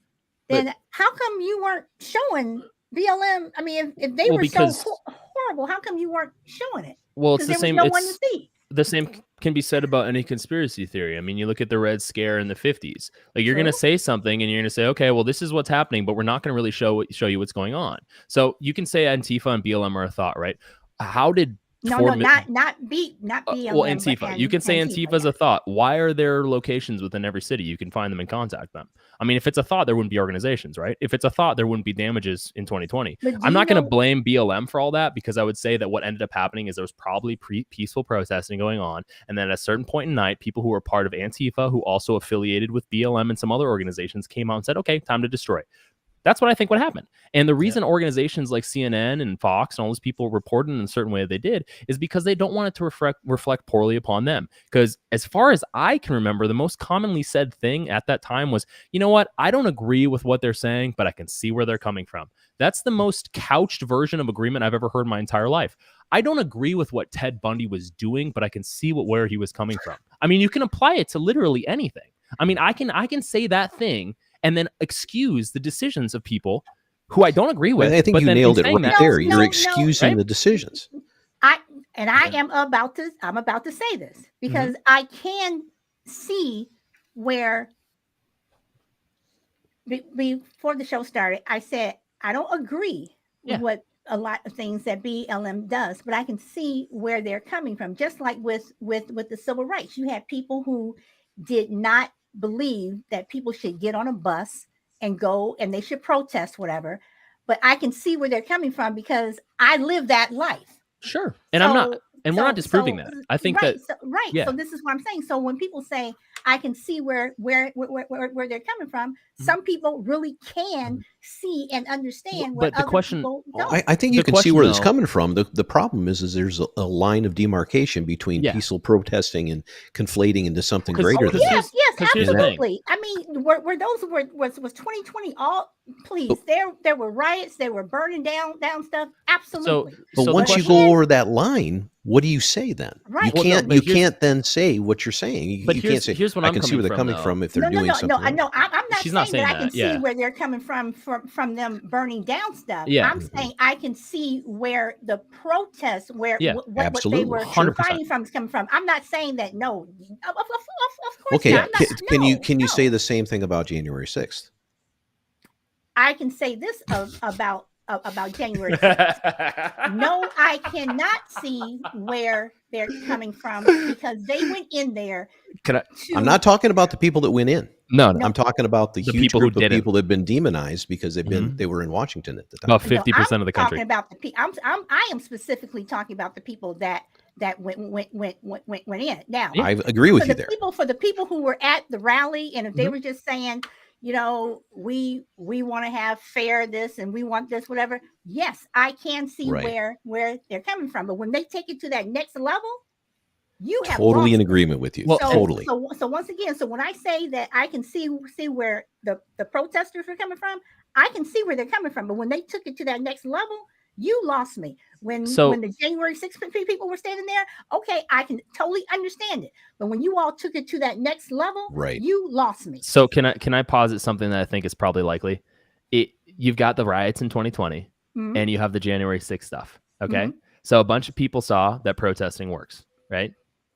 S2: then how come you weren't showing BLM? I mean, if they were so horrible, how come you weren't showing it?
S4: Well, it's the
S2: there
S4: same.
S2: Was no one to see.
S4: The same can be said about any conspiracy theory. I mean, you look at the Red Scare in the 50s. Like you're going to say something and you're going to say, okay, well, this is what's happening, but we're not going to really show you what's going on. So you can say Antifa and BLM are a thought, right? How did
S2: No,
S4: Four
S2: no,
S4: mi-
S2: not BLM.
S4: well,
S2: but
S4: Antifa. You can say Antifa is
S2: yeah.
S4: a thought. Why are there locations within every city? You can find them and contact them. I mean, if it's a thought, there wouldn't be organizations, right? If it's a thought, there wouldn't be damages in 2020.
S2: But do
S4: I'm
S2: you
S4: not going to
S2: know?
S4: blame BLM for all that, because I would say that what ended up happening is there was probably peaceful protesting going on. And then at a certain point in night, people who were part of Antifa, who also affiliated with BLM and some other organizations, came out and said, okay, time to destroy. That's what I think would happen. And the reason organizations like CNN and Fox and all those people reported in a certain way they did is because they don't want it to reflect poorly upon them. Because as far as I can remember, the most commonly said thing at that time was, you know what? I don't agree with what they're saying, but I can see where they're coming from. That's the most couched version of agreement I've ever heard in my entire life. I don't agree with what Ted Bundy was doing, but I can see where he was coming from. I mean, you can apply it to literally anything. I mean, I can say that thing and then excuse the decisions of people who I don't agree with.
S3: I think
S4: but
S3: you
S4: then
S3: nailed it
S4: saying
S3: right
S4: that,
S3: there.
S2: No,
S3: You're
S2: no,
S3: excusing
S4: right?
S3: the decisions.
S2: I am about to say this because I can see where before the show started, I said I don't agree with what a lot of things that BLM does, but I can see where they're coming from. Just like with the civil rights, you had people who did not believe that people should get on a bus and go and they should protest whatever. But I can see where they're coming from because I live that life.
S4: Sure. And we're not disproving that. I think
S2: right,
S4: that
S2: So this is what I'm saying. So when people say I can see where they're coming from, some people really can see and understand where
S4: but the
S2: other
S4: question,
S2: people don't.
S3: I think you
S4: The
S3: can see where it's
S4: question,
S3: coming from. The problem is there's a line of demarcation between peaceful protesting and conflating into something greater than
S2: yes,
S3: that.
S4: here's the thing.
S2: absolutely. I mean, were those was 2020 all? Please, there were riots. They were burning down stuff. Absolutely.
S3: But once you go over that line, what do you say then?
S2: Right.
S3: You can't then say what you're saying. You can't say,
S4: here's what
S3: I can see where they're coming from if they're doing something.
S2: I'm not
S4: She's
S2: saying
S4: not
S2: that I can
S4: that.
S2: see where they're coming from them burning down stuff.
S4: Yeah.
S2: I'm saying I can see where the protests, where what they were
S4: 100%.
S2: fighting from is coming from. I'm not saying that. No, of course
S3: Okay.
S2: not.
S3: Can you say the same thing about January 6th?
S2: I can say this about January 6th. No, I cannot see where they're coming from because they went in there.
S3: I'm not talking about the people that went in.
S4: No.
S3: I'm talking about the huge
S4: people
S3: group
S4: who
S3: of people that have been demonized because they were in Washington at the time.
S4: About 50% of the country.
S2: Talking about I am specifically talking about the people that went in. Now,
S3: I agree with you there.
S2: For the people who were at the rally, and if they were just saying, you know, we want to have fair this and we want this, whatever. Yes, I can see where they're coming from. But when they take it to that next level, you have
S3: totally in agreement with you. Totally.
S2: So once again, so when I say that I can see where the protesters are coming from, I can see where they're coming from. But when they took it to that next level, you lost me. When the January 6th people were standing there, okay, I can totally understand it. But when you all took it to that next level, you lost me.
S4: So can I posit something that I think is probably likely? You've got the riots in 2020 and you have the January 6th stuff. Okay. So a bunch of people saw that protesting works, right?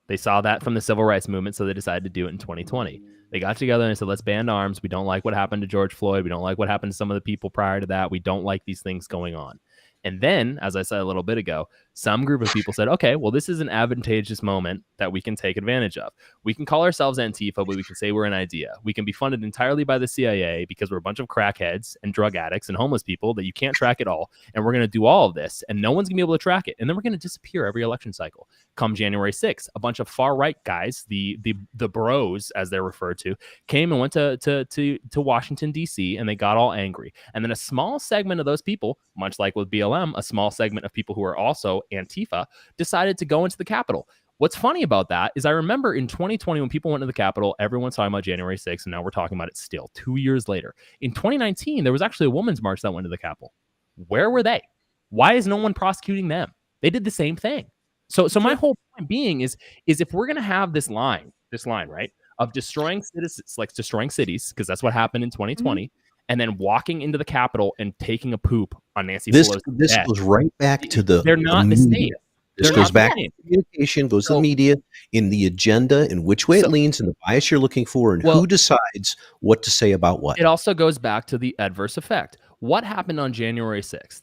S4: They saw that from the civil rights movement, so they decided to do it in 2020. They got together and said, let's ban arms. We don't like what happened to George Floyd. We don't like what happened to some of the people prior to that. We don't like these things going on. And then, as I said a little bit ago, some group of people said, okay, well, this is an advantageous moment that we can take advantage of. We can call ourselves Antifa, but we can say we're an idea. We can be funded entirely by the CIA because we're a bunch of crackheads and drug addicts and homeless people that you can't track at all. And we're going to do all of this, and no one's going to be able to track it. And then we're going to disappear every election cycle. Come January 6th, a bunch of far-right guys, the bros, as they're referred to, came and went to Washington, D.C., and they got all angry. And then a small segment of those people, much like with BLM, a small segment of people who are also Antifa, decided to go into the Capitol. What's funny about that is I remember in 2020 when people went to the Capitol, everyone's talking about January 6th, and now we're talking about it still 2 years later. In 2019, there was actually a women's march that went to the Capitol. Where were they? Why is no one prosecuting them? They did the same thing. So my whole point being is if we're going to have this line, right, of destroying citizens, like destroying cities, because that's what happened in 2020, and then walking into the Capitol and taking a poop on Nancy Pelosi.
S3: This goes right back to
S4: they're not the same.
S3: This goes back to communication, goes to the media, in the agenda, in which way it leans, and the bias you're looking for, and who decides what to say about what.
S4: It also goes back to the adverse effect. What happened on January 6th?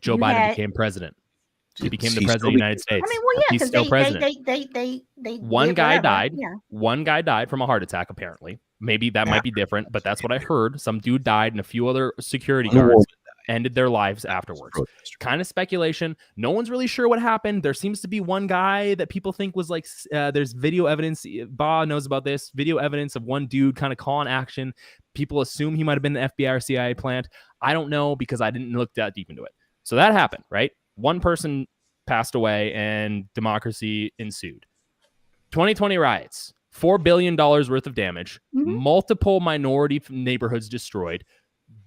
S4: Joe Biden became president. He became the
S3: He
S4: president
S3: still
S4: of the United
S2: I
S4: States.
S2: mean, well, yeah,
S4: He's
S2: because
S4: still president.
S2: they
S4: One
S2: did
S4: guy
S2: whatever.
S4: died.
S2: Yeah.
S4: One guy died from a heart attack, apparently. Maybe that might be different, but that's what I heard. Some dude died and a few other security
S3: One
S4: guards
S3: woman
S4: ended their lives afterwards.
S3: protester.
S4: Kind of speculation. No one's really sure what happened. There seems to be one guy that people think was like, there's video evidence. Ba knows about this. Video evidence of one dude kind of calling action. People assume he might have been an FBI or CIA plant. I don't know because I didn't look that deep into it. So that happened, right? One person passed away and democracy ensued. 2020 riots, $4 billion worth of damage, multiple minority neighborhoods destroyed,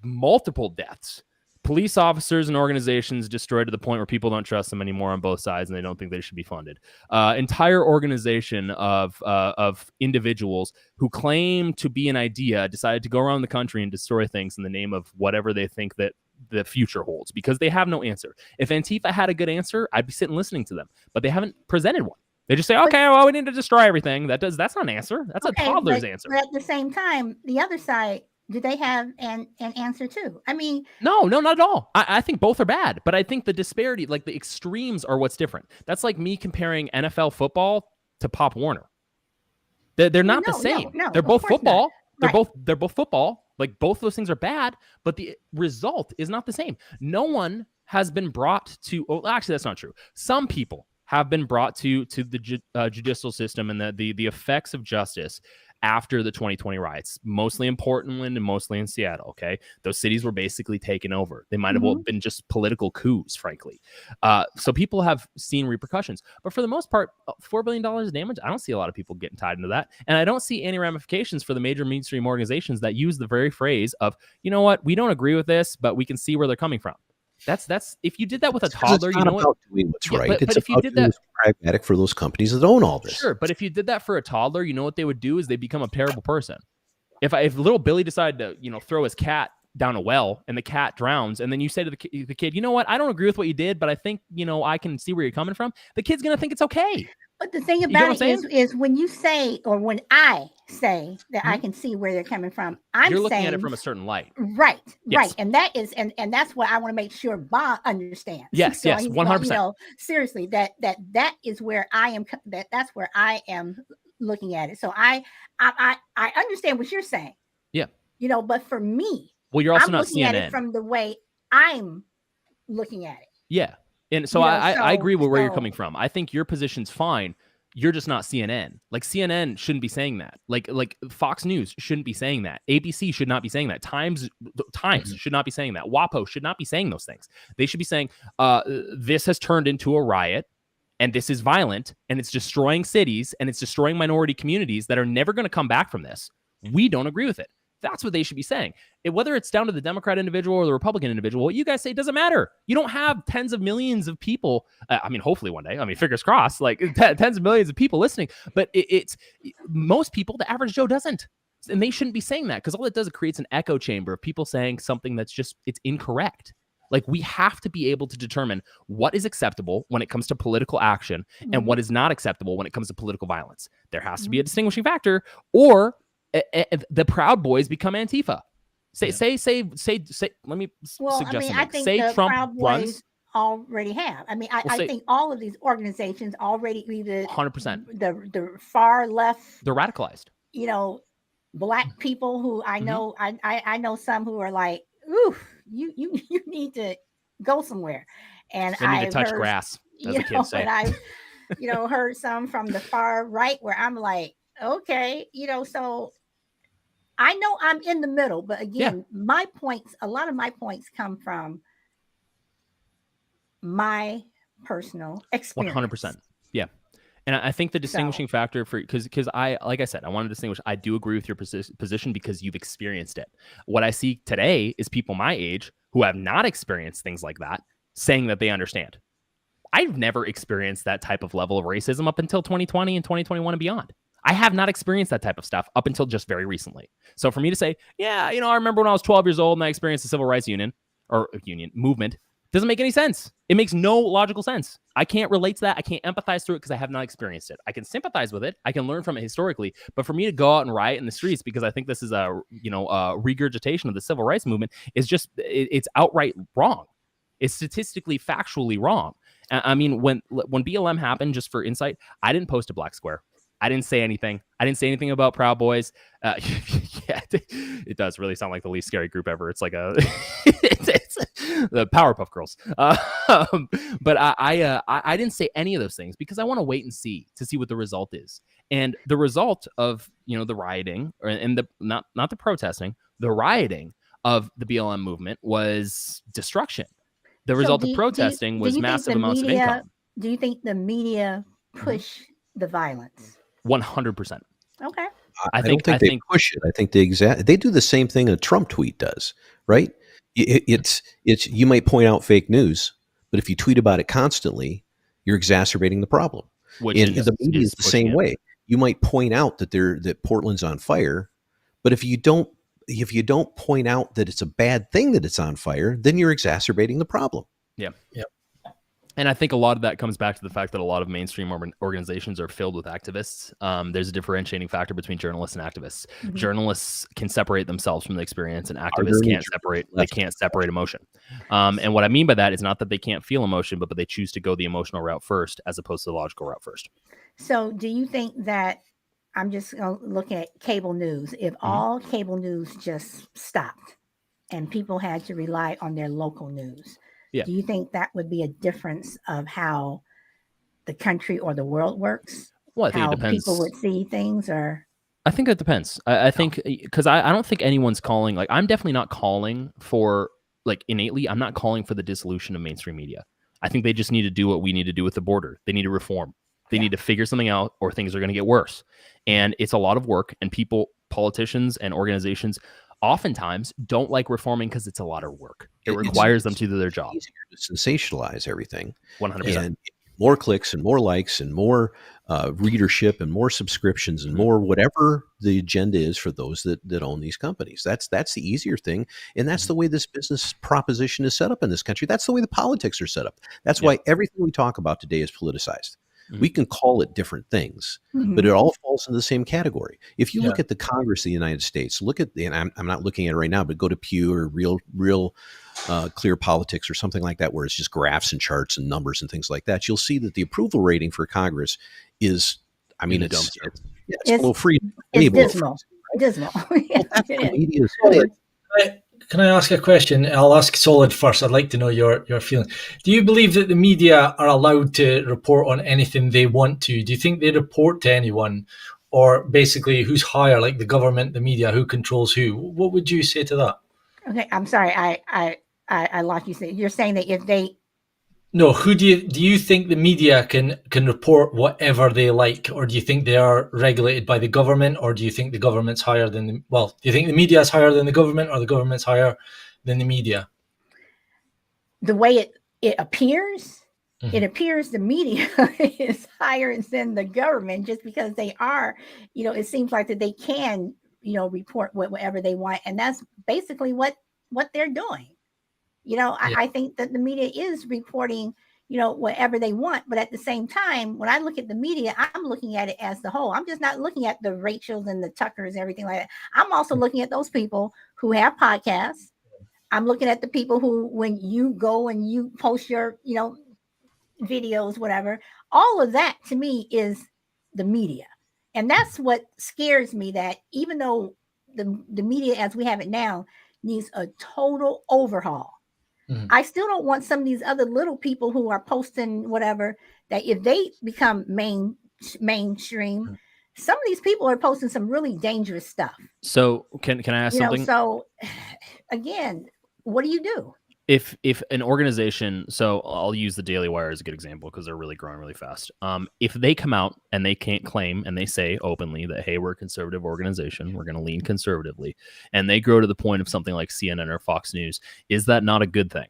S4: multiple deaths, police officers and organizations destroyed to the point where people don't trust them anymore on both sides and they don't think they should be funded. Entire organization of individuals who claim to be an idea decided to go around the country and destroy things in the name of whatever they think that the future holds, because they have no answer. If Antifa had a good answer, I'd be sitting listening to them, but they haven't presented one. They just say, okay, well, we need to destroy everything. That's not an answer. That's a toddler's answer.
S2: But at the same time, the other side, do they have an answer too? I mean,
S4: no, not at all. I think both are bad, but I think the disparity, like the extremes, are what's different. That's like me comparing NFL football to Pop Warner. They're not the same.
S2: No,
S4: they're both football.
S2: Right.
S4: They're both football. Like both those things are bad, but the result is not the same. No one has been brought to. Oh, actually, that's not true. Some people have been brought to the judicial system and the effects of justice after the 2020 riots, mostly in Portland and mostly in Seattle. Okay, those cities were basically taken over. They might have been just political coups, frankly. So people have seen repercussions, but for the most part, $4 billion of damage, I don't see a lot of people getting tied into that, and I don't see any ramifications for the major mainstream organizations that use the very phrase of, you know what, we don't agree with this, but we can see where they're coming from. That's if you did that with a toddler, you know what?
S3: Doing what's right.
S4: But
S3: it's
S4: if you
S3: about
S4: did
S3: doing
S4: that,
S3: what's pragmatic for those companies that own all this.
S4: Sure, but if you did that for a toddler, you know what they would do is they become a terrible person. If little Billy decided to, throw his cat down a well and the cat drowns, and then you say to the kid, you know what, I don't agree with what you did, but I think, I can see where you're coming from. The kid's gonna think it's okay.
S2: But the thing about it is when you say, or when I say that I can see where they're coming from, you're
S4: looking at it from a certain light.
S2: Right. And that is, and that's what I want to make sure Bob understands.
S4: Yes, 100%.
S2: Seriously, that is where I am, that's where I am looking at it. So I understand what you're saying.
S4: Yeah.
S2: But for me,
S4: well, you're also
S2: I'm
S4: not
S2: looking
S4: CNN.
S2: at it from the way I'm looking at it.
S4: Yeah. And so I agree with where you're coming from. I think your position's fine. You're just not CNN. Like CNN shouldn't be saying that. Like Fox News shouldn't be saying that. ABC should not be saying that. Times should not be saying that. WAPO should not be saying those things. They should be saying, this has turned into a riot, and this is violent, and it's destroying cities, and it's destroying minority communities that are never going to come back from this. We don't agree with it. That's what they should be saying. Whether it's down to the Democrat individual or the Republican individual, what you guys say doesn't matter. You don't have tens of millions of people. Hopefully one day, fingers crossed, like tens of millions of people listening. But it's most people, the average Joe doesn't. And they shouldn't be saying that, because all it does, it creates an echo chamber of people saying something that's just, it's incorrect. Like, we have to be able to determine what is acceptable when it comes to political action and what is not acceptable when it comes to political violence. There has to be a distinguishing factor, or the Proud Boys become Antifa. Say. Let me suggest something.
S2: I think
S4: say
S2: the
S4: Trump
S2: Proud Boys
S4: runs.
S2: Already have. I think all of these organizations already, either
S4: 100%.
S2: the far left,
S4: They're radicalized.
S2: Black people who I know. I know some who are like, ooh, you need to go somewhere. And
S4: I need to touch grass, as the kids say.
S2: And I've heard some from the far right where I'm like, okay, so I know I'm in the middle, but again, a lot of my points come from my personal experience.
S4: 100%. Yeah. And I think the distinguishing factor because like I said, I want to distinguish. I do agree with your position because you've experienced it. What I see today is people my age who have not experienced things like that saying that they understand. I've never experienced that type of level of racism up until 2020 and 2021 and beyond. I have not experienced that type of stuff up until just very recently. So for me to say, I remember when I was 12 years old and I experienced the civil rights movement, doesn't make any sense. It makes no logical sense. I can't relate to that. I can't empathize through it because I have not experienced it. I can sympathize with it. I can learn from it historically. But for me to go out and riot in the streets because I think this is a regurgitation of the civil rights movement is just, it's outright wrong. is statistically factually wrong. I mean, when BLM happened, just for insight, I didn't post a black square. I didn't say anything. I didn't say anything about Proud Boys. Yeah, it does really sound like the least scary group ever. It's like it's the Powerpuff Girls. But I didn't say any of those things because I want to wait and see what the result is. And the result of the rioting and the not the protesting, the rioting of the BLM movement was destruction. The result of protesting was massive amounts of income.
S2: Do you think the media push the violence?
S4: 100%.
S2: Okay.
S3: I don't think they push it. I think they do the same thing a Trump tweet does, right? It's you might point out fake news, but if you tweet about it constantly, you're exacerbating the problem. And the media is the same way. You might point out that Portland's on fire, but if you don't point out that it's a bad thing that it's on fire, then you're exacerbating the problem.
S4: Yeah. Yeah. And I think a lot of that comes back to the fact that a lot of mainstream organizations are filled with activists. There's a differentiating factor between journalists and activists. Mm-hmm. Journalists can separate themselves from the experience, and activists can't separate. They can't separate emotion. And what I mean by that is not that they can't feel emotion, but they choose to go the emotional route first, as opposed to the logical route first.
S2: So, do you think that I'm just looking at cable news? If all cable news just stopped, and people had to rely on their local news? Yeah. Do you think that would be a difference of how the country or the world works?
S4: Well, I think it depends.
S2: People would see things, or
S4: I think it depends. I think because I don't think anyone's calling. Like, I'm definitely not calling for innately. I'm not calling for the dissolution of mainstream media. I think they just need to do what we need to do with the border. They need to reform. They need to figure something out, or things are going to get worse. And it's a lot of work. And politicians, and organizations oftentimes don't like reforming because it's a lot of work. It requires them to do their job.
S3: It's easier to sensationalize everything.
S4: 100%.
S3: And more clicks and more likes and more readership and more subscriptions and more whatever the agenda is for those that own these companies. That's the easier thing. And that's the way this business proposition is set up in this country. That's the way the politics are set up. That's why everything we talk about today is politicized. We can call it different things, but it all falls in the same category. If you look at the Congress of the United States, and I'm not looking at it right now, but go to Pew or Real Clear Politics or something like that, where it's just graphs and charts and numbers and things like that. You'll see that the approval rating for Congress is, it's below free.
S2: It's dismal. Dismal.
S1: Can I ask a question? I'll ask Solid first. I'd like to know your feeling. Do you believe that the media are allowed to report on anything they want to? Do you think they report to anyone? Or basically, who's higher, like the government, the media, who controls who? What would you say to that?
S2: Okay, I'm sorry. I lost you. You're saying that if they...
S1: No, who do you think the media can report whatever they like, or do you think they are regulated by the government, or do you think the government's higher than do you think the media is higher than the government, or the government's higher than the media?
S2: The way it appears, it appears the media is higher than the government, just because they are, it seems like that they can, report whatever they want, and that's basically what they're doing. I think that the media is reporting, whatever they want. But at the same time, when I look at the media, I'm looking at it as the whole. I'm just not looking at the Rachels and the Tuckers and everything like that. I'm also looking at those people who have podcasts. I'm looking at the people who, when you go and you post your, videos, whatever, all of that to me is the media. And that's what scares me, that even though the media as we have it now needs a total overhaul, I still don't want some of these other little people who are posting whatever, that if they become mainstream, some of these people are posting some really dangerous stuff.
S4: So can I ask something?
S2: So again, what do you do?
S4: If an organization, so I'll use the Daily Wire as a good example because they're really growing really fast. If they come out and they can't claim and they say openly that, hey, we're a conservative organization, we're going to lean conservatively, and they grow to the point of something like CNN or Fox News, is that not a good thing?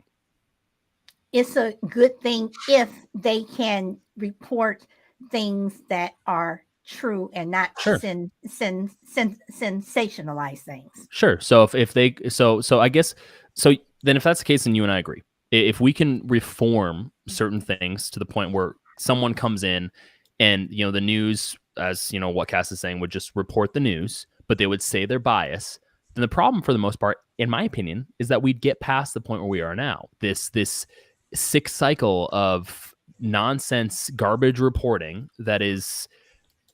S2: It's a good thing if they can report things that are true and not sensationalize things.
S4: Sure. So if they, so I guess, so then if that's the case, then you and I agree. If we can reform certain things to the point where someone comes in and, the news, as what Cass is saying, would just report the news, but they would say their bias, then the problem for the most part in my opinion, is that we'd get past the point where we are now. This sick cycle of nonsense garbage reporting that is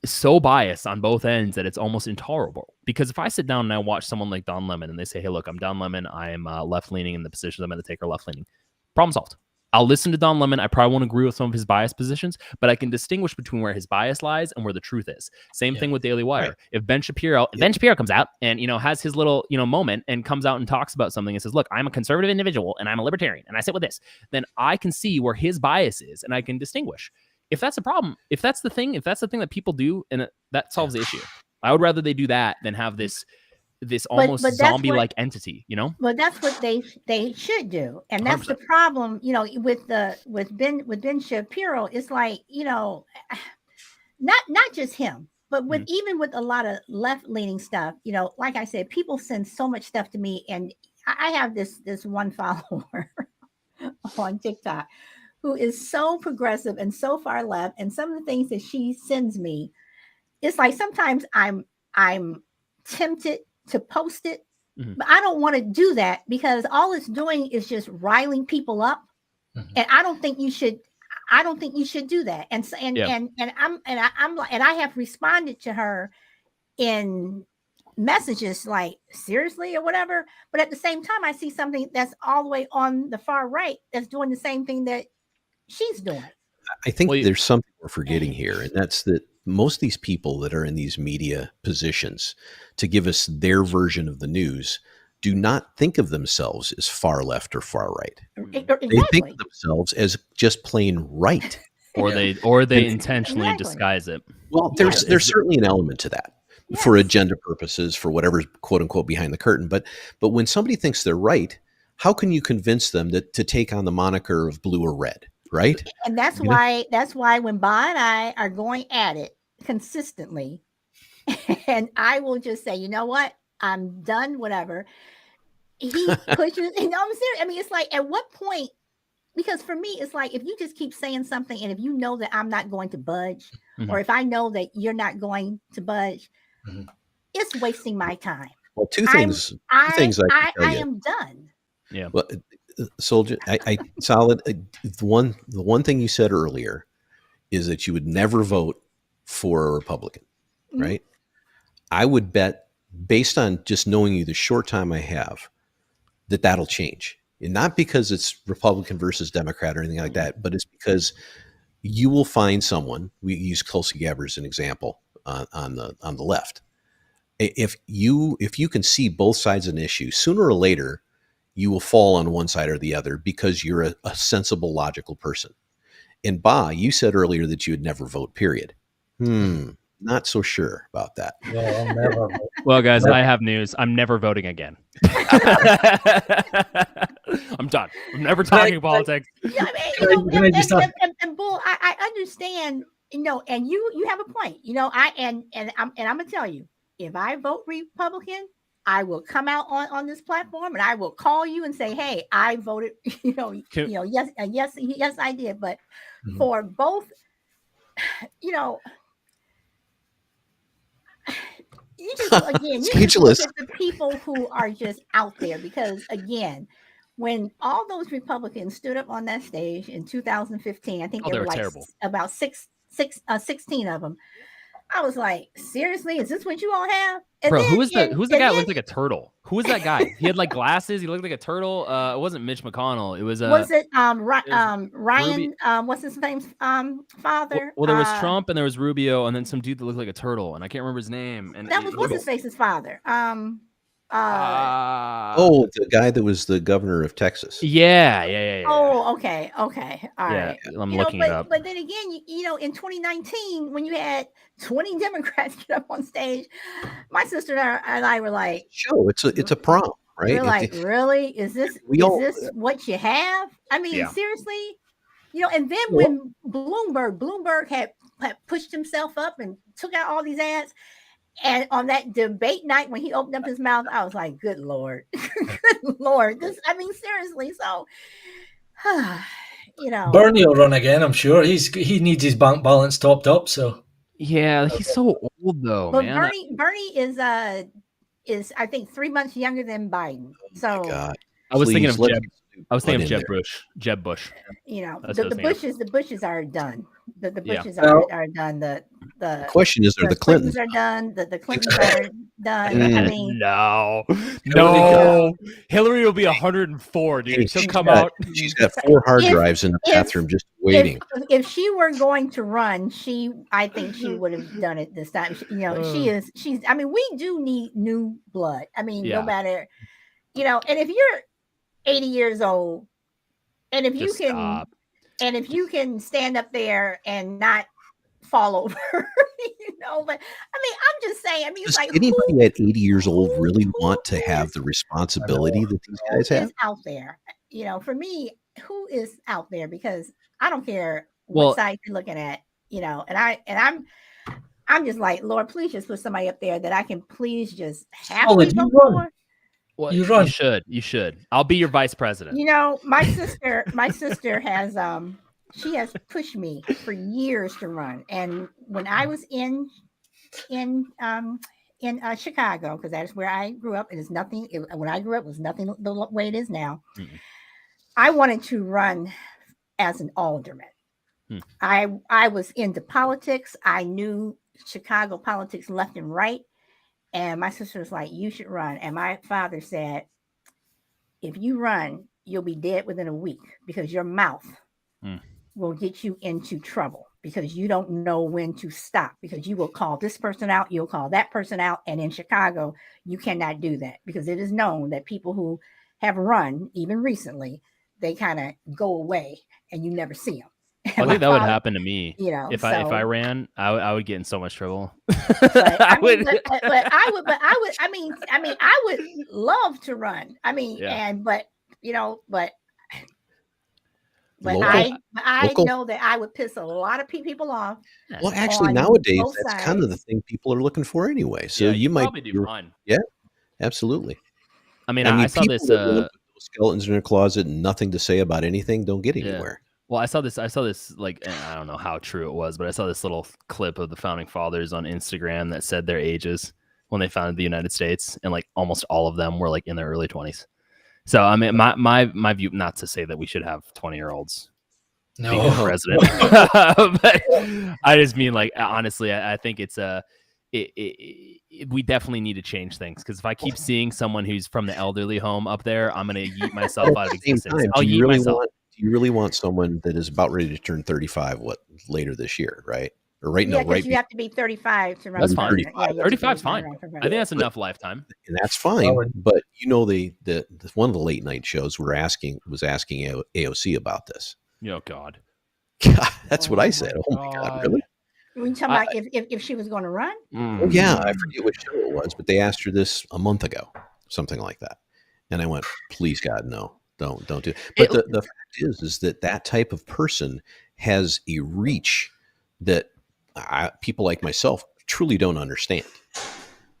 S4: so biased on both ends that it's almost intolerable. Because if I sit down and I watch someone like Don Lemon and they say, hey, look, I'm Don Lemon, I am left-leaning, and the positions I'm going to take are left-leaning, problem solved. I'll listen to Don Lemon. I probably won't agree with some of his bias positions, but I can distinguish between where his bias lies and where the truth is. Same thing with Daily Wire. Right. If Ben Shapiro comes out and, has his little, moment and comes out and talks about something and says, look, I'm a conservative individual and I'm a libertarian and I sit with this, then I can see where his bias is and I can distinguish. If that's a problem, if that's the thing that people do, and that solves the issue. I would rather they do that than have this almost zombie-like entity,
S2: But that's what they should do, and that's 100%. The problem, with Ben Shapiro. It's like, not just him, but even with a lot of left-leaning stuff. Like I said, people send so much stuff to me, and I have this one follower on TikTok who is so progressive and so far left, and some of the things that she sends me, it's like sometimes I'm tempted to post it, but I don't want to do that because all it's doing is just riling people up, and I don't think you should do that. And I have responded to her in messages like, seriously, or whatever. But at the same time, I see something that's all the way on the far right that's doing the same thing that she's doing.
S3: I think there's something we're forgetting here, and that's that most of these people that are in these media positions to give us their version of the news do not think of themselves as far left or far right.
S2: Exactly.
S3: They think of themselves as just plain right.
S4: Or they intentionally disguise it.
S3: Well, there's certainly an element to that for agenda purposes, for whatever's quote unquote behind the curtain. But when somebody thinks they're right, how can you convince them to take on the moniker of blue or red? Right.
S2: And that's why when Bob and I are going at it consistently, and I will just say, you know what, I'm done, whatever. He pushes, and I'm serious. I mean, it's like, at what point, because for me, it's like, if you just keep saying something, and if you know that I'm not going to budge, or if I know that you're not going to budge, it's wasting my time.
S3: Well, two things
S2: I am done.
S3: Yeah. Well, Soldier, I solid. The one thing you said earlier is that you would never vote for a Republican, right? I would bet, based on just knowing you the short time I have, that'll change. And not because it's Republican versus Democrat or anything like that, but it's because you will find someone. We use Tulsi Gabbard as an example on the left. If you can see both sides of an issue, sooner or later, you will fall on one side or the other because you're a sensible, logical person. And Ba, you said earlier that you would never vote, period. Not so sure about that.
S1: Well, I'll never vote.
S4: Well, guys, I have news. I'm never voting again. I'm done. I'm never talking politics.
S2: Yeah, and Bull, I understand, and you have a point, I'm gonna tell you, if I vote Republican, I will come out on this platform and I will call you and say, hey, I voted, yes, I did. But for both, you just look at the people who are just out there, because again, when all those Republicans stood up on that stage in 2015, I think they were like terrible. About 16 of them. I was like, seriously, is this what you all have? And
S4: bro, who's the guy that looked like a turtle? Who was that guy? He had like glasses. He looked like a turtle. It wasn't Mitch McConnell. It was
S2: Ryan? What's his name's father?
S4: Well, there was Trump and there was Rubio, and then some dude that looked like a turtle, and I can't remember his name. And
S2: that was what's his face's father.
S3: The guy that was the governor of Texas.
S4: Yeah.
S2: Oh, okay. All right.
S4: I'm looking it up.
S2: But then again, in 2019, when you had 20 Democrats get up on stage, my sister and I were like,
S3: "Show it's a prom, right?"
S2: We're like, "Really? Is this what you have?" I mean, seriously, And then when Bloomberg had pushed himself up and took out all these ads. And on that debate night, when he opened up his mouth, I was like, good Lord, good Lord. Seriously. So,
S1: Bernie will run again, I'm sure. He needs his bank balance topped up. So,
S4: yeah, he's so old though,
S2: but
S4: man.
S2: Bernie is is, I think, 3 months younger than Biden. So,
S3: God.
S4: I was thinking of
S3: Please,
S4: Jeb. I was thinking of
S3: let
S4: Jeb Bush. Jeb Bush.
S2: you know,
S4: That's what I
S2: the
S4: was thinking of.
S2: Bushes are done. The
S4: Yeah.
S2: Bushes
S1: Well-
S2: are done. The
S3: question is, are the Clintons?
S2: are done. The Clintons are done. I
S3: Mm.
S2: mean,
S4: No. Hillary will be 104, dude.
S3: Hey,
S4: She'll
S3: she's
S4: come
S3: got-
S4: out.
S3: She's got 4 hard
S2: If-
S3: drives in the
S2: if-
S3: bathroom just waiting.
S2: if she were going to run, I think she would have done it this time. You know, she's. I mean, we do need new blood. I mean,
S4: Yeah.
S2: no matter, you know, and if you're 80 years old, and if
S4: Just
S2: you can,
S4: stop.
S2: and if you can stand up there and not fall over, you know. But I mean, I'm just saying. I mean,
S3: Does
S2: it's like
S3: anybody at 80 years old really want to have the responsibility that these guys
S2: who
S3: have?
S2: is out there? You know, for me, who is out there? Because I don't care
S4: Well-
S2: what side you're looking at. You know, I'm just like, Lord, please just put somebody up there that I can please just happily
S1: Solid, you
S2: vote
S1: run.
S2: for.
S4: Well,
S1: You run.
S4: You should. I'll be your vice president.
S2: You know, my sister has she has pushed me for years to run. And when I was in Chicago, because that's where I grew up, and it's nothing. When I grew up, it was nothing the way it is now.
S4: Mm-mm.
S2: I wanted to run as an alderman. I was into politics. I knew Chicago politics left and right. And my sister was like, you should run. And my father said, if you run, you'll be dead within a week because your mouth will get you into trouble because you don't know when to stop, because you will call this person out, you'll call that person out. And in Chicago, you cannot do that because it is known that people who have run, even recently, they kind of go away and you never see them.
S4: I think that would happen to me.
S2: You know,
S4: if I ran, I would get in so much trouble.
S2: But I
S4: would.
S2: would love to run. I mean,
S4: Yeah.
S2: but
S3: Local.
S2: I know that I would piss a lot of people off.
S3: Well, actually,
S2: on
S3: nowadays,
S2: both
S3: that's kind of the
S2: sides.
S3: thing people are looking for anyway. So
S4: Yeah,
S3: you might
S4: probably do fine.
S3: absolutely.
S4: I mean, I saw
S3: people
S4: this.
S3: that live with those skeletons in their closet and nothing to say about anything don't get
S4: Yeah.
S3: anywhere.
S4: Well, I saw this like, I don't know how true it was, but I saw this little clip of the founding fathers on Instagram that said their ages when they founded the United States, and like almost all of them were like in their early 20s. So I mean, my view, not to say that we should have 20-year-olds being president, but I just mean, like, honestly, I think it's we definitely need to change things, because if I keep seeing someone who's from the elderly home up there, I'm gonna yeet myself out of existence. I'll
S3: do
S4: yeet
S3: you really
S4: myself.
S3: want someone that is about ready to turn 35 later this year, right? Or right
S2: Yeah,
S3: now, right?
S2: because you have to be 35 to run.
S4: That's
S2: for
S4: fine.
S2: president. Yeah, you have to be
S4: 35 's fine.
S2: to run for
S4: I think
S2: president.
S4: that's enough lifetime.
S3: And that's fine. But you know, the one of the late night shows was asking AOC about this.
S4: Oh God.
S3: God, that's what I said. Oh my God, really?
S2: We talking about if she was going to run?
S3: Oh yeah, I forget what show it was, but they asked her this a month ago, something like that. And I went, please God, no, don't do it. But the fact is that type of person has a reach that people like myself truly don't understand.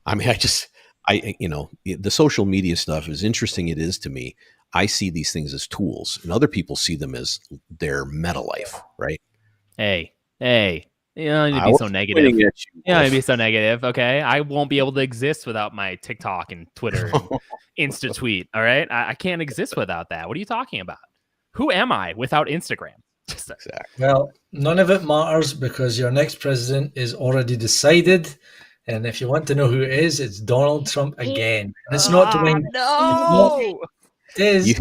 S3: I mean, the social media stuff, as interesting it is to me, I see these things as tools, and other people see them as their meta life, right?
S4: Hey, you don't need to be so negative. You don't need to be so negative, okay? I won't be able to exist without my TikTok and Twitter and Insta tweet, all right? I can't exist without that. What are you talking about? Who am I without Instagram?
S3: Exactly.
S1: Well, none of it matters because your next president is already decided. And if you want to know who it is, it's Donald Trump again. And it's not to mind.
S4: No.
S1: It is.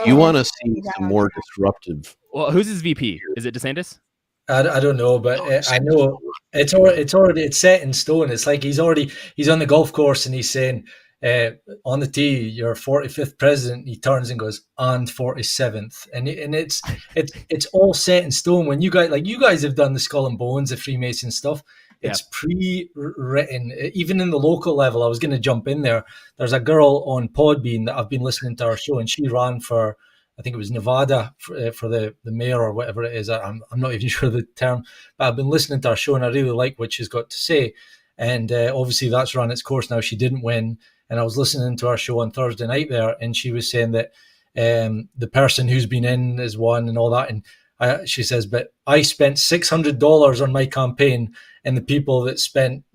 S3: You want to see some more disruptive.
S4: Well, who's his VP? Is it DeSantis?
S1: I don't know, but I know it's set in stone. It's like he's on the golf course and he's saying on the tee, your 45th president. He turns and goes, and 47th, and it's all set in stone. When you guys have done the Skull and Bones, the Freemason stuff. It's pre-written. Even in the local level, I was going to jump in there. There's a girl on Podbean that I've been listening to her show, and she ran for, I think it was Nevada, for the mayor or whatever it is. I'm not even sure the term, but I've been listening to her show, and I really like what she's got to say. And obviously that's run its course now. She didn't win. And I was listening to her show on Thursday night there, and she was saying that the person who's been in is won and all that. And she says, but I spent $600 on my campaign, and the people that spent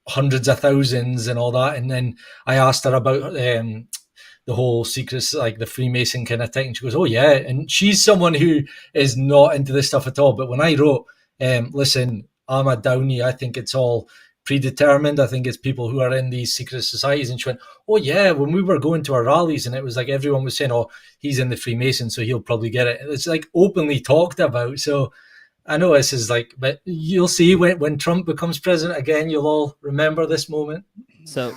S1: hundreds of thousands and all that. And then I asked her about the whole secrets, like the Freemason kind of thing. And she goes, oh yeah. And she's someone who is not into this stuff at all. But when I wrote, listen, I'm a Downey, I think it's all predetermined. I think it's people who are in these secret societies. And she went, oh yeah, when we were going to our rallies and it was like everyone was saying, oh, he's in the Freemason, so he'll probably get it. It's like openly talked about. So I know this is like, but you'll see when Trump becomes president again, you'll all remember this moment.
S4: So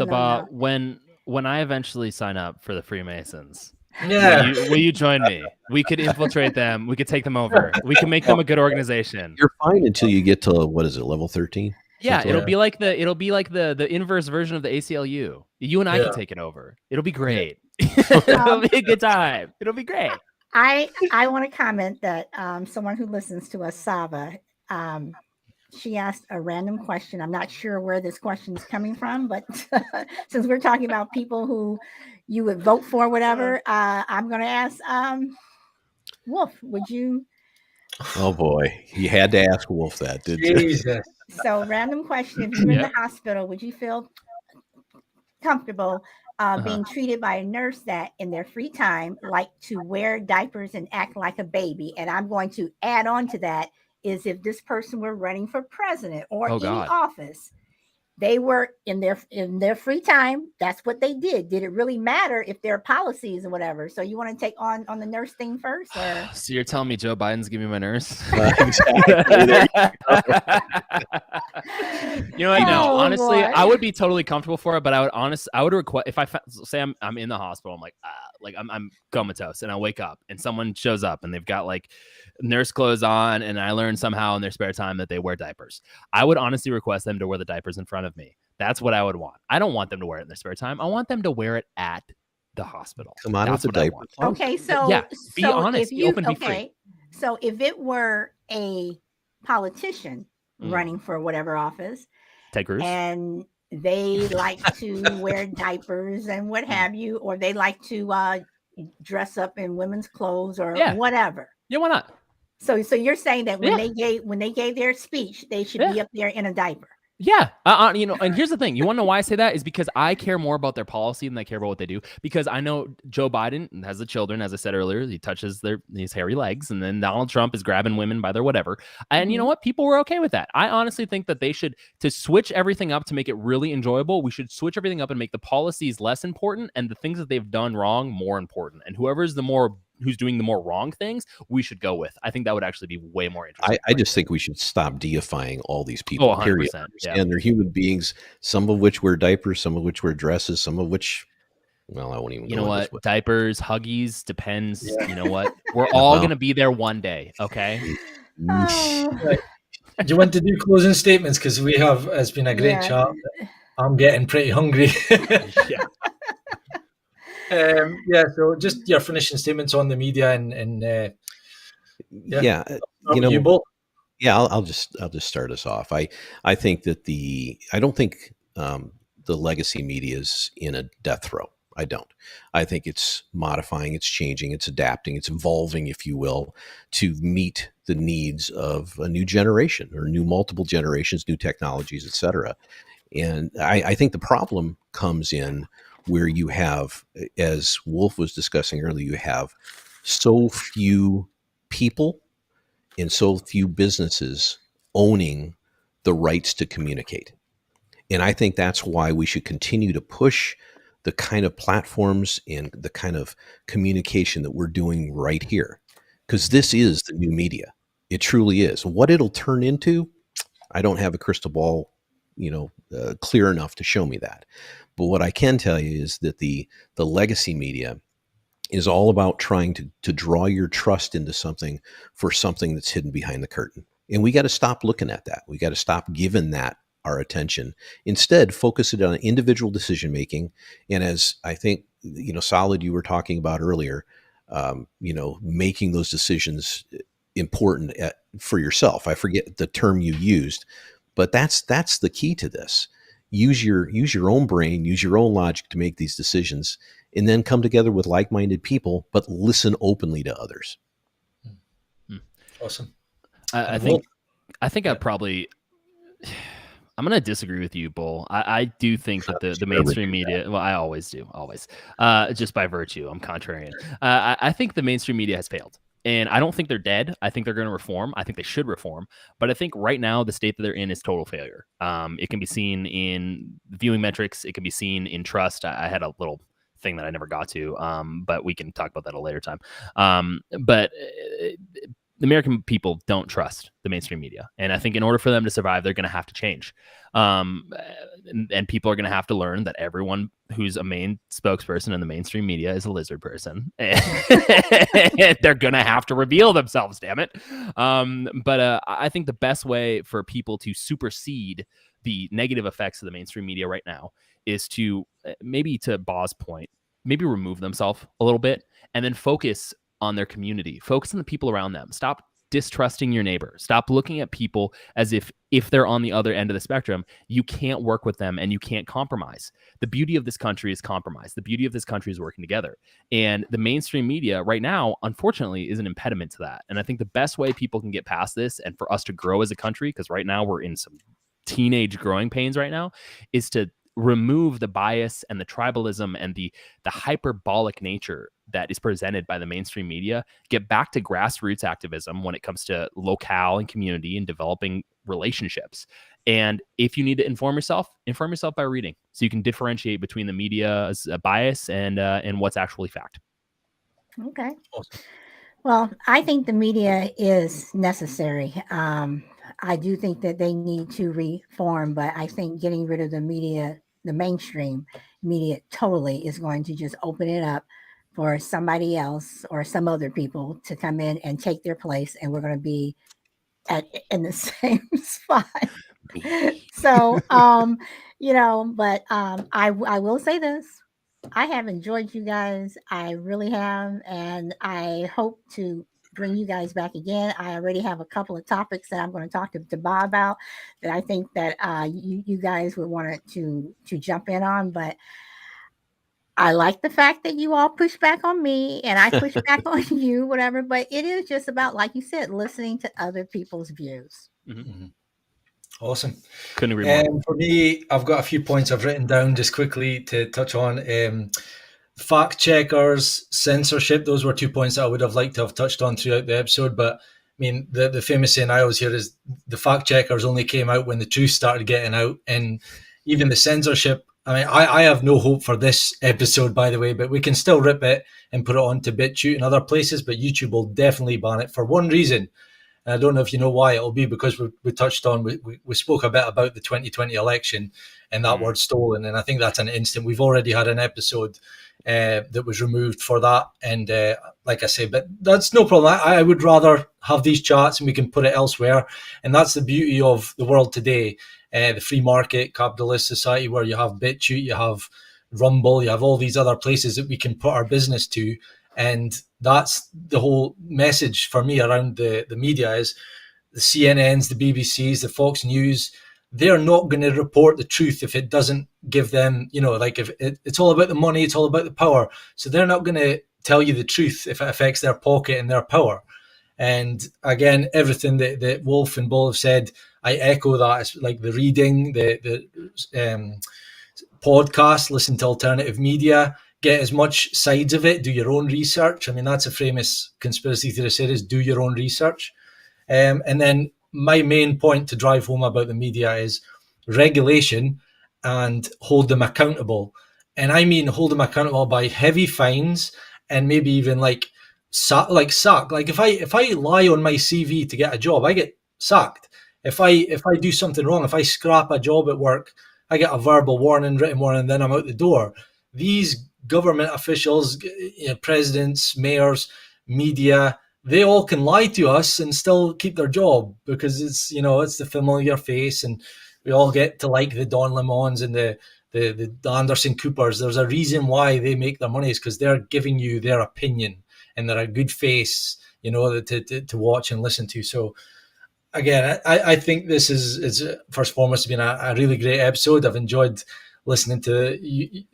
S4: Bob, when I eventually sign up for the Freemasons,
S1: yeah,
S4: will you join me? We could infiltrate them. We could take them over. We can make them a good organization.
S3: You're fine until you get to, what is it, level 13?
S4: Yeah, it'll be like the inverse version of the ACLU. You and I can take it over. It'll be great. It'll be a good time. It'll be great.
S2: I want to comment that someone who listens to us, Sava, she asked a random question. I'm not sure where this question is coming from, but since we're talking about people who you would vote for, whatever, I'm going to ask Wolf, would you?
S3: Oh boy, you had to ask Wolf that, did you?
S2: So, random question: if you're in the hospital, would you feel comfortable being treated by a nurse that in their free time like to wear diapers and act like a baby? And I'm going to add on to that is if this person were running for president or any office, they were in their free time. That's what they did. Did it really matter if their policies or whatever? So you want to take on the nurse thing first? Or?
S4: So you're telling me Joe Biden's giving me my nurse?
S3: Exactly.
S4: You know what? No, honestly, I would be totally comfortable for it, but I would request if I say I'm in the hospital, I'm comatose, and I wake up and someone shows up and they've got like nurse clothes on, and I learn somehow in their spare time that they wear diapers. I would honestly request them to wear the diapers in front of me. That's what I would want. I don't want them to wear it in their spare time. I want them to wear it at the hospital.
S3: Come on, that's what I want.
S2: Okay, so
S4: be honest, be open, be free.
S2: So if it were a politician running for whatever office,
S4: Ted Cruz,
S2: and they like to wear diapers and what have you, or they like to dress up in women's clothes or whatever.
S4: Yeah, why not?
S2: So you're saying that when they gave their speech, they should be up there in a diaper.
S4: Yeah. And here's the thing. You want to know why I say that is because I care more about their policy than I care about what they do. Because I know Joe Biden has the children, as I said earlier, he touches these hairy legs, and then Donald Trump is grabbing women by their whatever. And you know what? People were okay with that. I honestly think that they should, to switch everything up to make it really enjoyable, we should switch everything up and make the policies less important and the things that they've done wrong more important. And who's doing the more wrong things, we should go with. I think that would actually be way more interesting.
S3: I just think we should stop deifying all these people.
S4: 100%,
S3: period. And they're human beings, some of which wear diapers, some of which wear dresses, some of which, well, I won't even.
S4: You know what? Diapers, Huggies, depends. Yeah. You know what? We're all going to be there one day. Okay.
S1: Right. Do you want to do closing statements? Because it's been a great chat. I'm getting pretty hungry. So just your finishing statements on the media and
S3: you both. Yeah, I'll just start us off. I think that I don't think the legacy media is in a death row. I don't. I think it's modifying, it's changing, it's adapting, it's evolving, if you will, to meet the needs of a new generation or multiple generations, new technologies, et cetera. And I think the problem comes in where you have, as Wolf was discussing earlier, you have so few people and so few businesses owning the rights to communicate. And I think that's why we should continue to push the kind of platforms and the kind of communication that we're doing right here. Because this is the new media. It truly is. What it'll turn into, I don't have a crystal ball, clear enough to show me that. But what I can tell you is that the legacy media is all about trying to draw your trust into something for something that's hidden behind the curtain. And we got to stop looking at that. We got to stop giving that our attention. Instead, focus it on individual decision making. And as I think, Solid, you were talking about earlier, making those decisions important for yourself. I forget the term you used, but that's the key to this. Use your own brain, use your own logic to make these decisions, and then come together with like-minded people, but listen openly to others.
S1: Awesome.
S4: I think I'd probably, I'm going to disagree with you, Bull. I do think that the mainstream media, well, I always do, just by virtue. I'm contrarian. I think the mainstream media has failed. And I don't think they're dead. I think they're going to reform. I think they should reform. But I think right now, the state that they're in is total failure. It can be seen in viewing metrics. It can be seen in trust. I had a little thing that I never got to, but we can talk about that at a later time. But the American people don't trust the mainstream media. And I think in order for them to survive, they're going to have to change. And people are going to have to learn that everyone who's a main spokesperson in the mainstream media is a lizard person. And they're going to have to reveal themselves, damn it. But I think the best way for people to supersede the negative effects of the mainstream media right now is to, maybe to Bau's point, maybe remove themselves a little bit and then focus on their community, focus on the people around them. Stop distrusting your neighbor. Stop looking at people as if they're on the other end of the spectrum, you can't work with them and you can't compromise. The beauty of this country is compromise. The beauty of this country is working together. And the mainstream media right now, unfortunately, is an impediment to that. And I think the best way people can get past this and for us to grow as a country, because right now we're in some teenage growing pains right now, is to remove the bias and the tribalism and the hyperbolic nature that is presented by the mainstream media, get back to grassroots activism when it comes to locale and community and developing relationships. And if you need to inform yourself by reading, so you can differentiate between the media's bias and what's actually fact.
S2: Okay. Awesome. Well, I think the media is necessary. I do think that they need to reform, but I think getting rid of the media, the mainstream media, totally is going to just open it up for somebody else or some other people to come in and take their place, and we're going to be in the same spot. So, but I will say this. I have enjoyed you guys. I really have. And I hope to bring you guys back again. I already have a couple of topics that I'm going to talk to Bob about that I think that you guys would want to jump in on. But I like the fact that you all push back on me and I push back on you, whatever. But it is just about, like you said, listening to other people's views.
S1: Mm-hmm. Awesome.
S4: Couldn't agree more.
S1: For me, I've got a few points I've written down just quickly to touch on. Fact checkers, censorship. Those were 2 points that I would have liked to have touched on throughout the episode. But I mean, the famous saying I always hear is the fact checkers only came out when the truth started getting out. And even the censorship, I mean, I have no hope for this episode, by the way, but we can still rip it and put it onto BitChute and other places. But YouTube will definitely ban it for one reason. And I don't know if you know why. It'll be because we touched on, we spoke a bit about the 2020 election and that word stolen. And I think that's an instant. We've already had an episode that was removed for that. And like I say, but that's no problem. I would rather have these chats and we can put it elsewhere. And that's the beauty of the world today, the free market, capitalist society, where you have BitChute, you have Rumble, you have all these other places that we can put our business to. And that's the whole message for me around the media is the CNNs, the BBCs, the Fox News, they're not going to report the truth if it doesn't give them, like if it's all about the money, it's all about the power. So they're not going to tell you the truth if it affects their pocket and their power. And again, everything that Wolf and Bull have said, I echo that. It's like the reading, the podcast, listen to alternative media, get as much sides of it, do your own research. I mean, that's a famous conspiracy theorist is do your own research. And then my main point to drive home about the media is regulation and hold them accountable. And I mean, hold them accountable by heavy fines and maybe even like sack. Like if I lie on my CV to get a job, I get sacked. If I do something wrong, if I scrap a job at work, I get a verbal warning, written warning, and then I'm out the door. These government officials, presidents, mayors, media, they all can lie to us and still keep their job because it's the familiar face, and we all get to like the Don Lemons and the Anderson Coopers. There's a reason why they make their money, is because they're giving you their opinion and they're a good face, to watch and listen to. So again, I think this is first and foremost been a really great episode. I've enjoyed listening to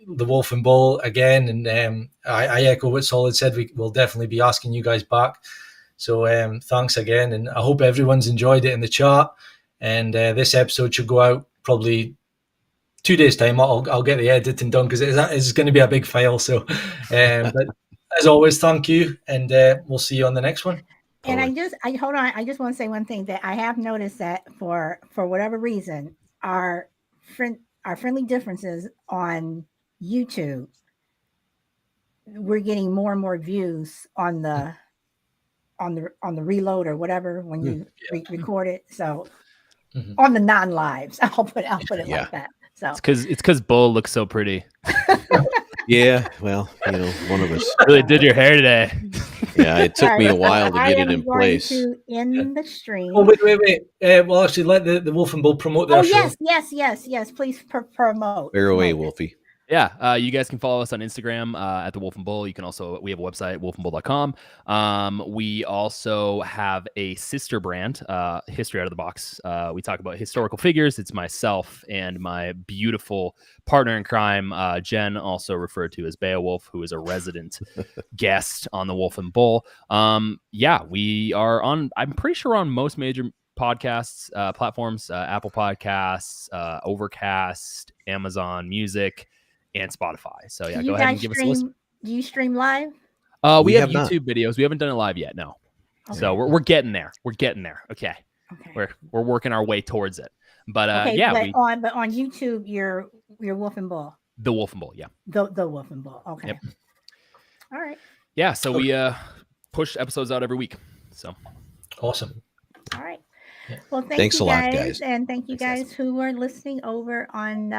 S1: the Wolf and Bull again, and I echo what Solid said. We will definitely be asking you guys back. So thanks again, and I hope everyone's enjoyed it in the chat. And this episode should go out probably 2 days time, I'll get the editing done because it's going to be a big file. So, but as always, thank you, and we'll see you on the next one.
S2: And hold on. I just want to say one thing that I have noticed that for whatever reason, our friendly differences on YouTube, we're getting more and more views on the reload or whatever when you record it. So on the non-lives, I'll put it like that. So
S4: it's because Bull looks so pretty.
S3: Yeah, well, one of us
S4: really did your hair today.
S3: Yeah, it took me a while to get it in place.
S2: In the stream.
S1: Oh, wait. Well, actually, let the Wolf and Bull promote their show.
S2: Yes. Please promote.
S3: Fire away, Wolfie.
S4: Yeah, you guys can follow us on Instagram at the Wolf and Bull. You can also, we have a website, wolfandbull.com. We also have a sister brand, History Out of the Box. We talk about historical figures. It's myself and my beautiful partner in crime, Jen, also referred to as Beowulf, who is a resident guest on the Wolf and Bull. Yeah, we are on, I'm pretty sure on most major podcasts platforms, Apple Podcasts, Overcast, Amazon Music, and Spotify. So yeah, go ahead and give us a listen.
S2: Do you stream live?
S4: We have YouTube videos. We haven't done it live yet. No. Okay. So we're getting there. Okay. We're working our way towards it. But but
S2: on YouTube, you're Wolf and Bull.
S4: The Wolf and Bull, yeah.
S2: The Wolf and Bull. Okay.
S4: Yep.
S2: All right.
S4: Yeah. So we push episodes out every week. So
S1: awesome.
S2: All right. Well,
S3: thanks
S2: you
S3: a lot, guys.
S2: And thank you guys who are listening over on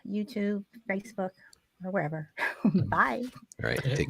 S2: YouTube, Facebook, or wherever. Bye.
S3: All right. Take